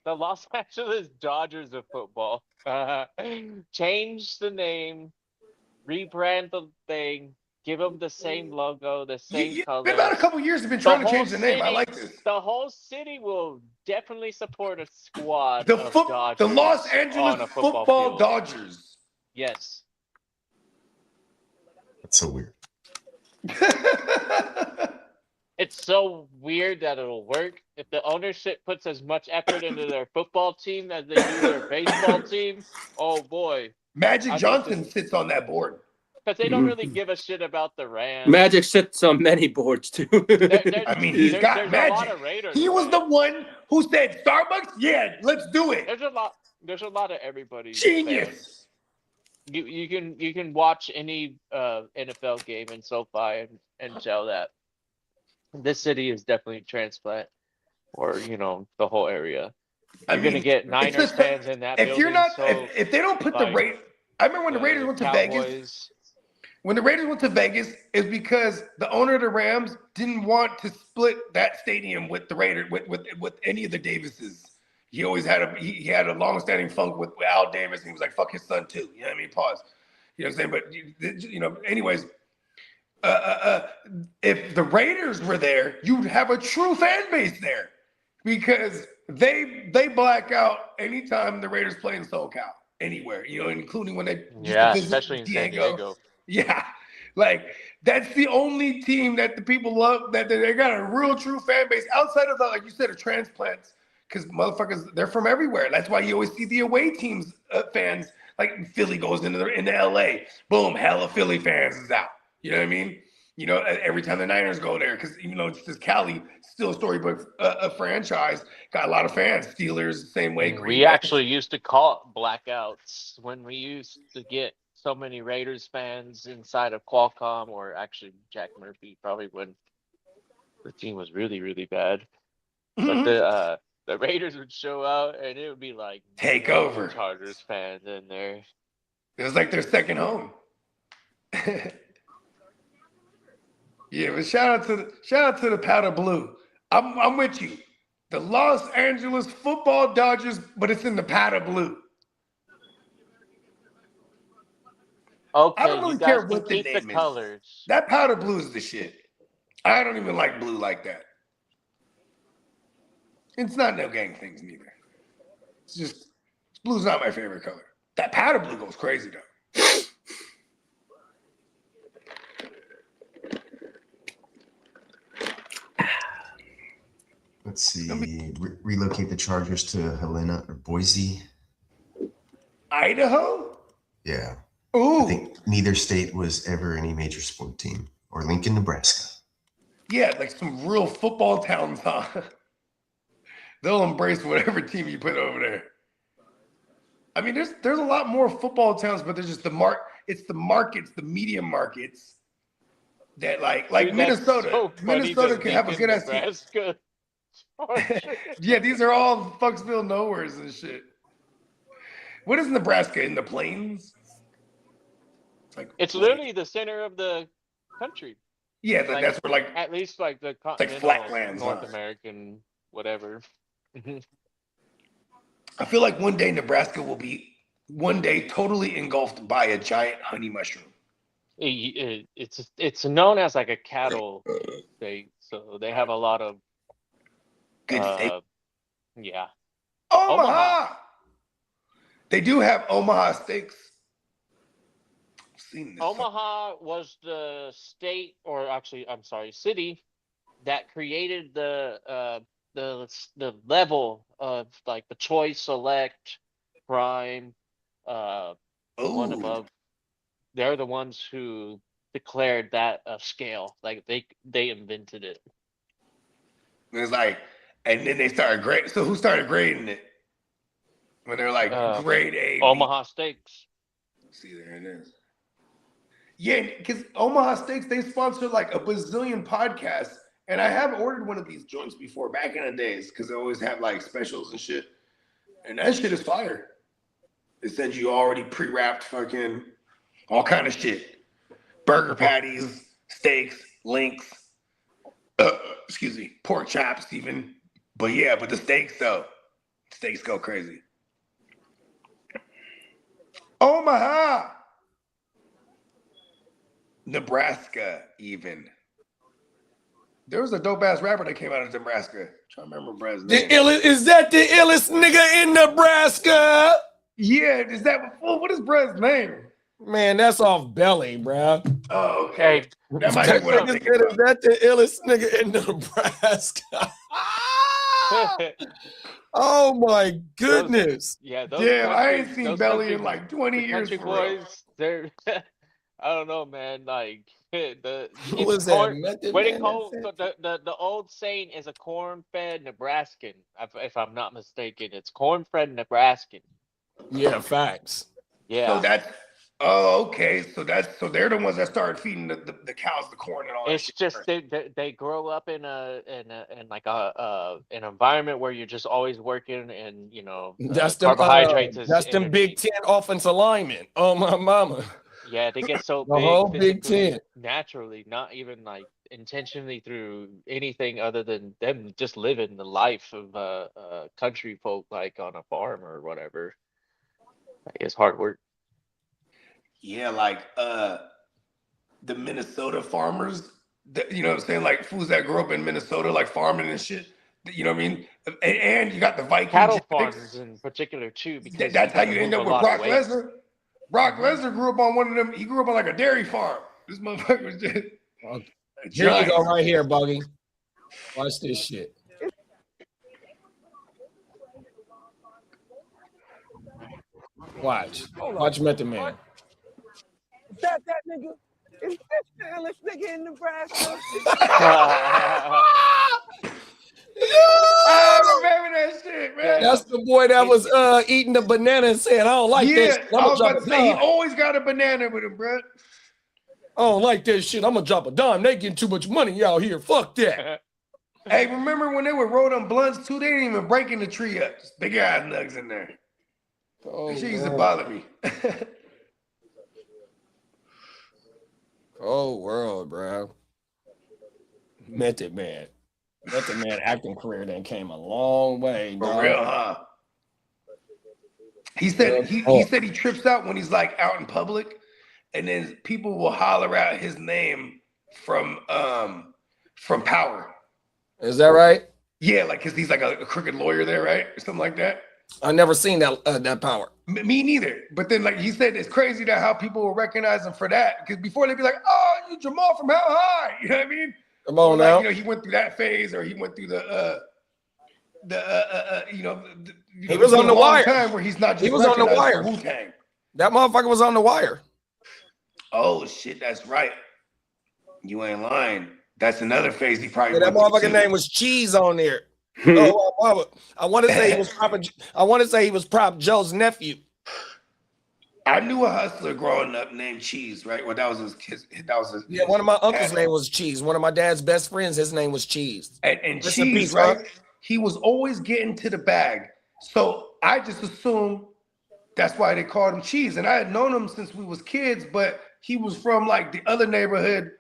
S5: The Los Angeles Dodgers of football. Change the name, rebrand the thing, give them the same logo, the same color.
S4: Been about a couple years have been trying to change the name. I like this.
S5: The whole city will definitely support a squad
S4: the
S5: Dodgers.
S4: The Los Angeles football Dodgers.
S5: Yes.
S6: That's so weird.
S5: It's so weird that it'll work. If the ownership puts as much effort into their football team as they do their baseball team, oh boy.
S4: Magic Johnson sits on that board.
S5: Because they don't really give a shit about the Rams.
S7: Magic sits on many boards too.
S4: He's got Magic. He was the one who said, Starbucks? Yeah, let's do it.
S5: There's a lot of everybody.
S4: Genius.
S5: You can watch any NFL game in SoFi and tell that this city is definitely transplant, or the whole area. You're gonna get Niners fans in that.
S4: If you're not, if they don't put the rate, I remember when the Raiders went to Vegas. When the Raiders went to Vegas, is because the owner of the Rams didn't want to split that stadium with the Raiders with any of the Davises. He always had he had a long-standing funk with Al Davis, and he was like, "Fuck his son too." You know what I mean? Pause. You know what I'm saying? But anyways. If the Raiders were there, you'd have a true fan base there, because they black out anytime the Raiders play in SoCal, anywhere, including when they
S5: especially in San Diego.
S4: Yeah, that's the only team that the people love, that they got a real true fan base outside of like you said, of transplants, because motherfuckers, they're from everywhere. That's why you always see the away teams fans. Like Philly goes into LA, boom, hella Philly fans is out. You know what I mean? You know, every time the Niners go there, because even though it's just Cali, still a storybook a franchise, got a lot of fans. Steelers, same way.
S5: We actually used to call it blackouts when we used to get so many Raiders fans inside of Qualcomm, or actually Jack Murphy, probably when the team was really, really bad. But the Raiders would show out, and it would be like
S4: take over
S5: Chargers fans in there.
S4: It was like their second home. Yeah, but shout out to the powder blue. I'm with you. The Los Angeles Football Dodgers, but it's in the powder blue.
S5: Okay,
S4: I don't really
S5: you
S4: care
S5: guys
S4: what
S5: can
S4: the
S5: keep
S4: name
S5: the
S4: is.
S5: colors.
S4: That powder blue is the shit. I don't even like blue like that. It's not no gang things neither. It's just blue's not my favorite color. That powder blue goes crazy though.
S6: Let's see. Relocate the Chargers to Helena or Boise.
S4: Idaho?
S6: Yeah.
S4: Ooh.
S6: I think neither state was ever any major sport team. Or Lincoln, Nebraska.
S4: Yeah, like some real football towns, huh? They'll embrace whatever team you put over there. I mean, there's a lot more football towns, but there's just it's the markets, the medium markets that like
S5: Dude,
S4: Minnesota.
S5: So
S4: Minnesota can have a good ass team.
S5: Nebraska.
S4: Yeah, these are all Fucksville nowheres and shit. What is Nebraska, in the plains?
S5: It's literally the center of the country.
S4: Yeah,
S5: like,
S4: that's where
S5: at least like the continental,
S4: flatlands,
S5: North American, whatever.
S4: I feel like one day Nebraska will be totally engulfed by a giant honey mushroom.
S5: It's known as like a cattle state, so they have a lot of
S4: good steak.
S5: Yeah.
S4: Omaha. They do have Omaha steaks. I've seen this.
S5: Omaha was the state, or actually, I'm sorry, city that created the level of like the choice, select, prime, one above. They're the ones who declared that scale. Like they invented it.
S4: It's like, and then they started grading. So who started grading it? When they're like grade A.
S5: Omaha Steaks.
S4: See, there it is. Yeah, because Omaha Steaks, they sponsor like a bazillion podcasts. And I have ordered one of these joints before back in the days because they always have like specials and shit. And that shit is fire. It sends you already pre-wrapped fucking all kind of shit. Burger patties, steaks, links, excuse me, pork chops even. But yeah, but the steaks though, steaks go crazy. Omaha, Nebraska even. There was a dope ass rapper that came out of Nebraska. I'm trying to remember Brad's name.
S1: Is that the illest nigga in Nebraska?
S4: Yeah, is that what is Brad's name?
S1: Man, that's off Belly, bro.
S4: Oh, okay. That might be what I'm thinking
S1: about. Is that the illest nigga in Nebraska? Oh my goodness.
S4: Damn, I ain't seen Belly in like 20 years.
S5: Country boys, they're I don't know, man. Like the old saying is a corn-fed Nebraskan. If I'm not mistaken, it's corn-fed Nebraskan.
S1: Yeah, facts.
S5: Yeah.
S4: So that's okay. So they're the ones that started feeding the cows the corn and all that.
S5: It's just they grow up in an environment where you're just always working, and
S1: that's
S5: carbohydrates.
S1: That's them Big Ten offensive linemen. Oh my mama.
S5: Yeah, they get so
S1: the
S5: big,
S1: whole Big Ten
S5: naturally, not even like intentionally through anything other than them just living the life of country folk, like on a farm or whatever. It's hard work.
S4: Yeah, like the Minnesota farmers, you know what I'm saying? Like fools that grew up in Minnesota, like farming and shit. You know what I mean? And you got the Viking
S5: cattle farms in particular too, because
S4: that's how you end up with Brock Lesnar. Brock Lesnar grew up on one of them. He grew up on like a dairy farm. This motherfucker was just.
S1: Here you go, right here, Buggy. Watch this shit. Watch.
S11: Hold on.
S1: Watch Method Man.
S11: Is that nigga? Is this the illest nigga in Nebraska?
S4: I remember that shit, man.
S1: That's the boy that was eating the banana and saying, I don't like this.
S4: Yeah, I was about to say, he always got a banana with him, bro.
S1: I don't like this shit. I'm gonna drop a dime. They getting too much money out here. Fuck that.
S4: Hey, remember when they would roll them blunts too? They didn't even break in the tree up. Just big ass nugs in there.
S1: Oh,
S4: That shit used to bother me.
S1: Oh, world, bro. Method Man. Method Man acting career then came a long way.
S4: For
S1: dog.
S4: real, huh? He said he said he trips out when he's like out in public, and then people will holler out his name from Power.
S1: Is that right?
S4: Yeah, like because he's like a crooked lawyer there, right, or something like that.
S1: I never seen that Power.
S4: Me neither. But then, like he said, it's crazy that how people will recognize him for that. Because before they'd be like, "Oh, you Jamal from How High?" You know what I mean?
S1: Come on
S4: like,
S1: now.
S4: You know, he went through that phase, or he went through
S1: he was on the wire.
S4: Time where he's not just
S1: he was on the wire.
S4: Wu-Tang.
S1: That motherfucker was on the wire.
S4: Oh shit, that's right. You ain't lying. That's another phase he probably.
S1: Yeah, that motherfucking name was Cheese on there. I want to say he was Papa. I want to say he was Prop Joe's nephew.
S4: I knew a hustler growing up named Cheese, right? Well, that was his kid. That was his.
S1: Yeah, one of my uncle's name was Cheese. One of my dad's best friends, his name was Cheese.
S4: And Cheese, right? He was always getting to the bag. So I just assumed that's why they called him Cheese. And I had known him since we was kids, but he was from like the other neighborhood.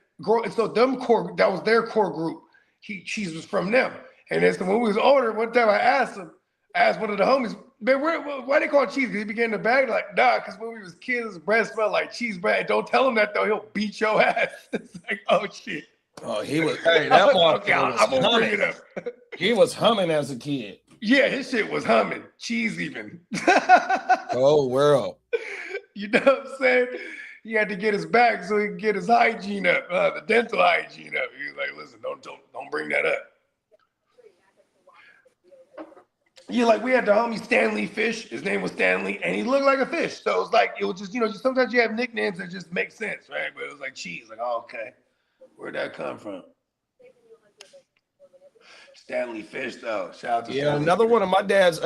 S4: So them core, that was their core group. Cheese was from them. And then so when we was older, one time I asked one of the homies, man, why they call it Cheese? Because he began to bag like, nah, because when we was kids, his breath smelled like cheese bread. Don't tell him that though, he'll beat your ass. It's like, oh shit.
S1: Oh, he was. Hey, that
S4: okay, I'm gonna bring it up.
S1: He was humming as a kid.
S4: Yeah, his shit was humming. Cheese even.
S1: Oh, world.
S4: You know what I'm saying? He had to get his back so he could get his hygiene up, the dental hygiene up. He was like, listen, don't bring that up. Yeah, like we had the homie Stanley Fish. His name was Stanley, and he looked like a fish. So it was just, just sometimes you have nicknames that just make sense, right? But it was like Cheese. Like, oh, okay. Where'd that come from? Stanley Fish, though. Shout out to Stanley
S1: another
S4: Fish.
S1: one of my dad's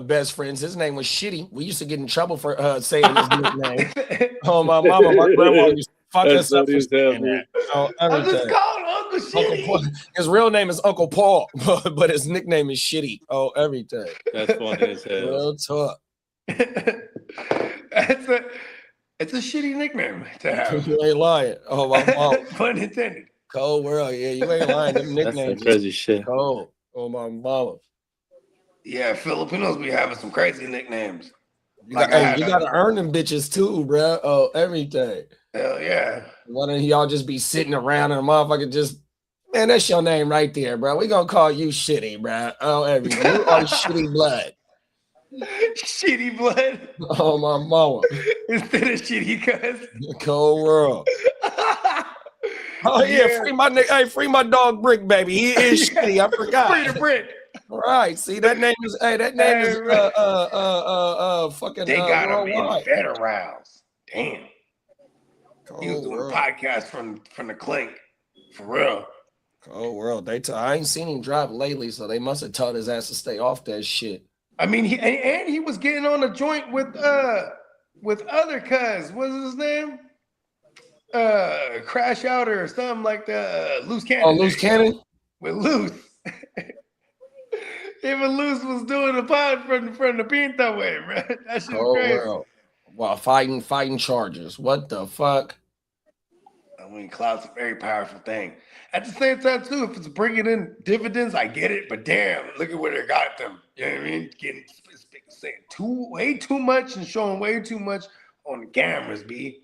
S1: best friends. His name was Shitty. We used to get in trouble for saying his nickname. Oh, my mama, my grandma used to fuck us up for saying that. So,
S4: I'm just calling Uncle Shitty.
S1: His real name is Uncle Paul, but his nickname is Shitty. Oh, everything.
S7: That's funny as hell.
S1: Real talk.
S4: It's a shitty nickname to have.
S1: You ain't lying. Oh, my mom.
S4: Pun intended.
S1: Cold world. Yeah, you ain't lying. Them
S7: That's
S1: nicknames.
S7: some crazy shit.
S1: Cold. Oh, my mama.
S4: Yeah, Filipinos be having some crazy nicknames.
S1: You gotta earn them bitches too, bro. Oh, everything.
S4: Hell yeah.
S1: One of y'all just be sitting around and a motherfucker just, man, that's your name right there, bro. We gonna call you Shitty, bro. Oh, everything. You are Shitty blood.
S4: Shitty blood.
S1: Oh, my mama.
S4: Instead of shitty cuz.
S1: Cold world. Oh yeah, free my dog Brick, baby. He is shitty. I forgot.
S4: Free the Brick.
S1: All right. See, that name is fucking.
S4: They got him in
S1: worldwide.
S4: Federals. Damn. He was doing podcasts from the Clink. For real.
S1: Oh world. I ain't seen him drive lately, so they must have taught his ass to stay off that shit.
S4: I mean, he was getting on a joint with other cuz. What's his name? Crash Out or something like that. Loose Cannon.
S1: Oh, Loose Cannon?
S4: With Loose. Even Loose was doing a pod from the Pinto way, bro. That shit's crazy.
S1: World. Wow, fighting charges. What the fuck?
S4: I mean, clout's a very powerful thing. At the same time, too, if it's bringing in dividends, I get it. But damn, look at where they got them. You know what I mean? Saying way too much and showing way too much on the cameras, B.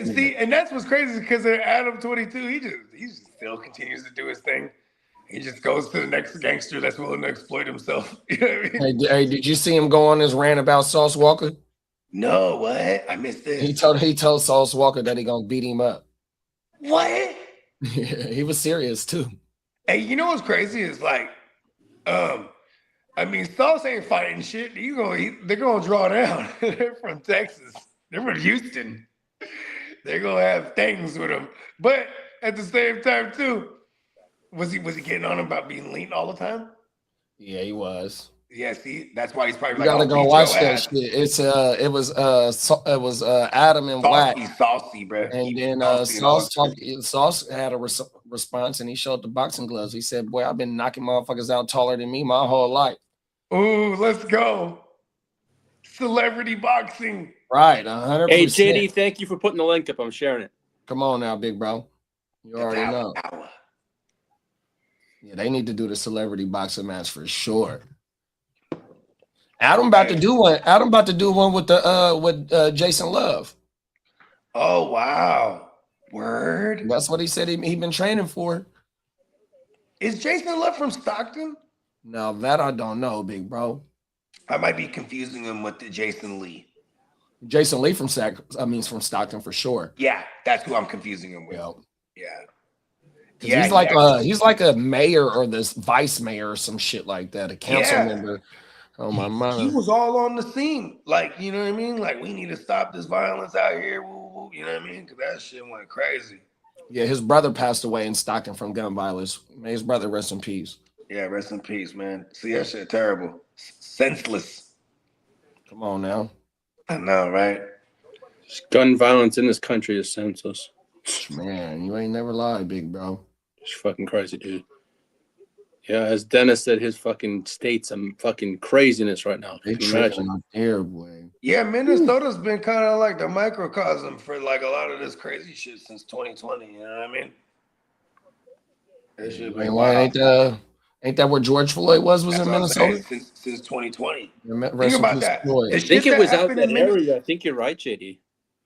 S4: See, and that's what's crazy because Adam 22, he just still continues to do his thing. He just goes to the next gangster that's willing to exploit himself. You know what I mean?
S1: Hey, did you see him go on his rant about Sauce Walker?
S4: No, what? I missed this.
S1: He told Sauce Walker that he gonna beat him up.
S4: What?
S1: Yeah, he was serious too.
S4: Hey, you know what's crazy is like, I mean, Sauce ain't fighting shit. They're gonna draw down. They're from Texas. They're from Houston. They're gonna have things with him. But at the same time, too, was he getting on him about being lean all the time?
S1: Yeah, he was.
S4: Yeah, see, that's why he's probably
S1: You
S4: like,
S1: gotta
S4: "I'll
S1: go
S4: beat
S1: watch
S4: your
S1: that
S4: ass."
S1: shit. It was Adam and Wack,
S4: Saucy, bro.
S1: and then
S4: Saucy and all
S1: Sauce had a response, and he showed the boxing gloves. He said, "Boy, I've been knocking motherfuckers out taller than me my whole life."
S4: Ooh, let's go. Celebrity boxing.
S1: Right, 100%.
S7: Hey, JD, thank you for putting the link up. I'm sharing it.
S1: Come on now, big bro. You already know. Yeah, they need to do the celebrity boxing match for sure. Adam about to do one. Adam about to do one with Jason Love.
S4: Oh wow. Word.
S1: That's what he said he been training for.
S4: Is Jason Love from Stockton?
S1: Now that I don't know, big bro.
S4: I might be confusing him with the Jason Lee.
S1: Jason Lee from Stockton for sure.
S4: Yeah, that's who I'm confusing him with.
S1: Yeah.
S4: Yeah.
S1: He's like a mayor or this vice mayor or some shit like that, a council member. Oh my mind.
S4: He was all on the scene. Like, you know what I mean? Like, we need to stop this violence out here. Woo, woo, you know what I mean? Because that shit went crazy.
S1: Yeah, his brother passed away in Stockton from gun violence. May his brother rest in peace.
S4: Yeah, rest in peace, man. See, that shit terrible. Senseless.
S1: Come on now.
S4: I know, right?
S7: Gun violence in this country is senseless.
S1: Man, you ain't never lied, big bro.
S7: It's fucking crazy, dude. Yeah, as Dennis said, his fucking state's some fucking craziness right now.
S1: They
S7: Imagine.
S1: out there, boy.
S4: Yeah, Minnesota's been kind of like the microcosm for like a lot of this crazy shit since 2020. You know what I mean? That shit been wild.
S1: Ain't that where George Floyd was
S4: That's
S1: in
S4: what I'm
S1: Minnesota?
S4: saying, since 2020.
S1: Think
S4: about that.
S7: I think it was out that area. I think you're right, JD.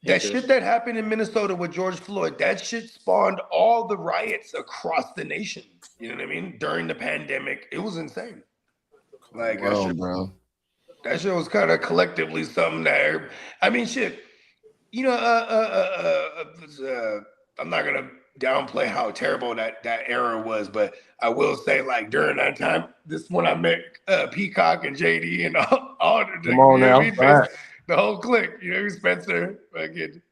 S4: That shit that happened in Minnesota with George Floyd, that shit spawned all the riots across the nation. You know what I mean? During the pandemic, it was insane. Like,
S1: bro.
S4: That shit was kind of collectively something that, I mean, shit. You know, I'm not gonna downplay how terrible that era was, but I will say, like, during that time, this is when I met Peacock and JD and all the
S1: Come on now,
S4: the whole clique, you know, Spencer, fucking,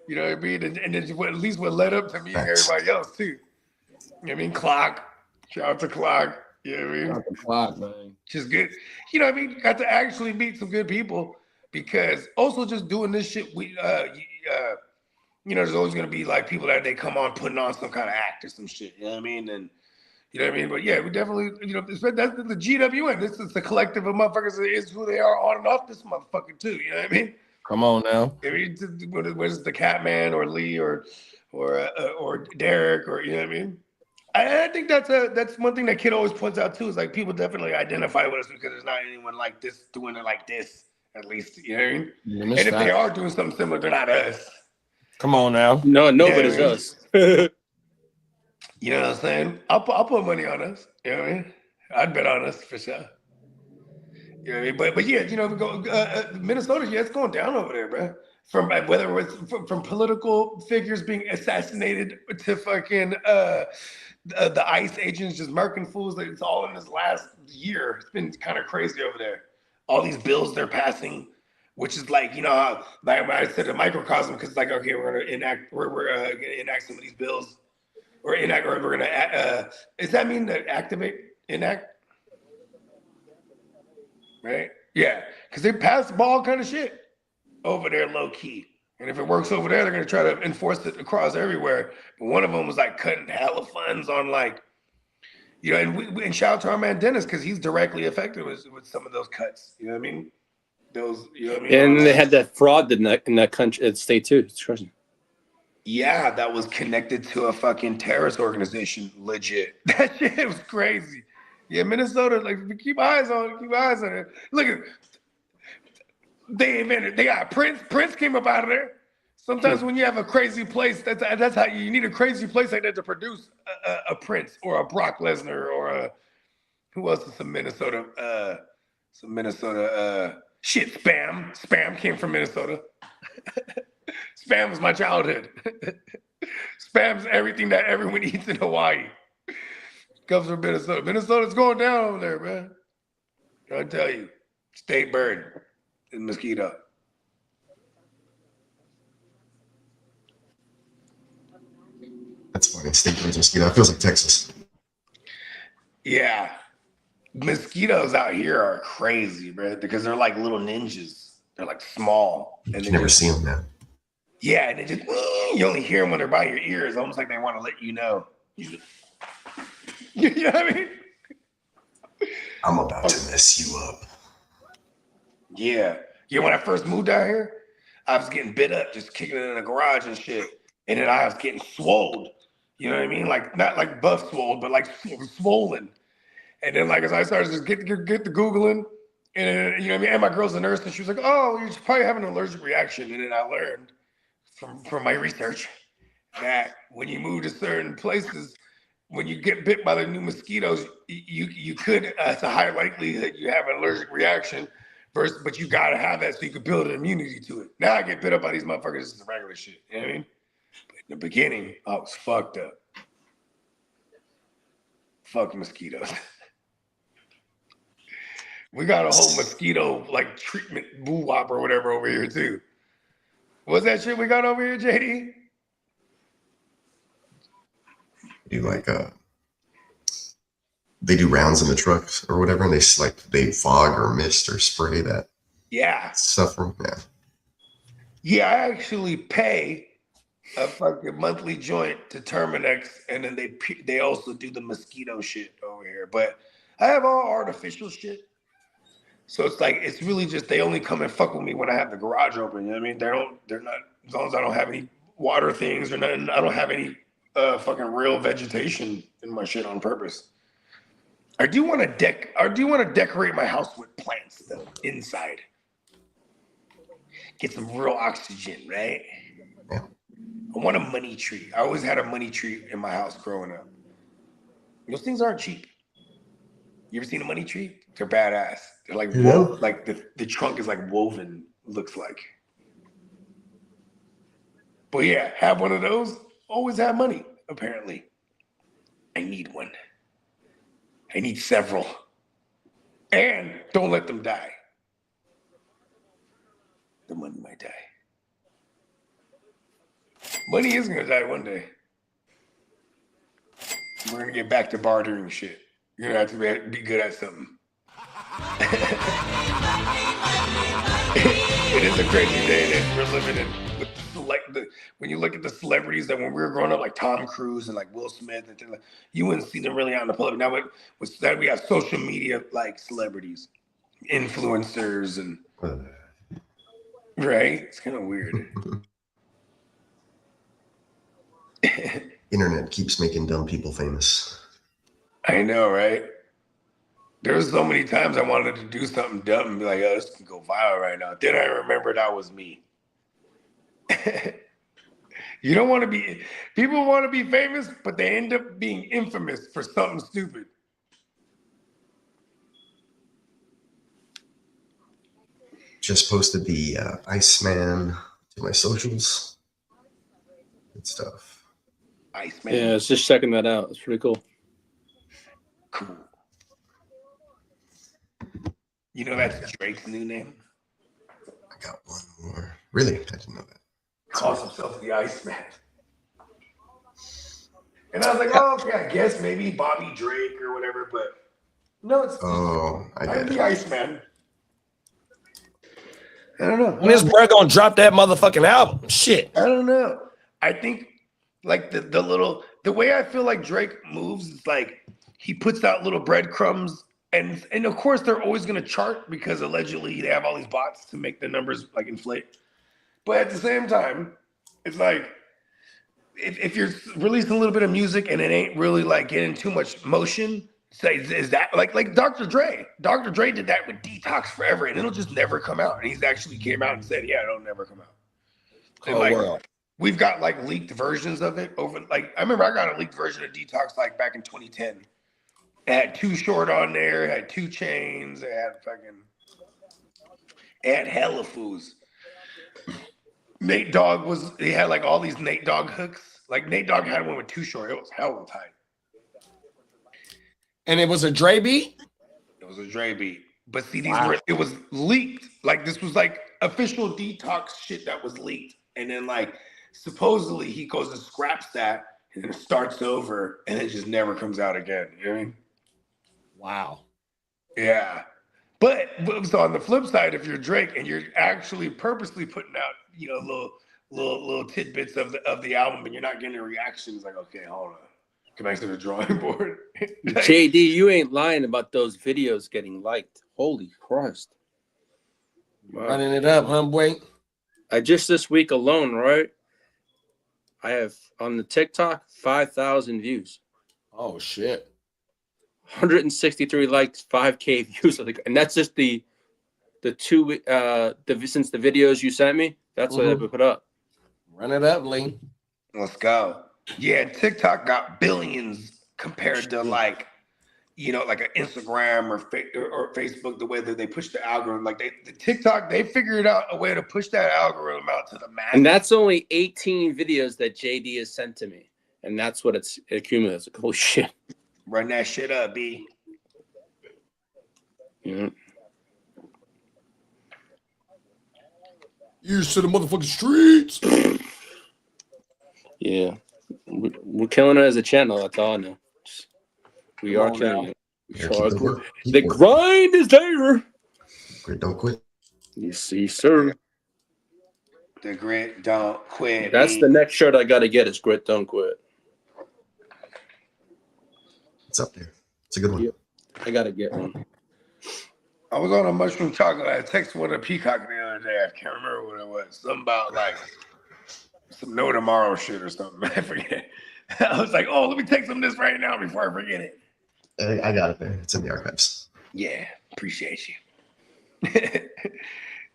S4: you know what I mean, and then at least what led up to me and everybody else too. You know what I mean? Clock, shout out to Clock. You know what I mean?
S1: Shout out to Clock, man.
S4: Just good. You know what I mean? Got to actually meet some good people because also just doing this shit, we you know, there's always gonna be like people that they come on putting on some kind of act or some shit. You know what I mean? And you know what I mean? But yeah, we definitely, you know, that's the GWN. This is the collective of motherfuckers that is who they are on and off this motherfucker too. You know what I mean?
S1: Come on now.
S4: I mean, whether it's the Catman or Lee or Derek or, you know what I mean? I think that's one thing that Kid always points out too, is like people definitely identify with us because there's not anyone like this doing it like this, at least, you know what I mean? And if they are doing something similar, they're not us.
S1: Come on now.
S7: No, nobody's us.
S4: You know what I'm saying? I'll put money on us. You know what I mean? I'd bet on us for sure. You know what I mean? But yeah, you know, Minnesota, yeah, it's going down over there, bro. From whether it's from political figures being assassinated to fucking the ICE agents just murking fools. Like, it's all in this last year. It's been kind of crazy over there. All these bills they're passing, which is like, you know, like I said, a microcosm, because it's like, okay, we're gonna enact some of these bills. Or enact, or we're gonna. Does that mean to activate, enact? Right? Yeah, because they pass the ball kind of shit over there, low key. And if it works over there, they're gonna try to enforce it across everywhere. But one of them was like cutting hella funds on, like, you know, and shout out to our man Dennis, because he's directly affected with some of those cuts. You know what I mean? Those, you know what I mean?
S7: And they had that fraud in that country, state too. It's crazy.
S4: Yeah, that was connected to a fucking terrorist organization. Legit. That shit was crazy. Yeah, Minnesota, like, keep eyes on it. Look at, they got Prince. Prince came up out of there. Sometimes when you have a crazy place, that's how you need a crazy place like that to produce a Prince or a Brock Lesnar or a, who else is some Minnesota shit, Spam. Spam came from Minnesota. Spam was my childhood. Spam's everything that everyone eats in Hawaii. Comes from Minnesota. Minnesota's going down over there, man. I'll tell you, state bird is mosquito.
S6: That's funny. State bird's mosquito. It feels like Texas.
S4: Yeah. Mosquitoes out here are crazy, bro, because they're like little ninjas. They're like small.
S6: You
S4: And
S6: can never see them now.
S4: Yeah, and they just, you only hear them when they're by your ears, almost like they want to let you know. You know what I mean?
S6: I'm about to mess you up.
S4: Yeah. Yeah, when I first moved out here, I was getting bit up, just kicking it in the garage and shit. And then I was getting swolled. You know what I mean? Like, not like buff swolled, but like swollen. And then, like, as I started to get the Googling, and you know what I mean? And my girl's a nurse, and she was like, oh, you're probably having an allergic reaction. And then I learned from my research that when you move to certain places, when you get bit by the new mosquitoes, you could, it's a high likelihood you have an allergic reaction, but you gotta have that so you can build an immunity to it. Now I get bit up by these motherfuckers, this is regular shit. You know what I mean? But in the beginning, I was fucked up. Fuck mosquitoes. We got a whole mosquito like treatment boo wop or whatever over here too. What's that shit we got over here, JD?
S6: Do like they do rounds in the trucks or whatever, and they fog or mist or spray that stuff from
S4: Yeah, I actually pay a fucking monthly joint to Terminex, and then they also do the mosquito shit over here. But I have all artificial shit. So it's like, it's really just, they only come and fuck with me when I have the garage open. You know what I mean? They're not, as long as I don't have any water things or nothing, I don't have any fucking real vegetation in my shit on purpose. I do want to decorate my house with plants though, inside. Get some real oxygen, right?
S6: Yeah.
S4: I want a money tree. I always had a money tree in my house growing up. Those things aren't cheap. You ever seen a money tree? They're badass. They're like, like the trunk is like woven, looks like. But yeah, have one of those. Always have money, apparently. I need one. I need several. And don't let them die. The money might die. Money is gonna die one day. We're gonna get back to bartering shit. You're gonna have to be good at something. It is a crazy day that we're living in. When you look at the celebrities that when we were growing up, like Tom Cruise and like Will Smith and things like, you wouldn't see them really out in the public. Now with that, we have social media like celebrities, influencers, and right? It's kind of weird.
S6: Internet keeps making dumb people famous.
S4: I know, right? There was so many times I wanted to do something dumb and be like, oh, this can go viral right now. Then I remembered that was me. You don't want to be, people want to be famous, but they end up being infamous for something stupid.
S6: Just posted the Iceman to my socials. Good stuff.
S4: Iceman.
S7: Yeah, I was just checking that out. It's pretty cool.
S4: Cool. You know that's Drake's new name?
S6: I got one more. Really? I didn't know that.
S4: Calls himself the Iceman. And I was like, oh, okay, I guess maybe Bobby Drake or whatever, but no, it's I'm the Iceman. I don't know.
S1: When is Brad gonna drop that motherfucking album? Shit.
S4: I don't know. I think like the way I feel like Drake moves is like he puts out little breadcrumbs, and of course they're always gonna chart because allegedly they have all these bots to make the numbers like inflate. But at the same time, it's like if you're releasing a little bit of music and it ain't really like getting too much motion, say is that like Dr. Dre? Dr. Dre did that with Detox forever, and it'll just never come out. And he's actually came out and said, "Yeah, it'll never come out." And we've got like leaked versions of it over. Like I remember I got a leaked version of Detox like back in 2010. It had Too Short on there. It had 2 Chainz. It had hella fools. Nate Dogg he had like all these Nate Dogg hooks. Like Nate Dogg had one with Too Short. It was hella tight.
S1: And it was a Dre beat?
S4: It was a Dre beat. But see, it was leaked. Like this was like official detox shit that was leaked. And then like supposedly he goes and scraps that and then starts over and it just never comes out again. You know what I mean?
S1: Wow.
S4: Yeah. But so on the flip side, if you're Drake and you're actually purposely putting out, you know, little tidbits of the album and you're not getting a reaction, it's like, okay, hold on. Come back to the drawing board.
S7: JD, you ain't lying about those videos getting liked. Holy Christ. Wow.
S1: Running it up, huh, boy?
S7: I just this week alone, right? I have on the TikTok 5,000 views.
S1: Oh shit.
S7: 163 likes, 5K views. And that's just the two since the videos you sent me, that's what I put up.
S1: Run it up, Lee.
S4: Let's go. Yeah, TikTok got billions compared to like, you know, like an Instagram or Facebook, the way that they push the algorithm. Like the TikTok, they figured out a way to push that algorithm out to the max.
S7: And that's only 18 videos that JD has sent to me. And that's what it accumulates. Like, holy shit.
S4: Run that shit up, B.
S7: Yeah.
S1: Years to the motherfucking streets.
S7: Yeah. We're killing it as a channel. That's all I know. We are killing it. The grind is there.
S6: Grit don't quit.
S7: You see, sir.
S4: The grit don't quit.
S7: That's the next shirt I got to get is grit don't quit.
S6: It's up there. It's a good one.
S7: Yep. I got to get one.
S4: I was on a mushroom chocolate. I texted one of Peacock the other day. I can't remember what it was. Something about like some no tomorrow shit or something. I forget. I was like, oh, let me take some of this right now before I forget it.
S6: I got it there. It's in the archives.
S4: Yeah, appreciate you.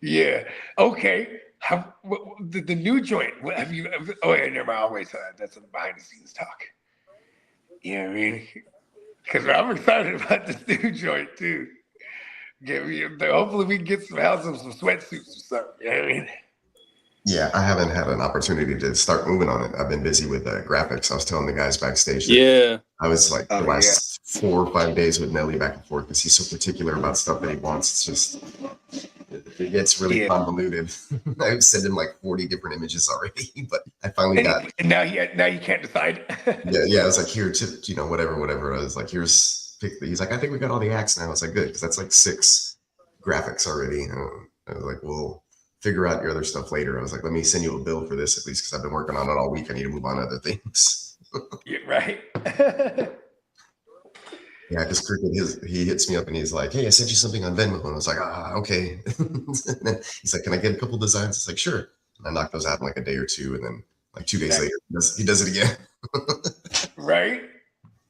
S4: Yeah. Okay. The new joint. Have you? Oh yeah, never mind. I'll wait till that. That's some behind the scenes talk. You know what I mean? Because I'm excited about this new joint too. Hopefully we can get some sweatsuits or something. You know what I mean?
S6: Yeah, I haven't had an opportunity to start moving on it. I've been busy with graphics. I was telling the guys backstage.
S7: Yeah.
S6: I was like the last 4 or 5 days with Nelly back and forth because he's so particular about stuff that he wants. It's just, it gets really convoluted. I've sent him like 40 different images already, but I finally got.
S4: And now you can't decide.
S6: yeah. I was like, here, you know, whatever. I was like, here's. He's like, I think we got all the acts now. I was like, good, because that's like 6 graphics already. I was like, we'll figure out your other stuff later. I was like, let me send you a bill for this at least, because I've been working on it all week. I need to move on to other things.
S4: Yeah, right.
S6: Yeah, because Cricket, he hits me up and he's like, hey, I sent you something on Venmo. And I was like, okay. And then he's like, can I get a couple designs? It's like, sure. And I knocked those out in like a day or two. And then like 2 days later, he does it again.
S4: Right?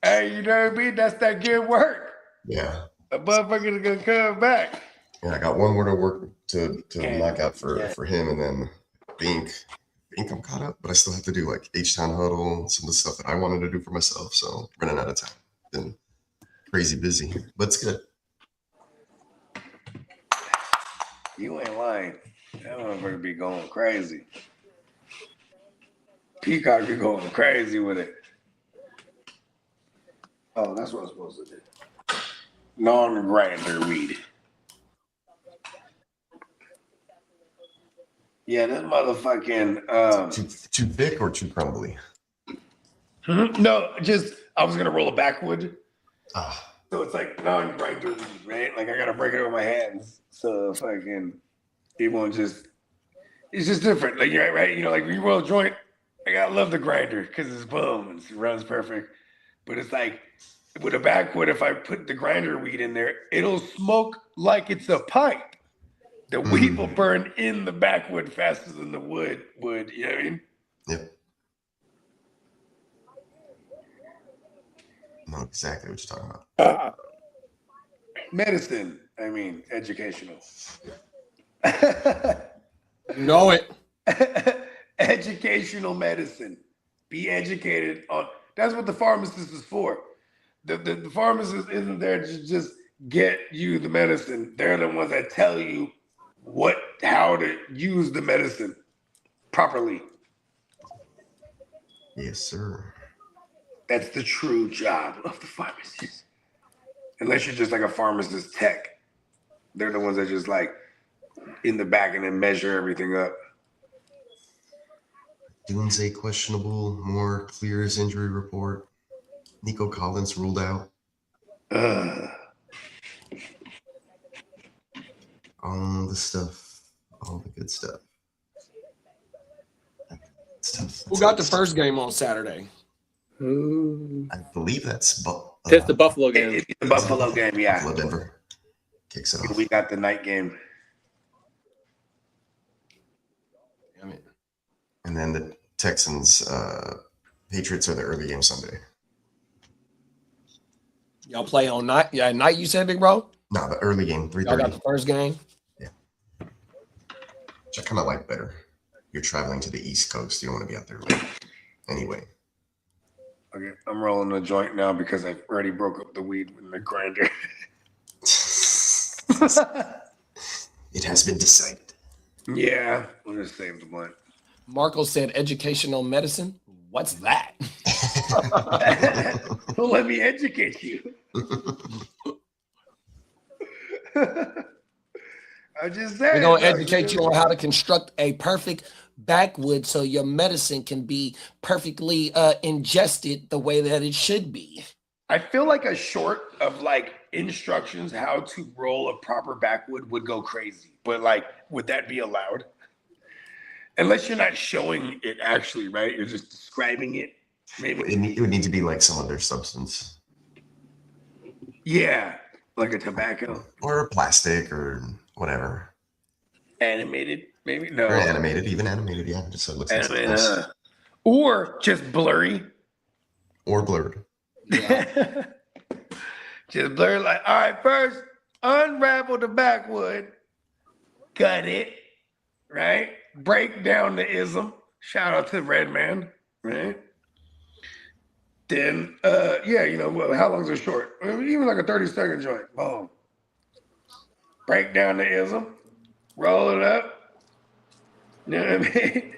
S4: Hey, you know what I mean? That's that good work.
S6: Yeah.
S4: A motherfucker's gonna come back.
S6: Yeah, I got one more to work to knock out for him, and then I think I'm caught up, but I still have to do like H-Town Huddle, some of the stuff that I wanted to do for myself. So running out of time. Been crazy busy, but it's good.
S4: You ain't lying. That motherfucker be going crazy. Peacock be going crazy with it. Oh, that's what I'm supposed to do. Non-grinder weed. Yeah, this motherfucking
S6: too thick or too crumbly?
S4: No, just I was gonna roll a backwood. So it's like non-grinder weed, right? Like I gotta break it with my hands. So fucking it won't just it's just different. Like you're right, you know, like when you roll a joint, I love the grinder because it's boom, it runs perfect. But it's like with a backwood, if I put the grinder weed in there, it'll smoke like it's a pipe. The weed will burn in the backwood faster than the wood would. You know what I mean?
S6: Yep. I know exactly what you're talking about.
S4: Medicine. I mean, educational.
S1: You know it.
S4: Educational medicine. Be educated on. That's what the pharmacist is for. The pharmacist isn't there to just get you the medicine. They're the ones that tell you how to use the medicine properly.
S6: Yes, sir.
S4: That's the true job of the pharmacist. Unless you're just like a pharmacist tech. They're the ones that just like in the back and then measure everything up.
S6: Dunze questionable. Moore clears injury report. Nico Collins ruled out. All the stuff. All the good stuff.
S1: Who got the first game on Saturday?
S6: I believe that's
S7: It's the Buffalo game.
S4: It's the Buffalo game, yeah.
S6: Buffalo Denver kicks it off.
S4: We got the night game.
S6: And then the Texans, Patriots are the early game Sunday.
S1: Y'all play on night? Yeah, night. You said, big bro.
S6: No, the early game, 3:30.
S1: Y'all got the first game.
S6: Yeah, which I kind of like better. You're traveling to the East Coast. You don't want to be out there late. Anyway.
S4: Okay, I'm rolling a joint now because I already broke up the weed in the grinder.
S6: It has been decided.
S4: Yeah, we'll just save the blunt.
S1: Marco said educational medicine. What's that?
S4: Well, let me educate you. I just said
S1: We're going to educate you on how to construct a perfect backwood so your medicine can be perfectly ingested the way that it should be.
S4: I feel like a short of like instructions how to roll a proper backwood would go crazy. But like, would that be allowed? Unless you're not showing it actually, right? You're just describing it. Maybe
S6: it would need to be like some other substance.
S4: Yeah, like a tobacco.
S6: Or plastic or whatever.
S4: Animated, maybe? No.
S6: Or animated, even animated, yeah. Just so it looks
S4: Animated,
S6: nice.
S4: or just blurry.
S6: Or blurred.
S1: Yeah.
S4: Just blurry, like, all right, first, unravel the backwood, cut it, right? Break down the ism. Shout out to Red Man, right? Then, yeah, you know, well, how long's it short? I mean, even like a 30-second joint. Boom. Break down the ism. Roll it up. You know what I mean?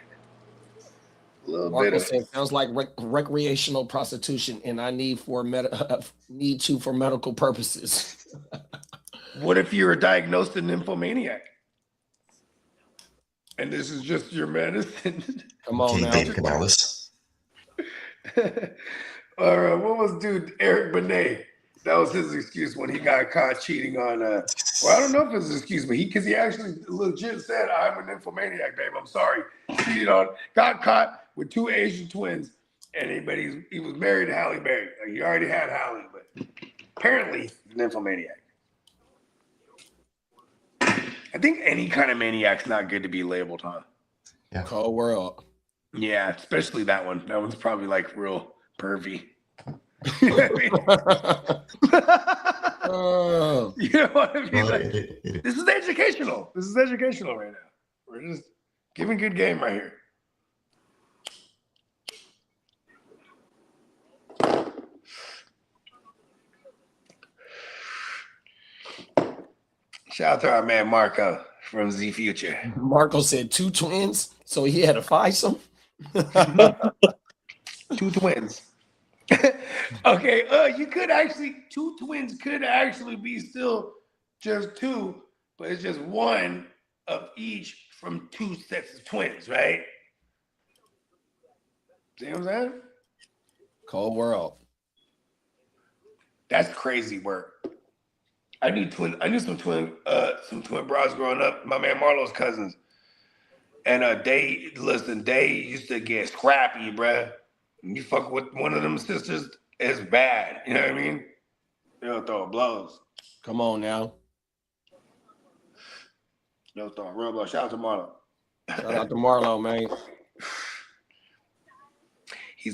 S4: A little
S1: Marco
S4: bit of
S1: said, sounds like recreational prostitution, and I need for for medical purposes.
S4: What if you're diagnosed a nymphomaniac? And this is just your medicine?
S1: Come on now.
S6: David Canales.
S4: All right, what was dude Eric Benet? That was his excuse when he got caught cheating on. Well, I don't know if it's his excuse, but because he actually legit said, "I'm an nymphomaniac, babe. I'm sorry." Cheated on, got caught with 2 Asian twins, and he was married to Halle Berry. Like, he already had Halle, but apparently he's a nymphomaniac. I think any kind of maniac's not good to be labeled, huh?
S6: Yeah.
S1: Cold world.
S4: Yeah, especially that one. That one's probably like real pervy. You know what I mean? You know what I mean? Like, this is educational. This is educational right now. We're just giving good game right here. Shout out to our man Marco from Z Future.
S1: Marco said 2 twins, so he had a fivesome.
S4: 2 twins. Okay, you could actually 2 twins could actually be still just 2, but it's just 1 of each from 2 sets of twins, right? See what I'm saying?
S1: Cold world.
S4: That's crazy work. I knew some twin bros growing up. My man Marlo's cousins, and they used to get scrappy, bruh. You fuck with one of them sisters, it's bad. You know what I mean? They'll throw blows.
S1: Come on now.
S4: They'll throw real blows. Shout out to Marlo.
S1: Shout out to Marlo, man.
S4: He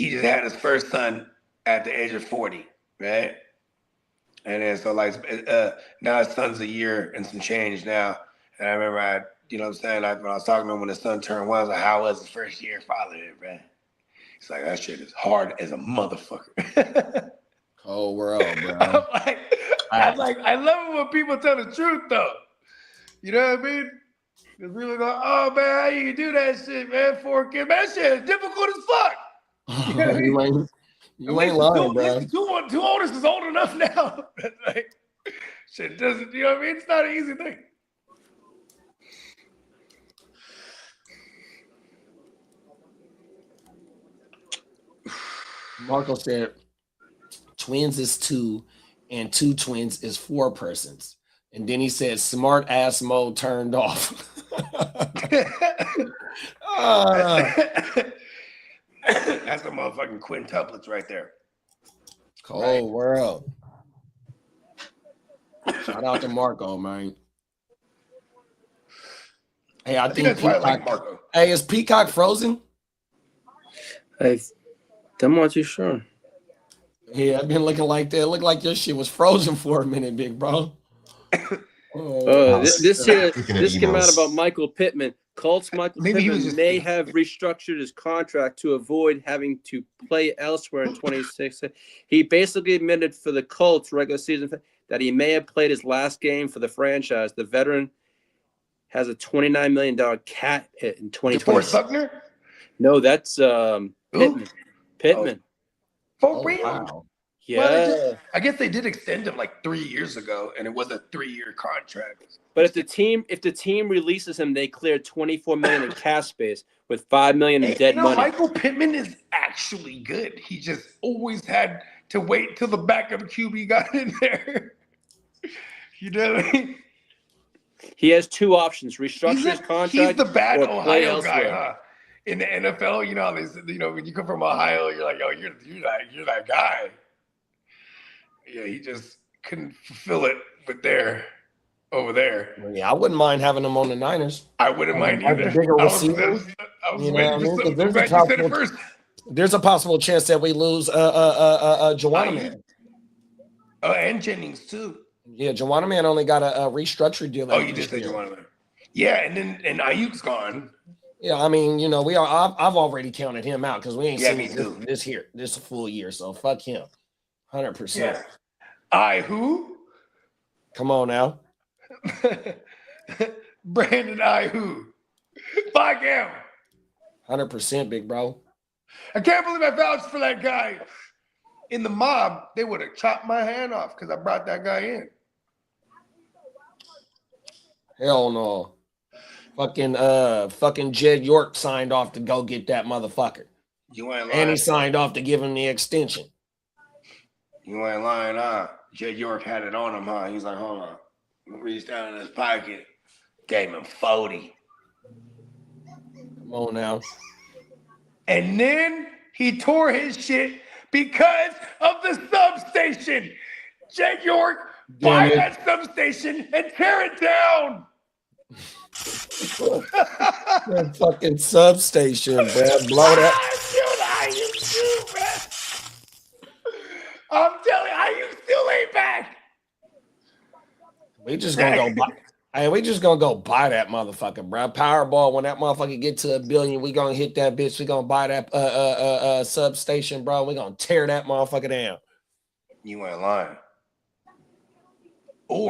S4: just had his first son at the age of 40, right? And then so like now his son's a year and some change now. And I remember you know what I'm saying? When I was talking to him when his son turned 1, I was like, how was his first year fatherhood, man? He's like, that shit is hard as a motherfucker.
S1: Cold world, bro.
S4: I love it when people tell the truth though. You know what I mean? Because people go, oh man, how you do that shit, man? 4 kids, man, that shit is difficult as fuck. You know what I mean?
S1: You ain't lying, bro.
S4: Two oldest is old enough now. Like, Shit doesn't, you know what I mean? It's not an easy thing.
S1: Marco said twins is 2 and 2 twins is 4 persons. And then he said smart ass mode turned off.
S4: That's the motherfucking quintuplets right there.
S1: Cold world. Shout out to Marco, man. Hey, I think
S4: that's why I
S1: Peacock.
S4: like Marco.
S1: Hey, is Peacock frozen?
S7: I'm not too sure.
S1: Yeah, I've been looking like that. It looked like your shit was frozen for a minute, big bro.
S7: This came out
S6: emails.
S7: about Michael Pittman. Colts Michael
S4: Maybe he was
S7: Pittman
S4: just-
S7: may have restructured his contract to avoid having to play elsewhere in 26. He basically admitted for the Colts regular season that he may have played his last game for the franchise. The veteran has a $29 million cap hit in 2020.
S4: DeForest Buckner?
S7: No, that's Pittman. Pittman.
S4: For real?
S1: Wow.
S7: Yeah.
S4: Well, I guess they did extend him like 3 years ago, and it was a 3-year contract.
S7: But if the team releases him, they clear $24 million in cap space with $5 million in dead money.
S4: Michael Pittman is actually good. He just always had to wait till the backup QB got in there. You know what I mean?
S7: He has 2 options: restructure his contract.
S4: He's the bad
S7: or play
S4: Ohio guy,
S7: elsewhere.
S4: huh? In the NFL, you know, how they, you know, when you come from Ohio, you're like, oh, you're that guy. Yeah, he just couldn't fulfill it over there.
S1: Yeah, I wouldn't mind having him on the Niners.
S4: I wouldn't mind
S1: As a
S4: either.
S1: bigger
S4: I was
S1: receiver,
S4: waiting
S1: you know what I
S4: for
S1: mean? 'Cause
S4: something.
S1: there's a
S4: Glad you said it
S1: possible-
S4: first.
S1: There's a possible chance that we lose Juwanna Man.
S4: And Jennings too.
S1: Yeah, Juwanna Man only got a restructured deal.
S4: Oh, you did say Juwanna Man. Yeah, and Ayuk's gone.
S1: Yeah, I mean, you know, I've already counted him out because we ain't
S4: Yeah,
S1: seen
S4: me
S1: him
S4: too.
S1: this full year. So fuck him, 100%.
S4: Yeah. Who?
S1: Come on now.
S4: Brandon who? Fuck him.
S1: 100%, big bro.
S4: I can't believe I vouched for that guy. In the mob, they would have chopped my hand off because I brought that guy in.
S1: Hell no. Fucking Jed York signed off to go get that motherfucker.
S4: You ain't lying.
S1: And he signed off to give him the extension.
S4: You ain't lying, huh? Jed York had it on him, huh? He's like, hold on. Reached down in his pocket. Gave him 40.
S1: Come on now.
S4: And then he tore his shit because of the substation. Jed York, buy that substation and tear it down.
S1: That fucking substation, bro. Blow that.
S4: I'm telling you, still ain't back.
S1: We just gonna go buy. Hey, we just gonna go buy that motherfucker, bro. Powerball. When that motherfucker get to $1 billion, we gonna hit that bitch. We gonna buy that substation, bro. We gonna tear that motherfucker down.
S4: You ain't lying.
S1: We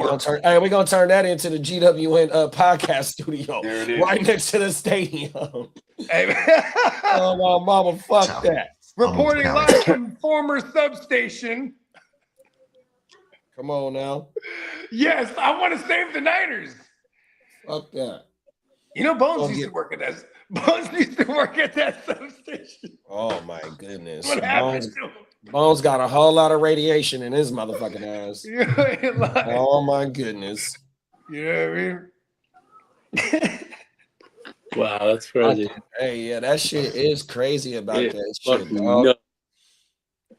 S1: gonna turn that into the GWN podcast studio
S4: There it is.
S1: right next to the stadium.
S4: Hey,
S1: Oh my mama, fuck that.
S4: reporting live from former substation.
S1: Come on now.
S4: Yes, I want to save the Niners.
S1: Fuck that.
S4: You know, Bones
S1: Don't
S4: used
S1: get-
S4: to work at that. Bones used to work at that substation.
S1: Oh my goodness.
S4: What happened to him?
S1: Bones got a whole lot of radiation in his motherfucking ass.
S4: You ain't lying.
S1: Oh my goodness.
S4: You know what I mean?
S7: Wow, that's crazy.
S1: Hey, yeah, that shit is crazy about
S7: Yeah,
S1: that shit,
S7: fucking
S1: dog.
S7: nuts.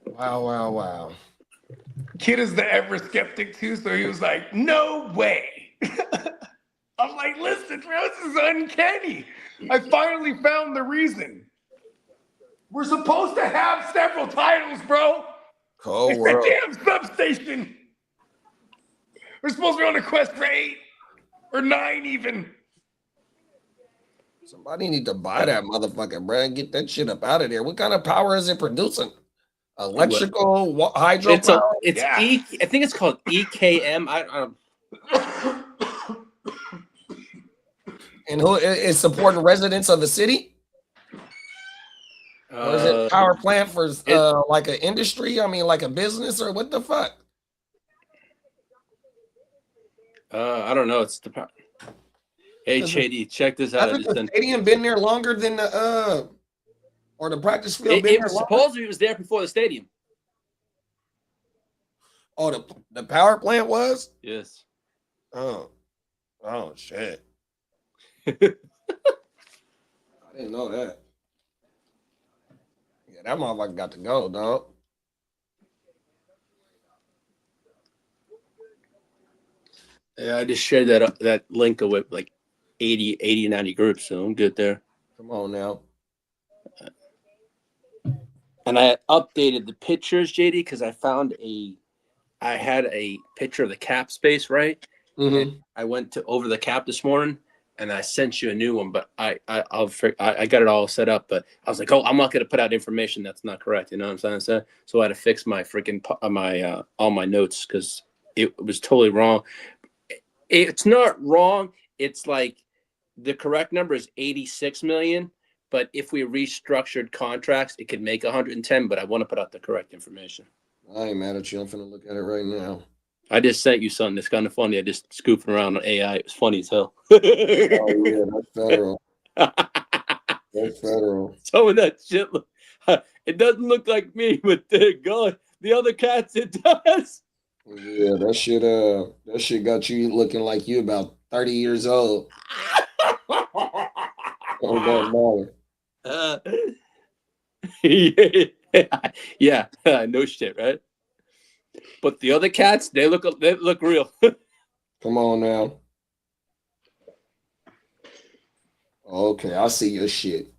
S1: Wow.
S4: Kid is the ever skeptic too, so he was like, "No way." I'm like, "Listen, bro, this is uncanny. I finally found the reason. We're supposed to have several titles, bro.
S1: Cold
S4: It's a
S1: world.
S4: damn substation. We're supposed to be on a quest for 8 or 9 even."
S1: Somebody need to buy that motherfucker, bro, and get that shit up out of there. What kind of power is it producing? Electrical, hydro power?
S4: Yeah.
S7: I think it's called EKM. I don't.
S1: And who is supporting residents of the city? Or is it a power plant for like an industry? I mean, like a business or what the fuck?
S7: I don't know. It's the. Hey, JD, check this out.
S1: Hasn't the stadium been there longer than the or the practice field been
S7: It
S1: there
S7: was
S1: longer?
S7: supposedly it was there before the stadium.
S1: Oh, the power plant was?
S7: Yes.
S1: Oh shit. I didn't know that. Yeah, that motherfucker got to go, dog.
S7: Yeah, I just shared that link with like 80, 90 groups, so I'm good there.
S1: Come on now.
S7: And I updated the pictures, JD, because I had a picture of the cap space, right?
S1: Mm-hmm.
S7: And I went over the cap this morning, and I sent you a new one, but I got it all set up, but I was like, oh, I'm not going to put out information that's not correct. You know what I'm saying? So I had to fix my freaking all my notes because it was totally wrong. It's not wrong. It's like the correct number is 86 million, but if we restructured contracts, it could make 110. But I want to put out the correct information.
S1: I ain't mad at you. I'm finna look at it right now.
S7: I just sent you something that's kind of funny. I just scooping around on AI. It was funny as hell.
S1: Oh yeah, that's federal. That's federal.
S7: Some of that shit, it doesn't look like me, but God, the other cats, it does.
S1: Yeah, that shit got you looking like you about 30 years old. Oh,
S7: yeah, no shit, right? But the other cats, they look real.
S1: Come on now. Okay, I see your shit.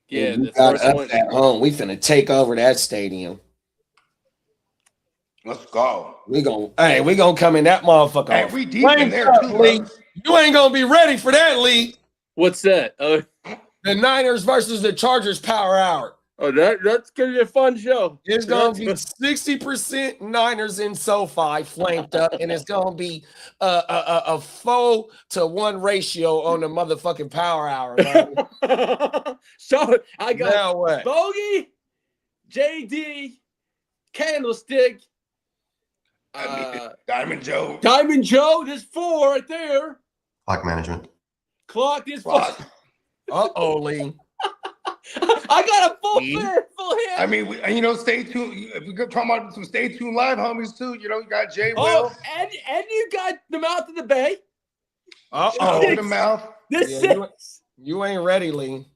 S7: Yeah,
S1: you got us at home. We finna take over that stadium.
S4: Let's go.
S1: We gonna come in that motherfucker.
S4: Hey, we deep in there too,
S1: Lee.
S4: bro.
S1: You ain't gonna be ready for that, Lee.
S7: What's that?
S1: The Niners versus the Chargers Power Hour.
S7: Oh, that's gonna be a fun show.
S1: It's gonna be 60% Niners in SoFi flanked up, and it's gonna be a 4-to-1 ratio on the motherfucking Power Hour. Man.
S7: So I got
S1: now what?
S7: Bogey, JD, Candlestick,
S4: Diamond Joe.
S7: Diamond Joe. There's 4 right there.
S6: Clock management.
S7: Clock is 4.
S1: Uh-oh, Lee.
S7: I got a full hit.
S4: I mean, stay tuned. If we're talking about some stay tuned live homies too, you got Jay Will.
S7: Oh, and you got the mouth of the bay.
S1: Uh-oh.
S4: The mouth.
S1: You ain't ready, Lee.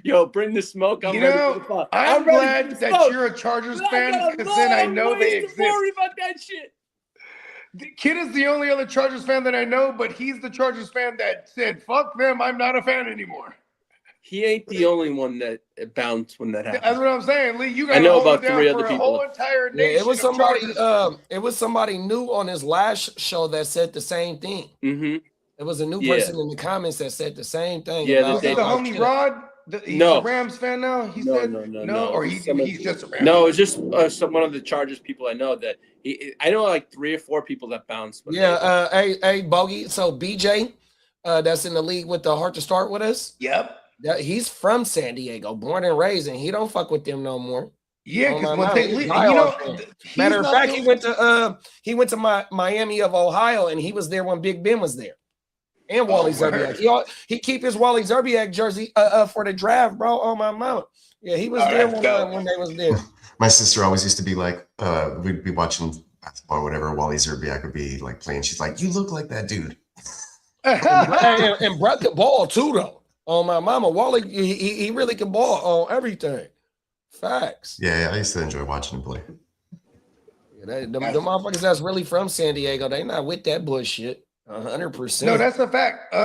S7: Yo, bring the smoke. I'm ready for the
S4: I'm glad that you're a Chargers fan because then I know they exist.
S7: Don't worry about that shit.
S4: The kid is the only other Chargers fan that I know, but he's the Chargers fan that said, fuck them, I'm not a fan anymore.
S7: He ain't the only one that bounced when that happened.
S4: That's what I'm saying, Lee. You got
S7: I know about
S4: down
S7: 3
S4: for
S7: other
S4: a
S7: people.
S4: whole entire nation.
S1: It was somebody. It was somebody new on his last show that said the same thing.
S7: Mm-hmm.
S1: It was a new person in the comments that said the same thing.
S7: Yeah,
S4: is the homie Rod? He's a Rams fan now. He said no, or he's just a Rams.
S7: No, it's just one of the Chargers people I know that I know like 3 or 4 people that bounced.
S1: Yeah, hey, Bogey. So BJ, that's in the league with the Heart to Start with us.
S4: Yep.
S1: He's from San Diego, born and raised, and he don't fuck with them no more.
S4: Yeah, because when they leave,
S1: matter of fact, he went to Miami of Ohio, and he was there when Big Ben was there, and Wally Zerbiak. He keep his Wally Zerbiak jersey for the draft, bro. On my mount. Yeah, he was there when they was there.
S6: My sister always used to be like, we'd be watching basketball or whatever. Wally Zerbiak would be like playing. She's like, "You look like that dude."
S1: and Brett could ball too, though. On my mama, Wally, he really can ball on everything. Facts.
S6: Yeah, I used to enjoy watching him play.
S1: Yeah, the motherfuckers that's really from San Diego, they not with that bullshit. 100%.
S4: No, that's a fact.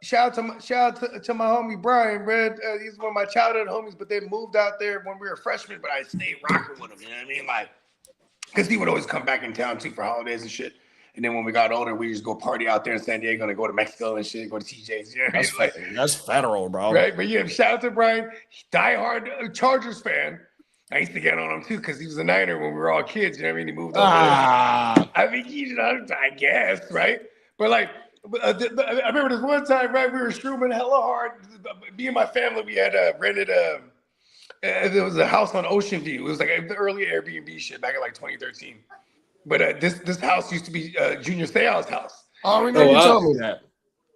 S4: Shout out to my homie Brian, Red. He's one of my childhood homies, but they moved out there when we were freshmen. But I stayed rocking with him. You know what I mean? Like, because he would always come back in town too for holidays and shit. And then when we got older, we just go party out there in San Diego and go to Mexico and shit, go to TJ's. You know?
S1: That's federal, bro.
S4: Right? But yeah, shout out to Brian, diehard Chargers fan. I used to get on him too because he was a Niner when we were all kids. You know what I mean? He moved over. I mean, I guess, right? But like, I remember this one time, right? We were shrooming hella hard. Me and my family, we had rented there was a house on Ocean View. It was like the early Airbnb shit back in like 2013. But this house used to be Junior Seau's house.
S1: I remember you told me that.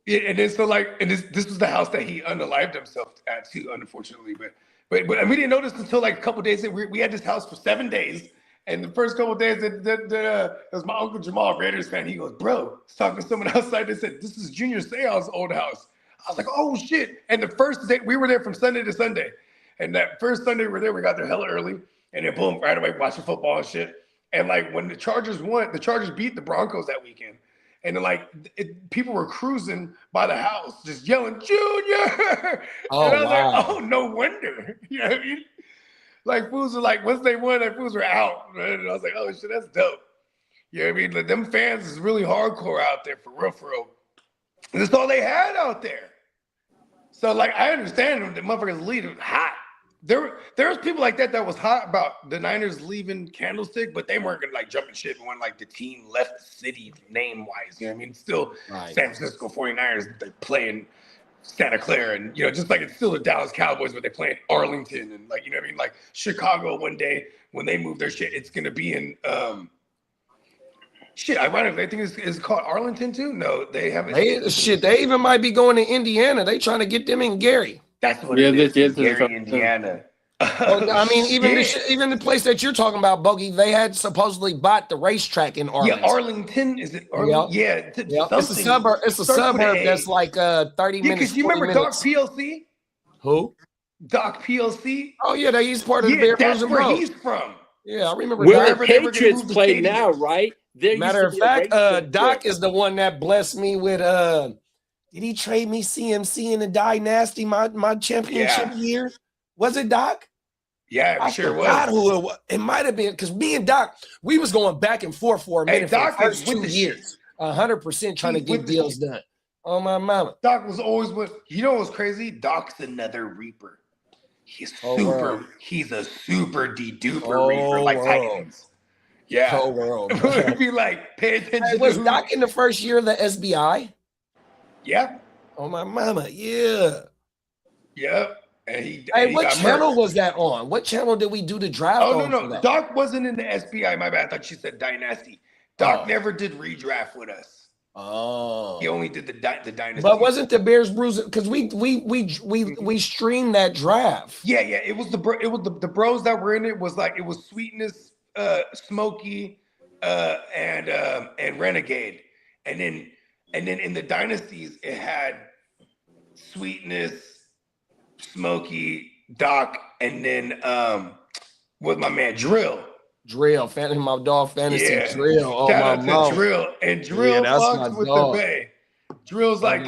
S4: Yeah, and then so like, and this was the house that he unalived himself at too, unfortunately. But and we didn't notice until like a couple days. We had this house for 7 days, and the first couple of days, it was my uncle Jamal, Raiders fan. He goes, "Bro," I was talking to someone outside. They said, "This is Junior Seau's old house." I was like, "Oh shit!" And the first day we were there from Sunday to Sunday, and that first Sunday we were there, we got there hella early, and then boom, right away watching football and shit. And like when the Chargers won, the Chargers beat the Broncos that weekend. And then, like, people were cruising by the house, just yelling, "Junior!"
S1: Oh,
S4: and I was
S1: wow.
S4: like, "Oh, no wonder." You know what I mean? Like, fools were like, once they won, like, fools were out, man. And I was like, "Oh shit, that's dope." You know what I mean? Like, them fans is really hardcore out there, for real, for real. And that's all they had out there. So, like, I understand them. The motherfuckers leaving hot. There was people like that was hot about the Niners leaving Candlestick, but they weren't gonna like jump and shit when like the team left the city name wise. You know what I mean? Still
S1: Right.
S4: San Francisco 49ers, they play in Santa Clara, and just like it's still the Dallas Cowboys, but they play in Arlington, and like, you know what I mean? Like Chicago one day when they move their shit, it's gonna be in shit, ironically, I think it's called Arlington too. No, they haven't.
S1: They even might be going to Indiana. They trying to get them in Gary.
S4: That's what it is. Gary, Indiana.
S1: Well, I mean, even the place that you're talking about, Bogey, they had supposedly bought the racetrack in Arlington.
S4: Yeah, Arlington. Is it Arlington?
S1: Yep.
S4: Yeah.
S1: It's a suburb. It's a suburb that's like 30 minutes.
S4: Yeah, because you remember Doc PLC?
S1: Who?
S4: Doc PLC.
S1: Oh yeah, he's part of the Bear
S4: that's
S1: Bros.
S4: where he's from.
S1: Yeah, I remember.
S7: Where the Patriots play now, right?
S1: Matter of fact, Doc is the one that blessed me with. Did he trade me CMC in the Dynasty my championship year? Was it Doc?
S4: Yeah,
S1: I
S4: sure
S1: forgot
S4: was.
S1: who it was. It might have been because me and Doc, we was going back and forth for a minute for the first 2 years. 100% trying to get deals done. Oh my mama.
S4: Doc was always with. You know what's crazy? Doc's another reaper. He's He's a super de-duper reaper like Titans. Yeah.
S1: Whole world.
S4: It'd be like, pay attention.
S1: Hey, was Doc in the first year of the SBI?
S4: Yeah.
S1: Oh my mama, yeah.
S4: Yep. And
S1: hey, what channel was that on? What channel did we do the draft on?
S4: Oh, no. Doc wasn't in the SBI. My bad. I thought you said Dynasty. Doc never did redraft with us.
S1: Oh.
S4: He only did the Dynasty.
S1: But wasn't the Bears bruising? Because we streamed that draft.
S4: Yeah. It was the bros that were in it was like, it was Sweetness, Smokey, and Renegade. And then in the dynasties, it had Sweetness, Smokey, Doc, and then with my man Drill,
S1: my dog Fantasy Drill. Oh,
S4: shout
S1: my
S4: out to
S1: mom.
S4: Drill, and Drill fucks with
S1: dog.
S4: the Bay. Drill's like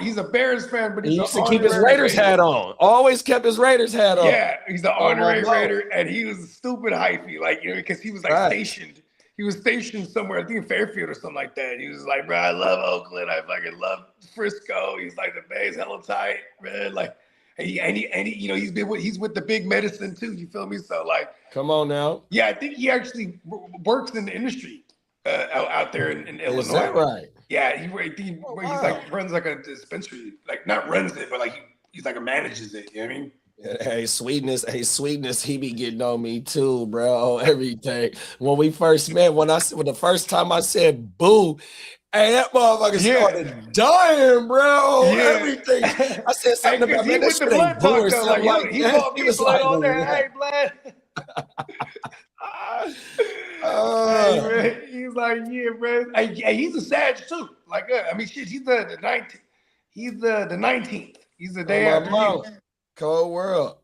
S4: he's a Bears fan, but
S1: he used to keep his Raiders hat on. Always kept his Raiders hat on.
S4: Yeah, he's the honorary Raider, and he was stupid hyphy, like because he was like stationed. He was stationed somewhere, I think in Fairfield or something like that. He was like, "Bro, I love Oakland. I fucking love Frisco." He's like, "The Bay's hella tight, man." Like, and he he's with the big medicine too. You feel me? So like,
S1: come on now.
S4: Yeah, I think he actually works in the industry out there in Illinois.
S1: Is that right?
S4: Yeah, he's like runs like a dispensary, like not runs it, but like he's like a manages it. You know what I mean?
S1: Hey, Sweetness, he be getting on me too, bro. Everything. When we first met, when the first time I said boo, hey, that motherfucker started dying, bro.
S4: Yeah.
S1: Everything. I said something about
S4: he with the blood talk though, like, he was like, "Oh, hey, blood." He's like, "Yeah, bro." He's a Sag too. Like, I mean, shit. He's the 19th. He's the 19th. He's the day after you.
S1: Cold world.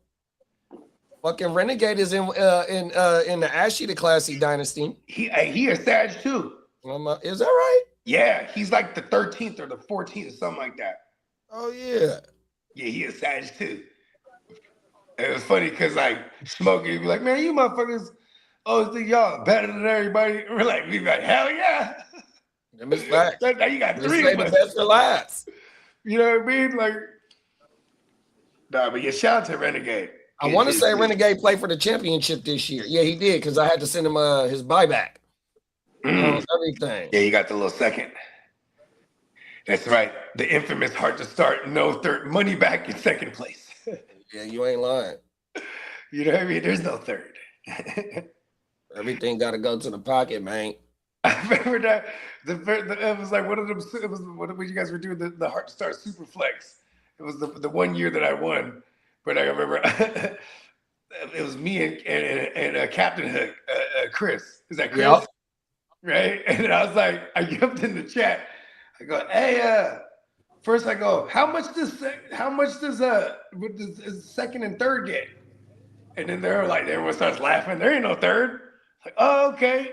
S1: Fucking Renegade is in the Ashy the Classy Dynasty.
S4: He a Sag too.
S1: Is that right?
S4: Yeah, he's like the 13th or the 14th or something like that.
S1: Oh yeah.
S4: Yeah, he a Sag too. It was funny because like Smokey would be like, "Man, you motherfuckers always think y'all better than everybody." We're like, "Hell yeah."
S1: Now
S4: you got three of
S1: the
S4: us.
S1: best for last.
S4: You know what I mean? Like, nah, but yeah, shout out to Renegade.
S1: I want to say Renegade played for the championship this year. Yeah, he did because I had to send him his buyback. Everything.
S4: Yeah, you got the little second. That's right. The infamous hard to start, no third, money back in second place.
S1: Yeah, you ain't lying.
S4: You know what I mean? There's no third.
S1: Everything got to go to the pocket, man.
S4: I remember that it was like one of them. It was when you guys were doing the Heart to Start Super Flex. It was the one year that I won, but I remember it was me and Captain Hook, Chris. Is that Chris?
S1: Yep.
S4: Right? And I was like, I jumped in the chat. I go, hey, first I go, how much does second and third get? And then they're like, everyone starts laughing. There ain't no third. Like, oh, okay.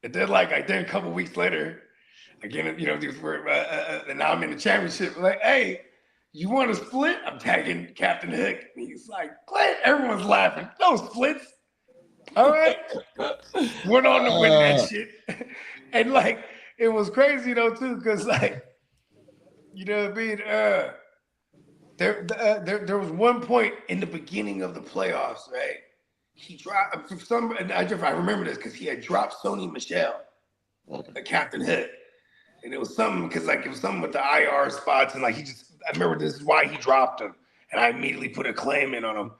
S4: And then like I did a couple weeks later, again, you know, and now I'm in the championship. Like, hey, you want to split? I'm tagging Captain Hook. And he's like, what? Everyone's laughing. No splits. All right. Went on to win that shit. And like, it was crazy though, too, because like, you know what I mean? There was one point in the beginning of the playoffs, right? He dropped for some, and I remember this because he had dropped Sony Michel, the Captain Hook. And it was something because like it was something with the IR spots, and like I remember this is why he dropped him. And I immediately put a claim in on him.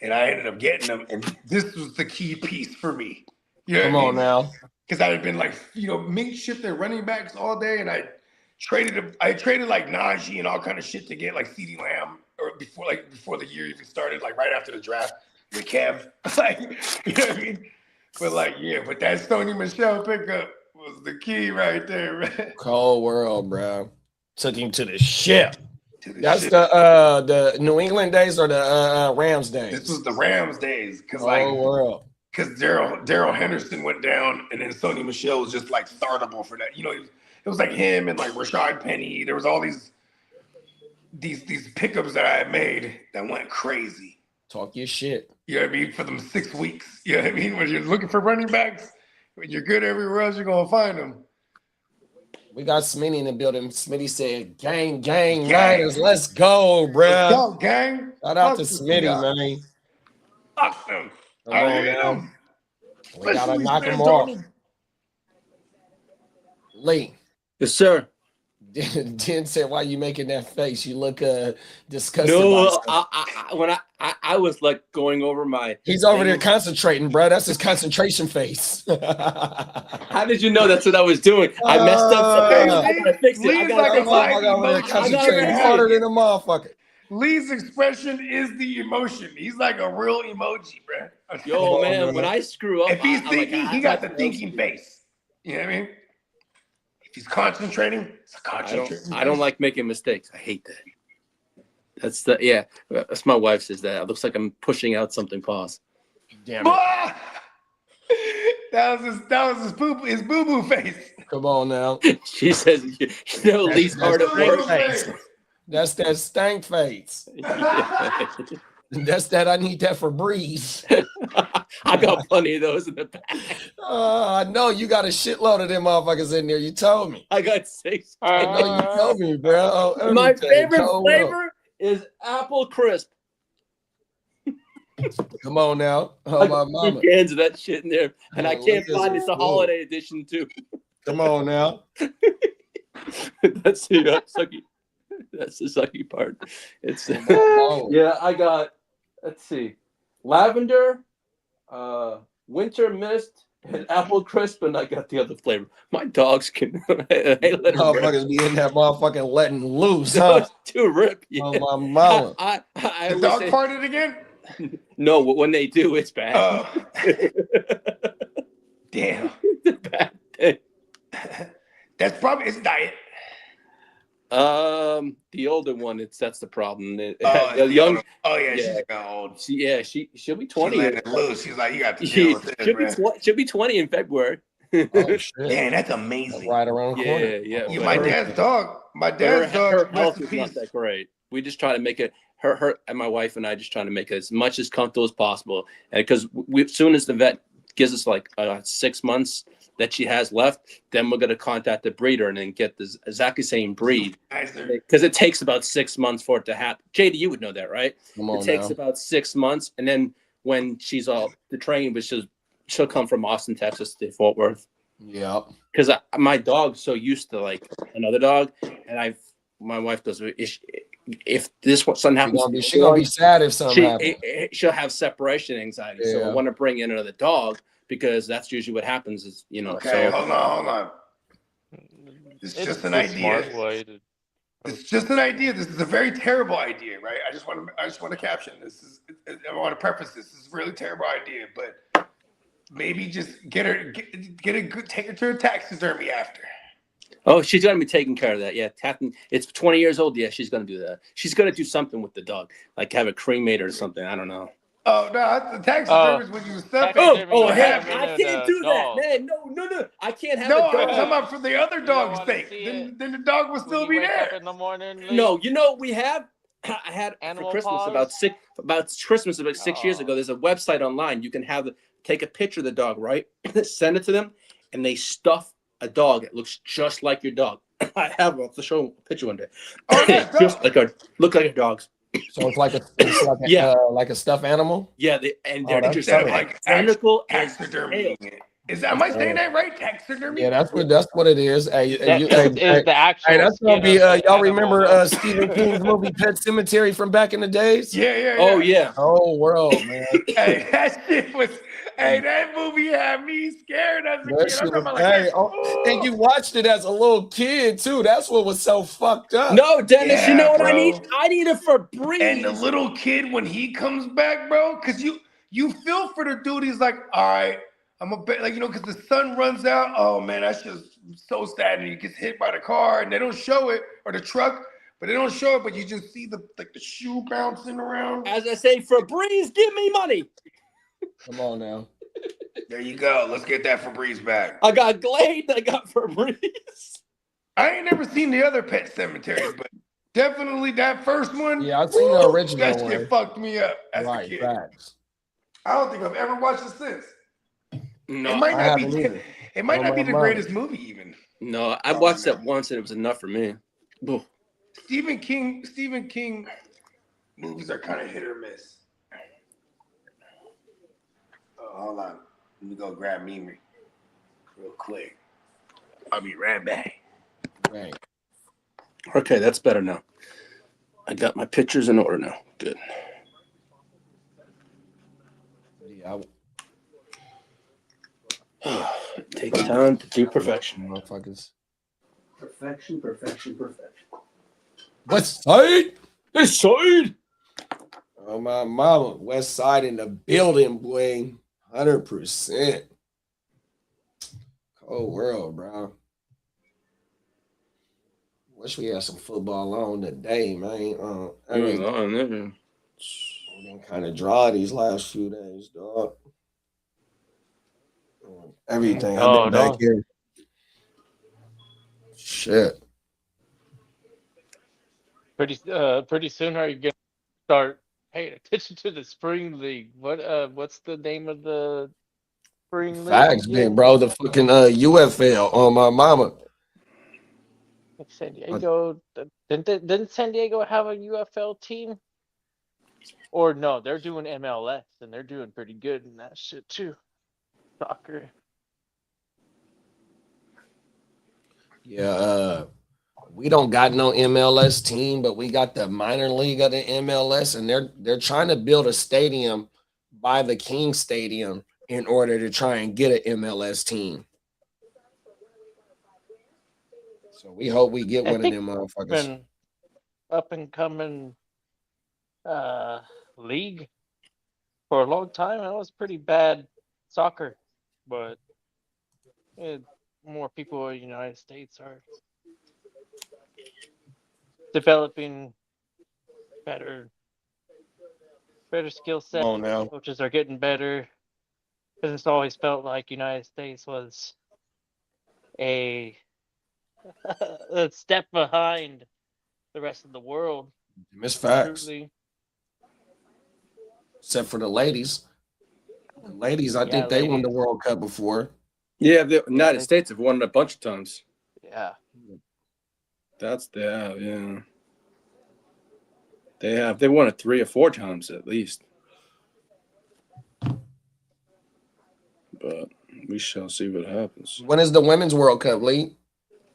S4: And I ended up getting him. And this was the key piece for me. You know
S1: Come on now.
S4: Because I had been like, you know, makeshift running backs all day, and I traded like Najee and all kind of shit to get like CeeDee Lamb or before the year even started, like right after the draft with Kev. Like, you know what I mean? But like, yeah, but that Sony Michel pickup was the key right there, man.
S1: Cold world, bro. Took him to the ship. That's the New England days or the Rams days?
S4: This was the Rams days. Because
S1: world.
S4: Because Daryl Henderson went down, and then Sony Michel was just like startable for that. You know, it was like him and like Rashad Penny. There was all these pickups that I had made that went crazy.
S1: Talk your shit.
S4: You know what I mean? For them 6 weeks. You know what I mean? When you're looking for running backs, when you're good everywhere else, you're gonna find them.
S1: We got Smitty in the building. Smitty said, gang, Niners, let's go, bro.
S4: Let's go, gang.
S1: Shout out to Smitty, man.
S4: Fuck them.
S1: Come on now. We gotta knock him off. Lee.
S7: Yes, sir.
S1: Dan said, "Why you making that face? You look disgusted."
S7: No, I was like going over my.
S1: He's over there concentrating, bro. That's his concentration face.
S7: How did you know that's what I was doing? I messed up. I gotta fix it. I
S1: gotta concentrate harder than a motherfucker.
S4: Lee's expression is the emotion. He's like a real emoji, bro.
S7: Yo, man, when I screw up,
S4: if he's thinking, he got the thinking face. You know what I mean? If he's concentrating, it's a concentration.
S7: I don't like making mistakes. I hate that. That's my wife says that. It looks like I'm pushing out something. Pause.
S1: Damn it.
S4: That was his boo-boo face.
S1: Come on now.
S7: She says, you know, Lee's hard at work.
S1: That's that stank face. That's that I need that for breeze.
S7: I got plenty of those in the back.
S1: I know you got a shitload of them motherfuckers in there. You told me.
S7: I got 6.
S1: I know you told me, bro.
S7: My favorite flavor is apple crisp.
S1: Come on now. Oh, my mama.
S7: 2 cans of that shit in there. And I can't find it's a holiday edition too.
S1: Come on now.
S7: That's the sucky part. It's yeah, I got, let's see, lavender, winter mist, and apple crisp, and I got the other flavor. My dogs can
S1: motherfuckers be in that motherfucking letting loose, huh?
S7: Too rip. Yeah.
S1: Oh, my mama.
S4: I the dog farted again?
S7: No, when they do, it's bad.
S4: Oh. Damn.
S7: It's bad thing.
S4: That's probably his diet.
S7: The older one, that's the problem. The
S4: young. Oh yeah, she's old.
S7: She'll be 20.
S4: She's letting it loose. She's like, you got to deal with this,
S7: she'll be 20 in February.
S1: Oh shit!
S4: Man, that's amazing.
S1: Right around the corner.
S7: Yeah.
S4: My dad's dog. Her
S7: health is not that great. We just try to make it. Her and my wife and I just trying to make it as much as comfortable as possible. And because as soon as the vet gives us like 6 months that she has left, then we're going to contact the breeder and then get the exactly same breed. Because it takes about 6 months for it to happen. JD, you would know that, right? It takes about 6 months. And then when she's all the train, but she'll come from Austin, Texas to Fort Worth.
S1: Yeah.
S7: Because my dog's so used to like another dog. And my wife goes, if this something happens,
S1: she's gonna be sad if something happens.
S7: She'll have separation anxiety. So I want to bring in another dog because that's usually what happens. Is
S4: Okay,
S7: So
S4: hold on. It's just an
S5: the
S4: idea.
S5: smart way to.
S4: It's just an idea. This is a very terrible idea, right? I just want to caption this. I want to preface this. This is a really terrible idea, but maybe just get a good, take her to a taxidermy after.
S7: Oh, she's gonna be taking care of that. Yeah, it's 20 years old. Yeah, she's gonna do that. She's gonna do something with the dog, like have it cremated or something. I don't know.
S4: Oh no, the taxidermy is when you stuff it.
S7: I
S5: Taxidermy
S7: can't do that,
S5: dog.
S7: man. No. I can't have
S4: No,
S7: a
S4: I was
S7: dog.
S4: talking about for the other dog's
S5: wanna
S4: sake.
S5: see
S4: Then the dog will still be
S5: Wake up
S4: there.
S5: in the morning.
S7: No, we have. I had
S5: Animal
S7: for Christmas
S5: paws?
S7: about 6 years ago. There's a website online. You can take a picture of the dog, right? Send it to them, and they stuff a dog. It looks just like your dog. I have a show a picture one day.
S4: Oh, yeah,
S7: Just look like a dog's.
S1: So it's like a stuffed animal.
S7: Yeah, they're
S1: that's
S7: just
S1: better.
S4: Like
S7: identical
S4: taxidermy. Am I saying that right? Taxidermy?
S1: Yeah, that's what it is. Hey,
S5: The actual.
S1: that's gonna
S5: skin
S1: be.
S5: of the
S1: Y'all
S5: animal,
S1: remember
S5: though.
S1: Stephen King's movie Pet Cemetery from back in the days?
S4: Yeah.
S7: Oh yeah.
S1: Oh world, man.
S4: Hey, that shit was. Hey, that movie had me scared as a
S1: That
S4: kid.
S1: shit
S4: I'm
S1: was,
S4: talking about like,
S1: and you watched it as a little kid too. That's what was so fucked up.
S7: No, Dennis. You
S4: Yeah,
S7: know what
S4: bro.
S7: I need? I need a Febreze.
S4: and the little kid when he comes back, bro, because you feel for the dude. He's like, all right, I'm a bit like because the sun runs out. Oh man, that's just so sad. And he gets hit by the car, and they don't show it or the truck, but they don't show it. But you just see the shoe bouncing around.
S7: As I say, Febreze, give me money.
S1: Come on now.
S4: There you go. Let's get that Febreze back.
S7: I got Glade. I got Febreze.
S4: I ain't never seen the other Pet Cemeteries, but definitely that first one.
S1: Yeah, I've seen the original
S4: That
S1: one.
S4: shit fucked me up as a
S1: Right,
S4: kid.
S1: facts.
S4: I don't think I've ever watched it since.
S7: No,
S4: It might
S1: I
S4: not
S1: haven't
S4: be.
S1: either.
S4: It might
S1: Oh,
S4: not be
S1: my
S4: the
S1: mom.
S4: greatest movie even.
S7: no. I watched that once and it was enough for me. Ugh.
S4: Stephen King movies are kind of hit or miss. Oh, hold on. Let me go grab Mimi real quick. I'll be right back.
S1: Right.
S7: Okay, that's better now. I got my pictures in order now. Good.
S1: Yeah,
S7: It takes time to do perfection.
S1: motherfuckers.
S7: Perfection.
S1: West Side.
S7: This side.
S1: Oh my mama, West Side in the building, boy. 100%. Cold world, bro. Wish we had some football on today, man. I mean, been kind of dry these last few days, dog. Everything. I've been back here. Shit.
S5: Pretty soon, are you gonna start paying attention to the spring league? What's the name of the spring league?
S1: Facts, man, bro. The fucking UFL on my mama.
S5: San Diego. Didn't San Diego have a UFL team? Or no, they're doing MLS and they're doing pretty good in that shit too. Soccer.
S1: Yeah, we don't got no MLS team, but we got the minor league of the MLS, and they're trying to build a stadium by the King Stadium in order to try and get an MLS team. So we hope we get one of them motherfuckers.
S5: Been up and coming league for a long time. It was pretty bad soccer, but more people in the United States are developing better skill set.
S1: Come on now.
S5: Coaches are getting better. Because it's always felt like United States was a step behind the rest of the world.
S1: Miss facts.
S5: Truly.
S1: Except for the ladies. The ladies, I
S5: Yeah,
S1: think they won the
S5: ladies.
S1: World Cup before.
S7: Yeah, the United States have won it a bunch of times.
S5: Yeah.
S7: Yeah. They won it 3 or 4 times at least. But we shall see what happens.
S1: When is the Women's World Cup, Lee?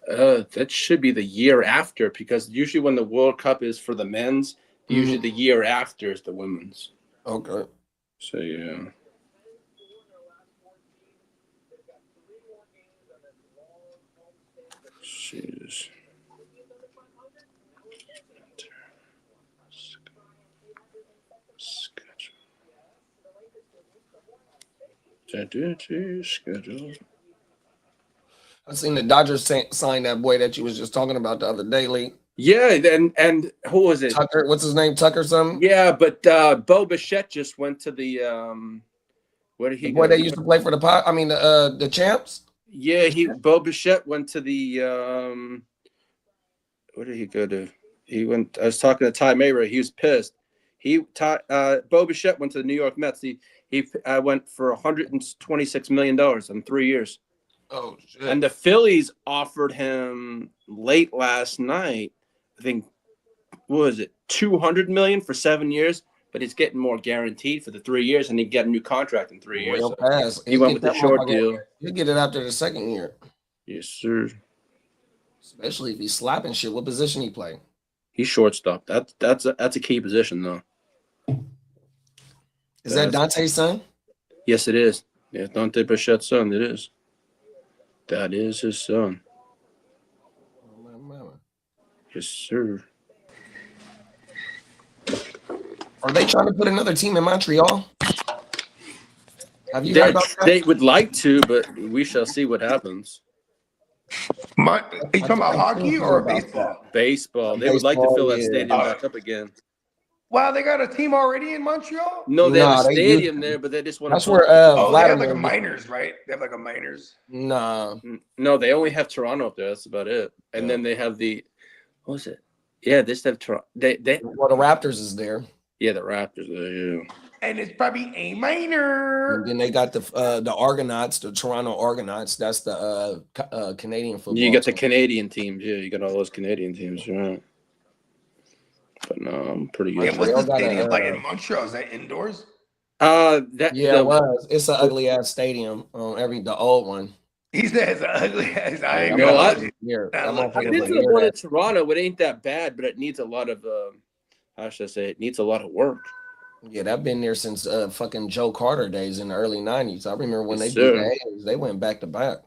S7: That should be the year after, because usually when the World Cup is for the men's, usually the year after is the women's.
S1: Okay.
S7: So yeah. Jesus. Schedule.
S1: I seen the Dodgers sign that boy that you was just talking about the other day, Lee.
S7: Yeah, and who was it?
S1: Tucker, what's his name? Tucker something?
S7: Yeah, but Bo Bichette just went to the where did he
S1: The boy
S7: go?
S1: that used to play for the champs?
S7: Yeah, Bo Bichette went to the where did he go to? He went. I was talking to Ty Mayray. He was pissed. Bo Bichette went to the New York Mets. He went for $126 million in 3 years.
S1: Oh shit!
S7: And the Phillies offered him late last night. I think what was it, $200 million for 7 years? But he's getting more guaranteed for the 3 years, and he get a new contract in 3 years.
S1: Real fast.
S7: He went with the short deal.
S1: He'll get it after the second year.
S7: Yes, sir.
S1: Especially if he's slapping shit. What position he play?
S7: He's shortstop. That's a key position though.
S1: Is that Dante's son?
S7: Yes, it is. Yeah, Dante Bichette's son. It is. That is his son. Yes, sir.
S1: Are they trying to put another team in Montreal? Have you heard about that?
S7: They would like to, but we shall see what happens.
S4: Are you talking about hockey or baseball?
S7: Baseball. They would like to fill that stadium back up again.
S4: Wow, they got a team already in Montreal?
S7: No, they have a stadium there, but they just want to.
S1: That's where
S4: they have
S1: Vladimir.
S4: like a minors, right? They have like a minors.
S1: Nah.
S7: No, they only have Toronto up there. That's about it. And then they have the, what was it? Yeah, they just have Toronto.
S1: Well, the Raptors is there.
S7: Yeah, the Raptors there. Yeah.
S4: And it's probably a minor.
S1: And then they got the Argonauts, the Toronto Argonauts. That's the Canadian football.
S7: You got the Canadian teams. Yeah, you got all those Canadian teams. Right. But no, I'm pretty good.
S4: Yeah, what's the stadium like in Montreal? Is that indoors?
S1: It was. It's an ugly ass stadium. The old one.
S4: He says ugly ass.
S7: I've been to the one in Toronto. It ain't that bad, but it needs a lot of how should I say? It needs a lot of work.
S1: Yeah, I've been there since fucking Joe Carter days in the early '90s. I remember when they
S7: Yes,
S1: beat
S7: sir.
S1: the A's, they went back to back.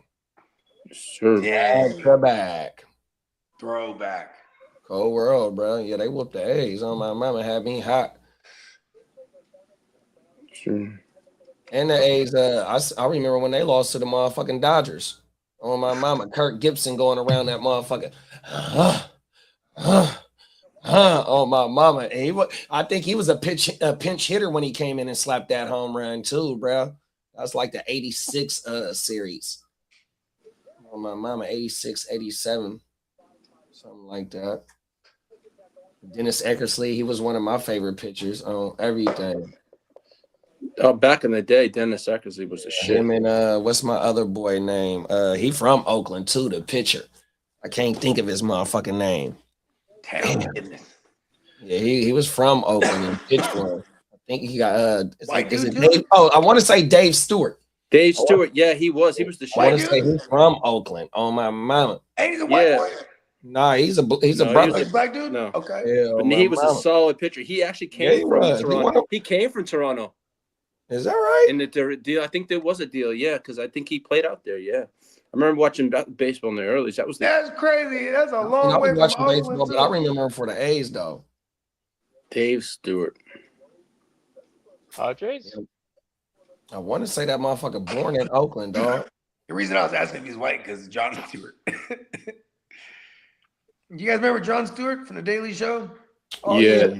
S7: Sure.
S4: Yeah.
S1: Back to back.
S4: Throwback.
S1: Cold world, bro. Yeah, they whooped the A's. On my mama, had me hot.
S7: Sure.
S1: And the A's, I remember when they lost to the motherfucking Dodgers. On my mama, Kirk Gibson going around that motherfucker. On my mama. And I think he was a pinch hitter when he came in and slapped that home run too, bro. That's like the 86 series. On my mama, 86, 87. Something like that. Dennis Eckersley, he was one of my favorite pitchers on everything.
S7: Oh, back in the day, Dennis Eckersley was the shit.
S1: Him and what's my other boy name? He from Oakland too, the pitcher. I can't think of his motherfucking name. Yeah, he was from Oakland and pitched for him. I think he got is it Dave? Oh, I want to say Dave Stewart.
S7: Dave Stewart, yeah, he was the shit.
S1: I want to say he's from Oakland. On my mama.
S4: Hey, he's a white boy.
S1: Nah, he's a brother.
S4: He's a black dude?
S7: No.
S4: Okay.
S1: Yeah,
S7: But he was a solid pitcher. He actually came from Toronto. He came from Toronto.
S1: Is that right?
S7: And the deal, I think there was a deal, yeah, because I think he played out there, yeah. I remember watching baseball in the early.
S4: That's crazy. That's a long way from
S1: watching
S4: Oakland,
S1: baseball, but I remember him for the A's though.
S7: Dave Stewart.
S5: Padres?
S1: I want to say that motherfucker born in Oakland, dog.
S4: The reason I was asking if he's white because Jon Stewart. You guys remember Jon Stewart from The Daily Show?
S1: Oh,
S7: yeah.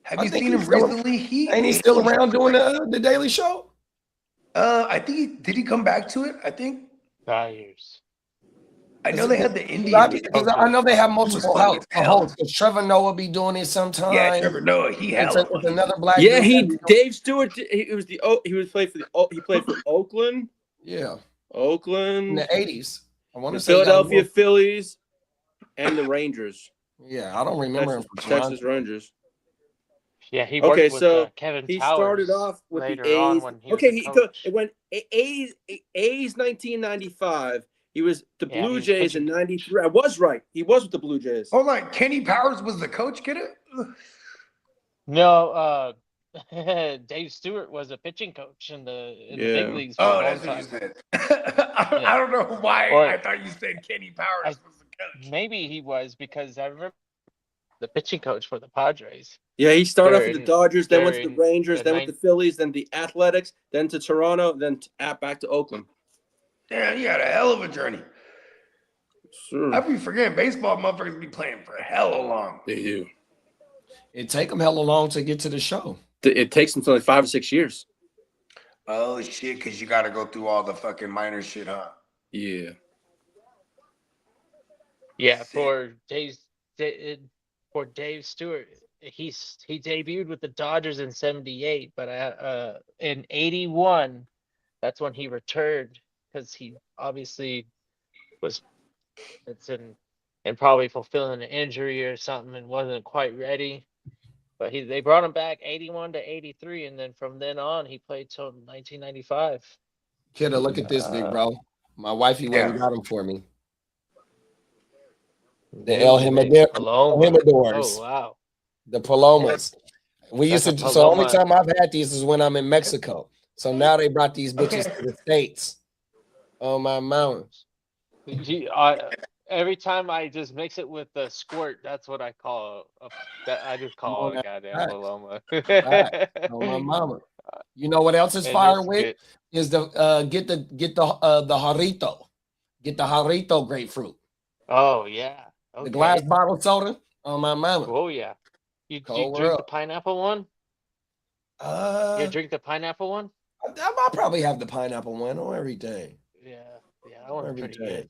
S4: Have you seen him recently?
S1: Ain't he still around doing the Daily Show?
S4: I think did he come back to it? I think.
S5: 5 years.
S4: I know they had the Indian.
S1: I know they have multiple hosts. Trevor Noah be doing it sometimes.
S4: Yeah, Trevor Noah.
S1: It's another black.
S7: Yeah,
S1: dude.
S7: Dave Stewart. He played for Oakland.
S1: Yeah,
S7: Oakland
S1: in the '80s. I want to say
S7: Philadelphia Phillies and the Rangers.
S1: Yeah, I don't remember him from
S7: Texas Rangers.
S5: Yeah, he worked with Kevin
S7: he
S5: Towers
S7: started off with the
S5: later
S7: A's.
S5: on when he was the coach.
S7: It went A's 1995. He was the Blue Jays in 93. I was right. He was with the Blue Jays.
S4: Hold on. Kenny Powers was the coach, get it?
S5: No, Dave Stewart was a pitching coach in the big leagues for a long
S4: That's
S5: time.
S4: what you said. I don't know why I thought you said Kenny Powers was the coach.
S5: Maybe he was, because I remember the pitching coach for the Padres.
S7: Yeah, he started off with the
S5: During-
S7: Dodgers, then went to the
S5: during
S7: Rangers,
S5: the
S7: then with the Phillies, then the Athletics, then to Toronto, then back to Oakland.
S4: Damn, you had a hell of a journey.
S7: Sure.
S4: I be forgetting baseball motherfuckers be playing for hella long.
S7: They do.
S1: It take them hella long to get to the show.
S7: It takes them like 5 or 6 years.
S4: Oh shit, because you got to go through all the fucking minor shit, huh?
S7: Yeah.
S5: Yeah,
S4: Sick.
S5: for Dave Stewart, he debuted with the Dodgers in '78, but in '81, that's when he returned, because he obviously was and probably fulfilling an injury or something and wasn't quite ready. But they brought him back '81 to '83, and then from then on he played till 1995.
S1: Kidda, look at this, big bro. My wifey went and
S4: Yeah.
S1: got him for me. The El Jimadores.
S5: Oh wow.
S1: The Palomas. We used
S5: That's
S1: to.
S5: a
S1: So the only
S5: Paloma.
S1: time I've had these is when I'm in Mexico. So now they brought these bitches to the States. On my mountains.
S5: Every time I just mix it with the squirt, that's what I call I just call it a goddamn
S1: Right.
S5: Paloma.
S1: Right. On my mama. You know what else is
S5: And
S1: fire
S5: it's
S1: with?
S5: good.
S1: Is the get the jarrito. Get the jarrito grapefruit.
S5: Oh yeah.
S1: The
S5: Okay.
S1: glass bottle soda. On my mama.
S5: Oh yeah. You
S1: Cold
S5: drink the
S1: world.
S5: pineapple one? You drink the pineapple one?
S1: I'll probably have the pineapple one on everything.
S5: Yeah. Yeah, that one's pretty
S1: Everything.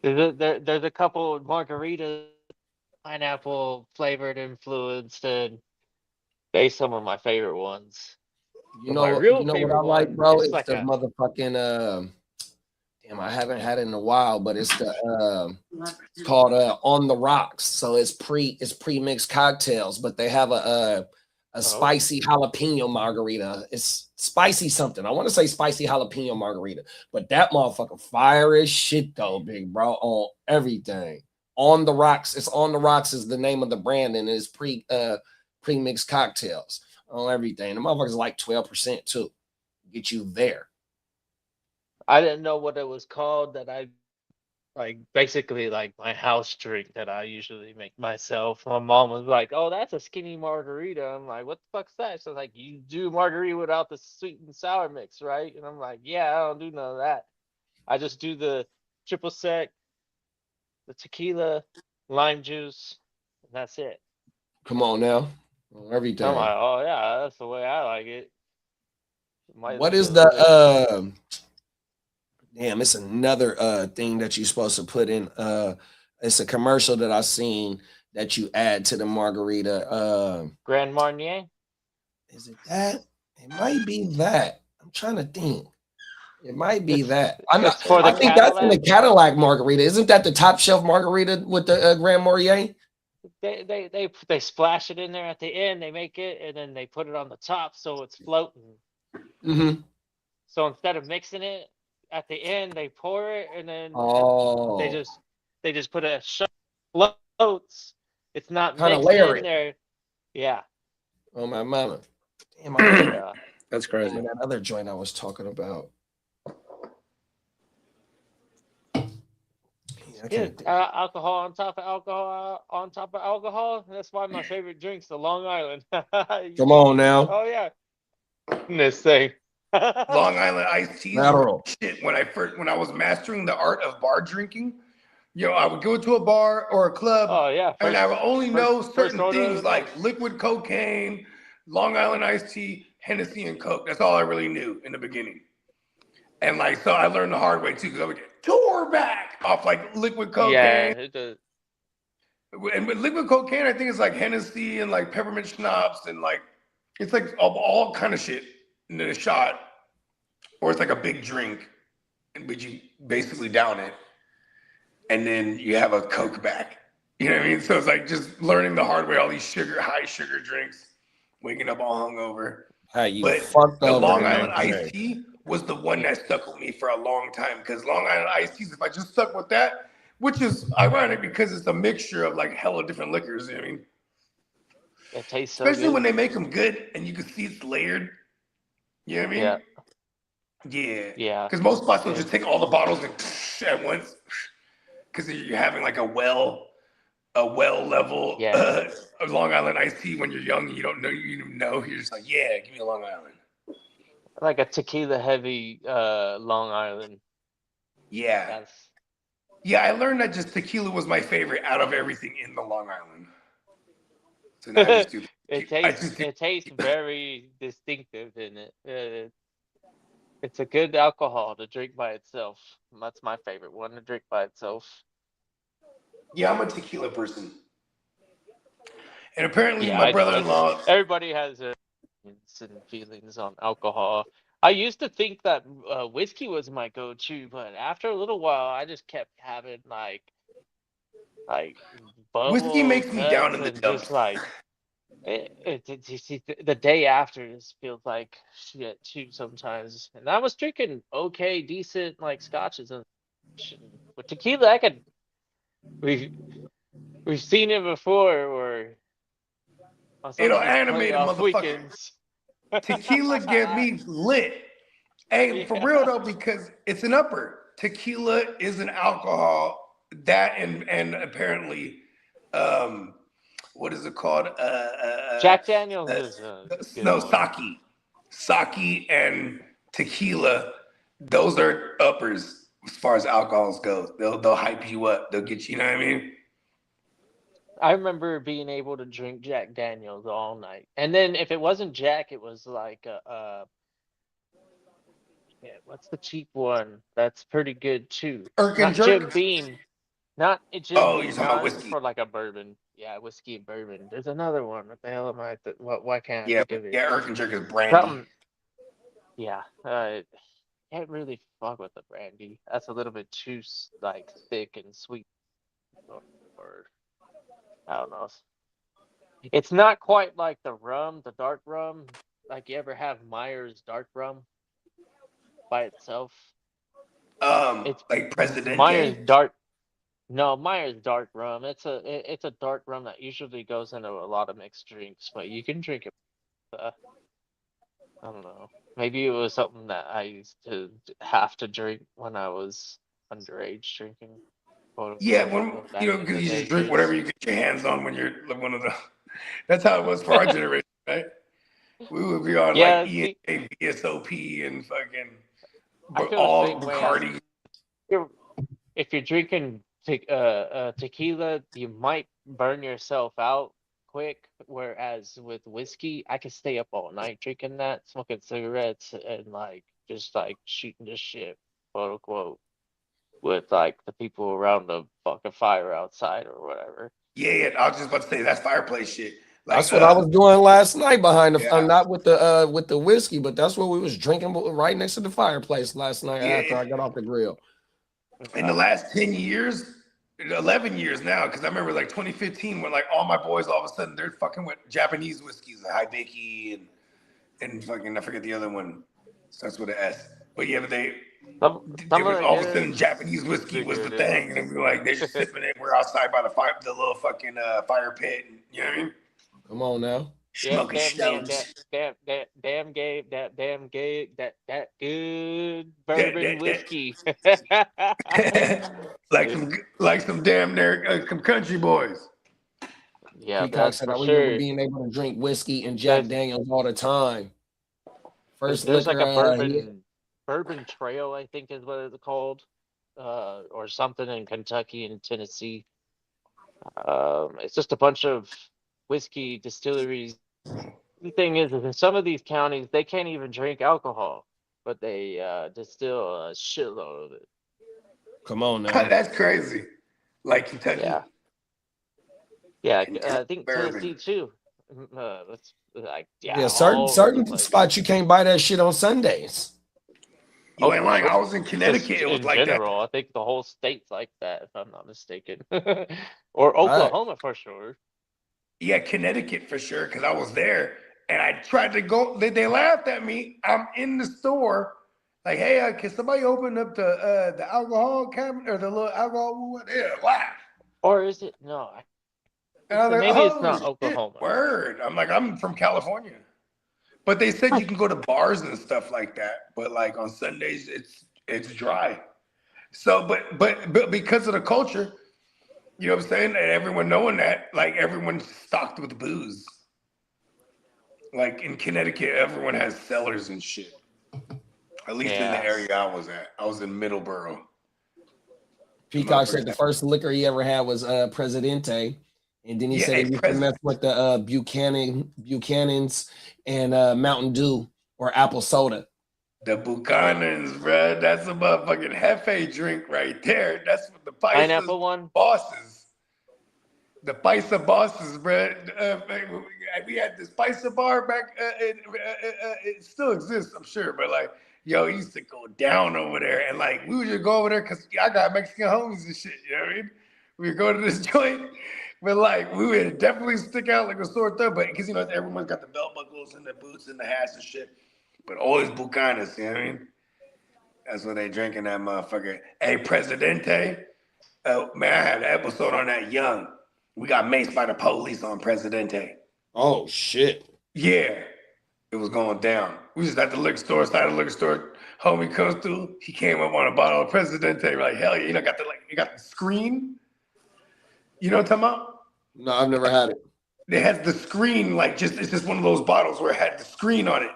S5: good. There's a couple margaritas pineapple flavored influenced, and they some of my favorite ones.
S1: You
S5: But my
S1: know,
S5: real
S1: you know what
S5: favorite
S1: I like,
S5: one
S1: bro?
S5: is
S1: It's
S5: like
S1: the
S5: a
S1: motherfucking damn, I haven't had it in a while, but it's the it's called On the Rocks. So it's pre-mixed cocktails, but they have a spicy jalapeno margarita. It's spicy something. I want to say spicy jalapeno margarita, but that motherfucker fire as shit though, big bro, on everything. On the Rocks. It's On the Rocks is the name of the brand, and it's pre-mixed cocktails on everything. The motherfucker's like 12% too. Get you there.
S5: I didn't know what it was called, that I like basically like my house drink that I usually make myself. My mom was like, "Oh, that's a skinny margarita." I'm like, "What the fuck's that?" She's like, "You do margarita without the sweet and sour mix, right?" And I'm like, "Yeah, I don't do none of that. I just do the triple sec, the tequila, lime juice, and that's it."
S1: Come on now. On everything.
S5: I'm like, "Oh yeah, that's the way I like it."
S1: What is the damn, it's another thing that you're supposed to put in. It's a commercial that I seen that you add to the margarita.
S5: Grand Marnier?
S1: Is it that? It might be that. I'm trying to think. It might be that. I think that's in the Cadillac margarita. Isn't that the top shelf margarita with the Grand Marnier?
S5: They splash it in there at the end. They make it and then they put it on the top so it's floating.
S1: Mm-hmm.
S5: So instead of mixing it at the end, they pour it and then they just put a shot floats. It's not
S1: kind of
S5: mixed
S1: layer
S5: in there. Yeah.
S1: Oh my mama. Damn,
S7: That's crazy.
S1: That other joint I was talking about.
S5: Alcohol on top of alcohol on top of alcohol. That's why my favorite drink's the Long Island.
S1: Come on now.
S5: Oh yeah. This thing.
S4: Long Island iced tea.
S1: Lateral.
S4: Shit, when I was mastering the art of bar drinking, I would go to a bar or a club.
S5: Oh yeah.
S4: And I would only know certain things like liquid cocaine, Long Island iced tea, Hennessy, and Coke. That's all I really knew in the beginning. And so I learned the hard way too, because I would get tore back off like liquid cocaine.
S5: Yeah.
S4: And with liquid cocaine, I think it's like Hennessy and like peppermint schnapps and like it's like all kind of shit in a shot, or it's like a big drink, but you basically down it, and then you have a Coke back. You know what I mean? So it's like just learning the hard way. All these high sugar drinks, waking up all hungover. But the Long Island iced tea was the one that stuck with me for a long time, because Long Island iced teas, if I just stuck with that, which is ironic because it's a mixture of like hella different liquors. You know what I mean?
S5: It tastes so
S4: especially
S5: good.
S4: when they make them good and you can see it's layered. You know what I mean? Yeah.
S5: Yeah.
S4: Because most spots will just take all the bottles and at once. because you're having like a well level
S5: Yeah.
S4: Long Island iced tea when you're young and you don't know, you're just like, yeah, give me a Long Island.
S5: Like a tequila heavy Long Island.
S4: Yeah. Yeah, I learned that just tequila was my favorite out of everything in the Long Island. So now I just do.
S5: It tastes very distinctive in it. It's a good alcohol to drink by itself. That's my favorite one to drink by itself.
S4: Yeah, I'm a tequila person. And apparently my brother-in-law.
S5: Everybody has their opinions and feelings on alcohol. I used to think that whiskey was my go-to, but after a little while, I just kept having like
S4: Whiskey makes me down in the dumps.
S5: Just like the day after just feels like shit too sometimes. And I was drinking okay, decent like scotches and with tequila. We've seen it before, or
S4: it'll animate a motherfucker. Tequila get me lit. Hey, for real though, because it's an upper. Tequila is an alcohol that and apparently what is it called?
S5: Jack Daniels is
S4: sake. Sake and tequila, those are uppers as far as alcohols go. They'll hype you up. They'll get you know what I mean?
S5: I remember being able to drink Jack Daniels all night. And then if it wasn't Jack, it was like what's the cheap one? That's pretty good too. Not Jim Beam. Not Jim Beam.
S4: You're talking about whiskey.
S5: For like a bourbon. Yeah, whiskey and bourbon. There's another one. What the hell am I? Why can't I think of it?
S4: Yeah, Erkenjerk is brandy.
S5: Yeah. Can't really fuck with the brandy. That's a little bit too like thick and sweet. Or I don't know. It's not quite like the rum, the dark rum. Like you ever have Myers dark rum by itself?
S4: It's like Presidente.
S5: Myers dark. No, Myers dark rum. It's a dark rum that usually goes into a lot of mixed drinks, but you can drink it. I don't know. Maybe it was something that I used to have to drink when I was underage drinking.
S4: Yeah, because you just drink whatever you get your hands on when you're like one of the. That's how it was for our generation, right? We would be on like ENA, VSOP, and fucking all Bacardi.
S5: If you're drinking tequila, you might burn yourself out quick. Whereas with whiskey, I can stay up all night drinking that, smoking cigarettes, and like just like shooting the shit, quote unquote, with like the people around the fucking fire outside or whatever.
S4: Yeah, I was just about to say that's fireplace shit. Like,
S1: that's what I was doing last night behind the not with the whiskey, but that's what we was drinking right next to the fireplace last night after I got off the grill.
S4: In the last 10 years, 11 years now, because I remember like 2015 when like all my boys all of a sudden they're fucking with Japanese whiskeys, like Hibiki and fucking I forget the other one. Starts with an S. But yeah, but they all of a sudden Japanese whiskey was the thing, and we were like they're just sipping it. We're outside by the little fucking fire pit. You know what I mean?
S1: Come on now.
S4: Smoking
S5: damn good bourbon whiskey.
S4: like some damn there some country boys.
S5: Yeah,
S1: that's for sure. Being able to drink whiskey and Jack Daniels all the time. First,
S5: there's like a bourbon trail, I think is what it's called, or something in Kentucky and Tennessee. It's just a bunch of whiskey distilleries. The thing is in some of these counties they can't even drink alcohol, but they distill a shitload of it.
S1: Come on now.
S4: That's crazy. Like Kentucky.
S5: Yeah, I think Tennessee too.
S1: Certain spots you can't buy that shit on Sundays.
S4: You ain't lying. I was in Connecticut. It was like
S5: general, that. I think the whole state's like that, if I'm not mistaken. Or Oklahoma for sure.
S4: Yeah, Connecticut for sure, because I was there and I tried to go. They laughed at me. I'm in the store, like, hey, can somebody open up the alcohol cabinet or the little alcohol? Yeah, laugh.
S5: Or is it no? Maybe it's not Oklahoma.
S4: Word. I'm like, I'm from California, but they said you can go to bars and stuff like that. But like on Sundays, it's dry. So, but because of the culture, you know what I'm saying, and everyone knowing that, like everyone's stocked with booze. Like in Connecticut, everyone has cellars and shit. At least in the area I was at. I was in Middleborough.
S1: Peacock said the first liquor he ever had was Presidente. And then he said he used to mess with the Buchanan's and Mountain Dew or apple soda.
S4: The Buchanan's, bro. That's a motherfucking Hefe drink right there. That's what the
S5: Pineapple one?
S4: Bosses. The Paisa bosses, bro. We had this Paisa bar back. It still exists, I'm sure. But like, yo, it used to go down over there. And like, we would just go over there because I got Mexican homies and shit. You know what I mean? We would go to this joint. But like, we would definitely stick out like a sore thumb. But because, you know, everyone's got the belt buckles and the boots and the hats and shit. But always Bucanas, you know what I mean? That's what they drinking that motherfucker. Hey, Presidente. Man, I had an episode on that young. We got maced by the police on Presidente.
S1: Oh, shit.
S4: Yeah. It was going down. We just at the liquor store, side of the liquor store. Homie comes through. He came up on a bottle of Presidente. We're like, hell yeah. You know, you got the screen. You know what I'm talking about?
S1: No, I've never had it.
S4: It has the screen, like it's just one of those bottles where it had the screen on it.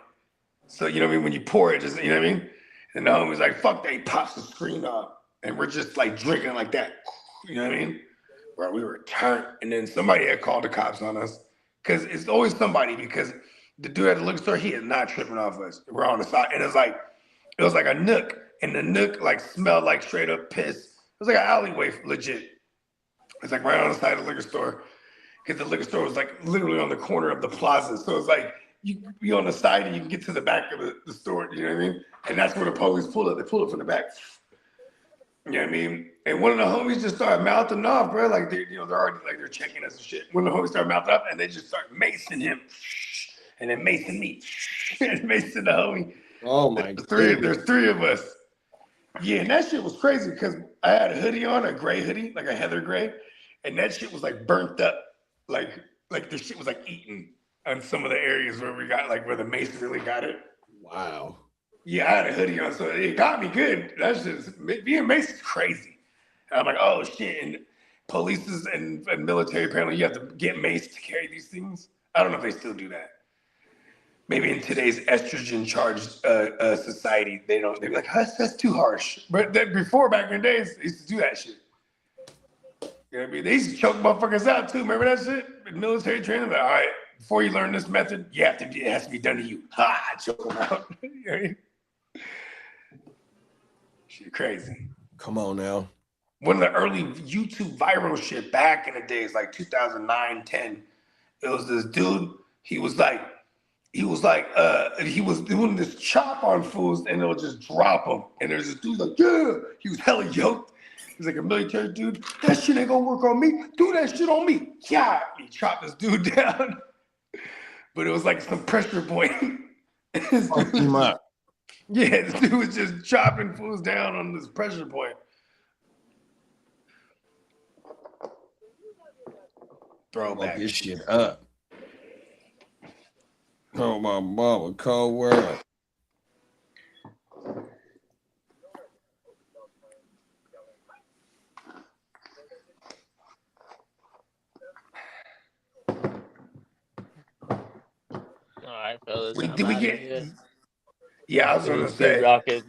S4: So, you know what I mean? When you pour it, just, you know what I mean? And the homie's like, fuck that. He pops the screen off. And we're just like drinking like that. You know what I mean? Bro, we were turned. And then somebody had called the cops on us. Because it's always somebody. Because the dude at the liquor store, he is not tripping off us. We're on the side. And it was like a nook. And the nook like smelled like straight up piss. It was like an alleyway, legit. It's like right on the side of the liquor store. Because the liquor store was like literally on the corner of the plaza. So it's like, you can be on the side and you can get to the back of the store, you know what I mean? And that's where the police pull it. They pull it from the back. You know what I mean? And one of the homies just started mouthing off, bro. Like they're already like they're checking us and shit. One of the homies started mouthing up and they just start macing him. And then macing me. And macing the homie.
S1: Oh my God.
S4: There's three of us. Yeah, and that shit was crazy because I had a hoodie on, a gray hoodie, like a heather gray. And that shit was like burnt up. Like the shit was like eaten on some of the areas where we got like where the mace really got it.
S1: Wow.
S4: Yeah, I had a hoodie on, so it got me good. That's just being mace is crazy. And I'm like, oh shit. And police and military, apparently you have to get mace to carry these things. I don't know if they still do that. Maybe in today's estrogen charged society, they're like, that's too harsh. But before, back in the days, they used to do that shit. You know what I mean? They used to choke motherfuckers out too. Remember that shit? In military training, like, all right, before you learn this method, it has to be done to you. Ha! Choke them out. You know what I mean? Shit crazy.
S1: Come on now.
S4: One of the early YouTube viral shit back in the days, like 2009, 10, it was this dude, he was doing this chop on fools and it'll just drop them. And there's this dude like, yeah, he was hella yoked. He's like a military dude. That shit ain't gonna work on me. Do that shit on me. Yeah, he chopped this dude down. But it was like some pressure point.
S1: Fuck him up.
S4: Yeah, this dude was just chopping fools down on this pressure point. Throwback.
S1: This shit up. Oh my mama, cold world.
S5: All right, fellas.
S4: Did we get? Yeah, I was gonna say.
S5: Rocket.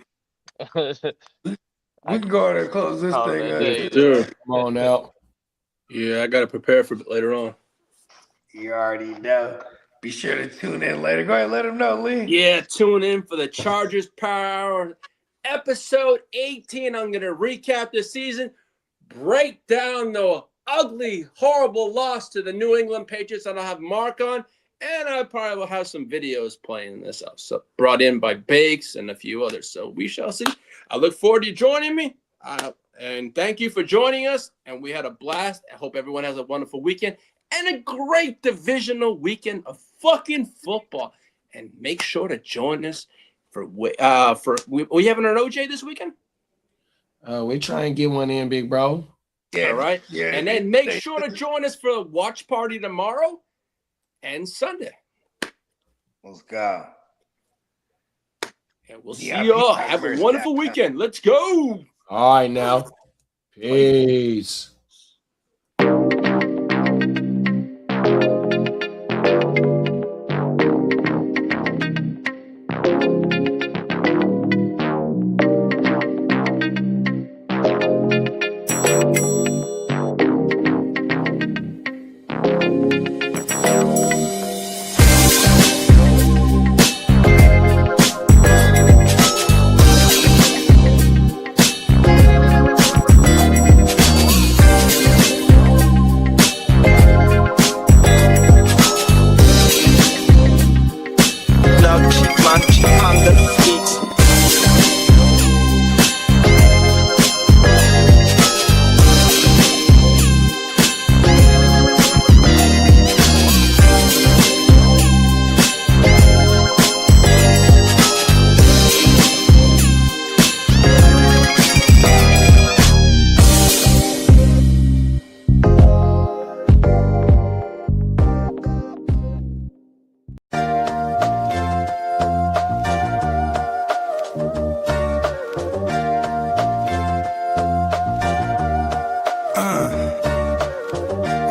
S4: We can go ahead and close this thing.
S7: Sure.
S1: Come on now.
S7: Yeah, I gotta prepare for later on.
S4: You already know. Be sure to tune in later. Go ahead, let them know, Lee.
S7: Yeah, tune in for the Chargers Power Hour, episode 18. I'm gonna recap the season, break down the ugly, horrible loss to the New England Patriots that I'll have Mark on, and I probably will have some videos playing this up. So brought in by Bakes and a few others. So we shall see. I look forward to you joining me. And thank you for joining us. And we had a blast. I hope everyone has a wonderful weekend and a great divisional weekend of fucking football. And make sure to join us for we having an OJ this weekend?
S1: We try and get one in, big bro.
S4: Yeah,
S7: all right.
S4: Yeah.
S7: And then make sure to join us for the watch party tomorrow and Sunday.
S4: Let's go.
S7: And we'll see y'all. Have a wonderful weekend. Let's go.
S1: All right, now. Peace.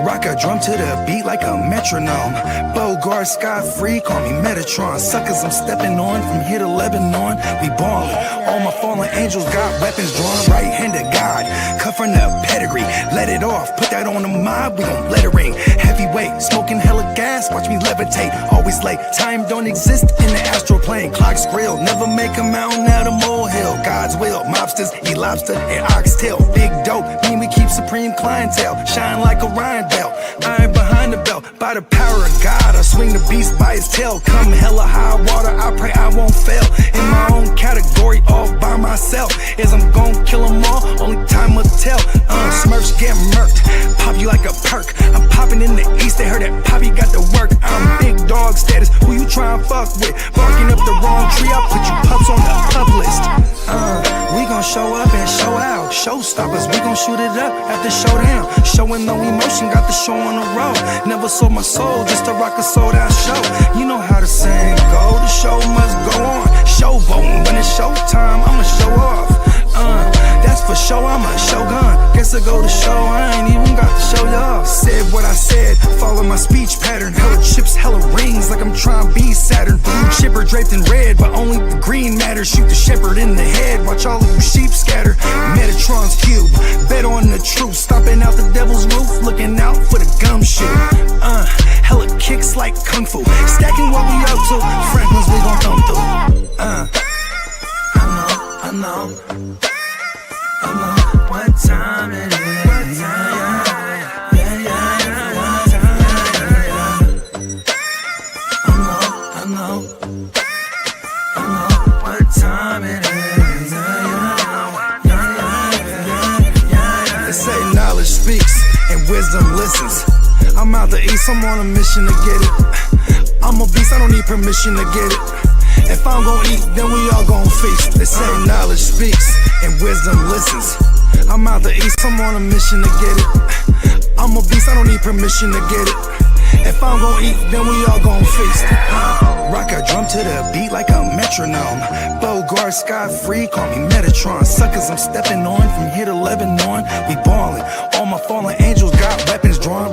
S2: Rock a drum to the beat like a metronome. Bogart, Sky Free, call me Metatron. Suckers, I'm stepping on from here to Lebanon. We ballin'. All my fallen angels got weapons drawn. Right-handed God, cut from the pedigree. Let it off, put that on the mob, we gon' let it ring. Heavyweight, smoking hella gas, watch me levitate. Always late, time don't exist in the astral plane. Clocks grill, never make a mountain out of molehill. God's will, mobsters, eat lobster and oxtail. Big dope, mean we keep supreme clientele. Shine like a Ryan belt, iron behind the belt. By the power of God, I swing the beast by his tail. Come hella high water, I pray I won't fail. In my own category, all by myself. As I'm gon' kill them all, only time will tell. Smurfs get murked, pop you like a perk. I'm popping in the east, they heard that Poppy got the work. I'm big dog status, who you tryin' fuck with? Barking up the wrong tree, I'll put you pups on the pub list. We gon' show up and show out. Showstoppers, we gon' shoot it up at the showdown. Showing no emotion, got the show on the road. Never sold my soul just to rock a sold out show. You know how the saying go, the show must go on. Showboating, when it's showtime, I'ma show off. That's for sure, I'm a shogun. Guess I go to show, I ain't even got to show y'all. Said what I said, follow my speech pattern. Hella chips, hella rings, like I'm trying to be Saturn. Blue chipper draped in red, but only the green matters. Shoot the shepherd in the head, watch all of you sheep scatter. Metatron's cube, bet on the truth. Stomping out the devil's roof, looking out for the gumshoe. Hella kicks like kung fu, stacking what we up to. Franklin's we gon' thumb through. I know what time it is. I know what time it is. They say knowledge speaks and wisdom listens. I'm out the east, I'm on a mission to get it. I'm a beast, I don't need permission to get it. If I'm gon' eat, then we all gon' feast. They say knowledge speaks and wisdom listens. I'm out the east, I'm on a mission to get it. I'm a beast, I don't need permission to get it. If I'm gon' eat, then we all gon' feast. Rock a drum to the beat like a metronome. Bogart, Sky Free, call me Metatron. Suckers, I'm stepping on from here to Lebanon. We ballin'. All my fallen angels got weapons drawn.